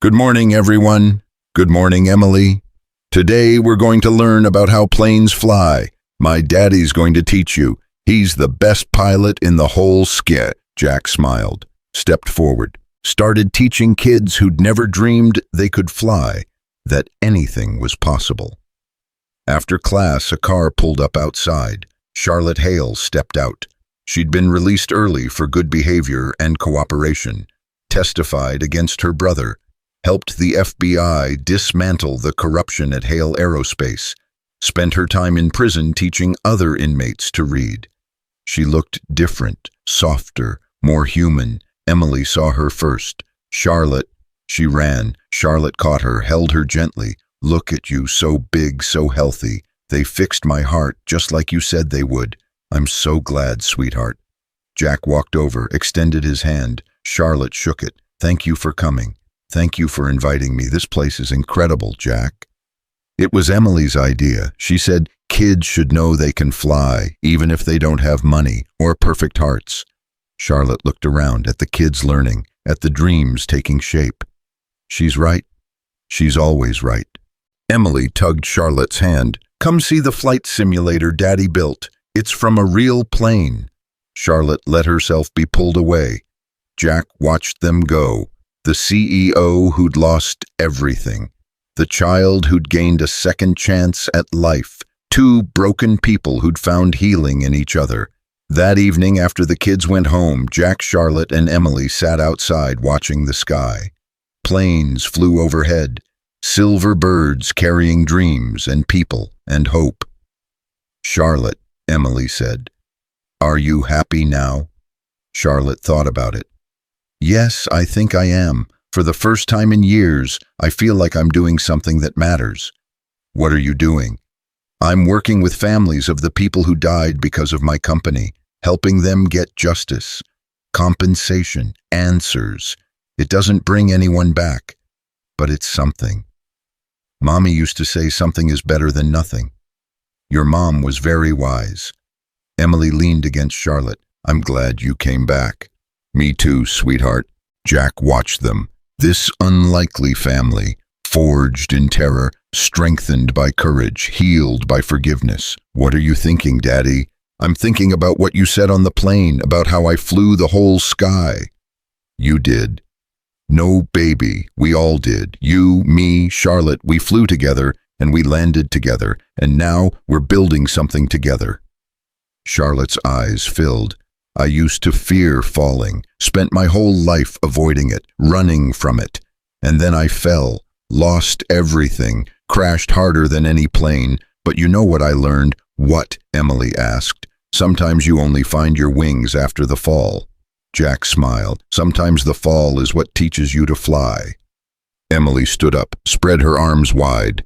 "Good morning, everyone." "Good morning, Emily. Today we're going to learn about how planes fly. My daddy's going to teach you. He's the best pilot in the whole skit." Jack smiled, stepped forward, started teaching kids who'd never dreamed they could fly, that anything was possible. After class, a car pulled up outside. Charlotte Hale stepped out. She'd been released early for good behavior and cooperation, testified against her brother, helped the FBI dismantle the corruption at Hale Aerospace, spent her time in prison teaching other inmates to read. She looked different, softer, more human. Emily saw her first. "Charlotte." She ran. Charlotte caught her, held her gently. "Look at you, so big, so healthy. They fixed my heart, just like you said they would. I'm so glad, sweetheart." Jack walked over, extended his hand. Charlotte shook it. "Thank you for coming. Thank you for inviting me. This place is incredible, Jack." It was Emily's idea. She said kids should know they can fly, even if they don't have money or perfect hearts. Charlotte looked around at the kids learning, at the dreams taking shape. She's right. She's always right. Emily tugged Charlotte's hand. "Come see the flight simulator Daddy built. It's from a real plane." Charlotte let herself be pulled away. Jack watched them go. The CEO who'd lost everything. The child who'd gained a second chance at life. 2 broken people who'd found healing in each other. That evening, after the kids went home, Jack, Charlotte, and Emily sat outside watching the sky. Planes flew overhead. Silver birds carrying dreams and people and hope. "Charlotte," Emily said, "are you happy now?" Charlotte thought about it. "Yes, I think I am. For the first time in years, I feel like I'm doing something that matters." "What are you doing?" "I'm working with families of the people who died because of my company, helping them get justice, compensation, answers. It doesn't bring anyone back, but it's something. Mommy used to say something is better than nothing. Your mom was very wise." Emily leaned against Charlotte. "I'm glad you came back." "Me too, sweetheart." Jack watched them. This unlikely family, forged in terror, strengthened by courage, healed by forgiveness. What are you thinking, Daddy? I'm thinking about what you said on the plane, about how I flew the whole sky. You did. No, baby, we all did. You, me, Charlotte, we flew together and we landed together, and now we're building something together. Charlotte's eyes filled. I used to fear falling, spent my whole life avoiding it, running from it. And then I fell, lost everything, crashed harder than any plane. But you know what I learned? What? Emily asked. Sometimes you only find your wings after the fall. Jack smiled. Sometimes the fall is what teaches you to fly. Emily stood up, spread her arms wide.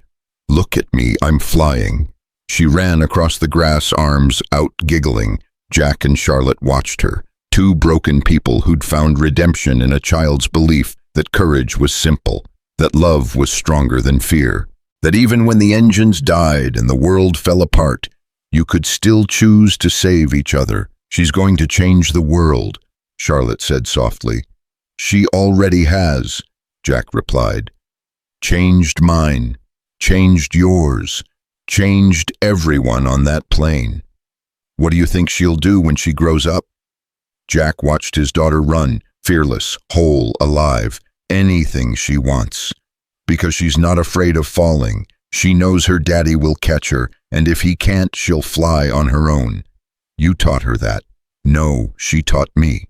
Look at me, I'm flying. She ran across the grass, arms out, giggling. Jack and Charlotte watched her, two broken people who'd found redemption in a child's belief that courage was simple, that love was stronger than fear, that even when the engines died and the world fell apart, you could still choose to save each other. She's going to change the world, Charlotte said softly. She already has, Jack replied. Changed mine, changed yours, changed everyone on that plane. What do you think she'll do when she grows up? Jack watched his daughter run, fearless, whole, alive, anything she wants. Because she's not afraid of falling. She knows her daddy will catch her, and if he can't, she'll fly on her own. You taught her that. No, she taught me.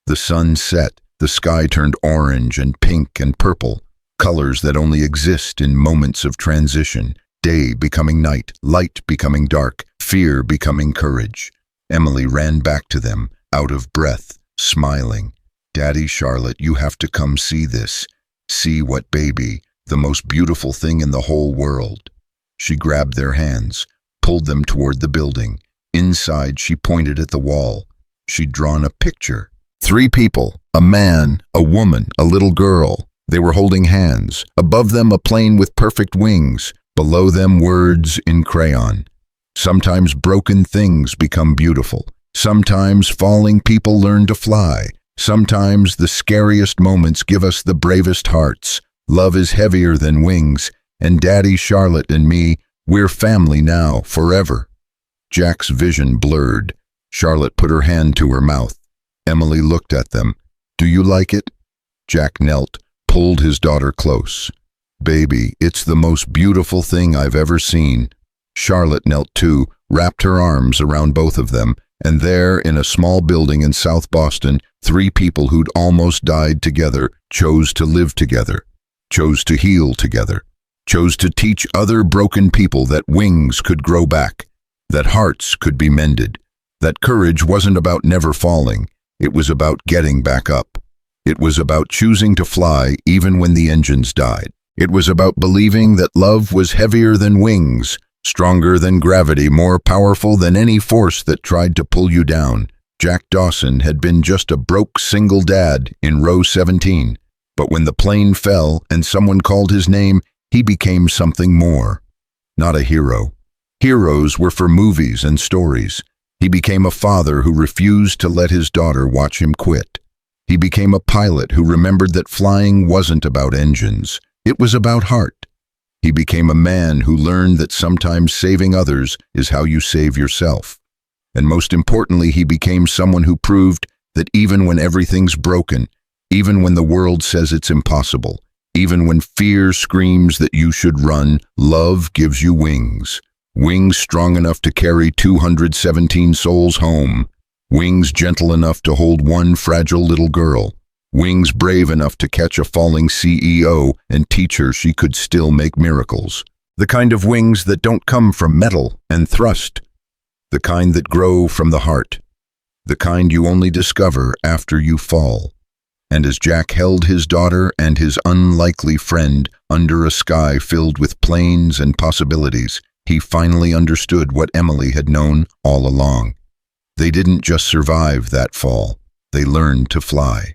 The sun set, the sky turned orange and pink and purple, colors that only exist in moments of transition. Day becoming night, light becoming dark, fear becoming courage. Emily ran back to them, out of breath, smiling. Daddy, Charlotte, you have to come see this. See what baby, the most beautiful thing in the whole world. She grabbed their hands, pulled them toward the building. Inside, she pointed at the wall. She'd drawn a picture. 3 people, a man, a woman, a little girl. They were holding hands. Above them, a plane with perfect wings. Below them, words in crayon. Sometimes broken things become beautiful. Sometimes falling people learn to fly. Sometimes the scariest moments give us the bravest hearts. Love is heavier than wings, and Daddy, Charlotte, and me, we're family now, forever. Jack's vision blurred. Charlotte put her hand to her mouth. Emily looked at them. Do you like it? Jack knelt, pulled his daughter close. Baby, it's the most beautiful thing I've ever seen. Charlotte knelt too, wrapped her arms around both of them, and there, in a small building in South Boston, 3 people who'd almost died together chose to live together, chose to heal together, chose to teach other broken people that wings could grow back, that hearts could be mended, that courage wasn't about never falling, it was about getting back up. It was about choosing to fly even when the engines died. It was about believing that love was heavier than wings, stronger than gravity, more powerful than any force that tried to pull you down. Jack Dawson had been just a broke single dad in row 17, but when the plane fell and someone called his name, he became something more. Not a hero. Heroes were for movies and stories. He became a father who refused to let his daughter watch him quit. He became a pilot who remembered that flying wasn't about engines. It was about heart. He became a man who learned that sometimes saving others is how you save yourself. And most importantly, he became someone who proved that even when everything's broken, even when the world says it's impossible, even when fear screams that you should run, love gives you wings. Wings strong enough to carry 217 souls home. Wings gentle enough to hold one fragile little girl. Wings brave enough to catch a falling CEO and teach her she could still make miracles. The kind of wings that don't come from metal and thrust. The kind that grow from the heart. The kind you only discover after you fall. And as Jack held his daughter and his unlikely friend under a sky filled with planes and possibilities, he finally understood what Emily had known all along. They didn't just survive that fall. They learned to fly.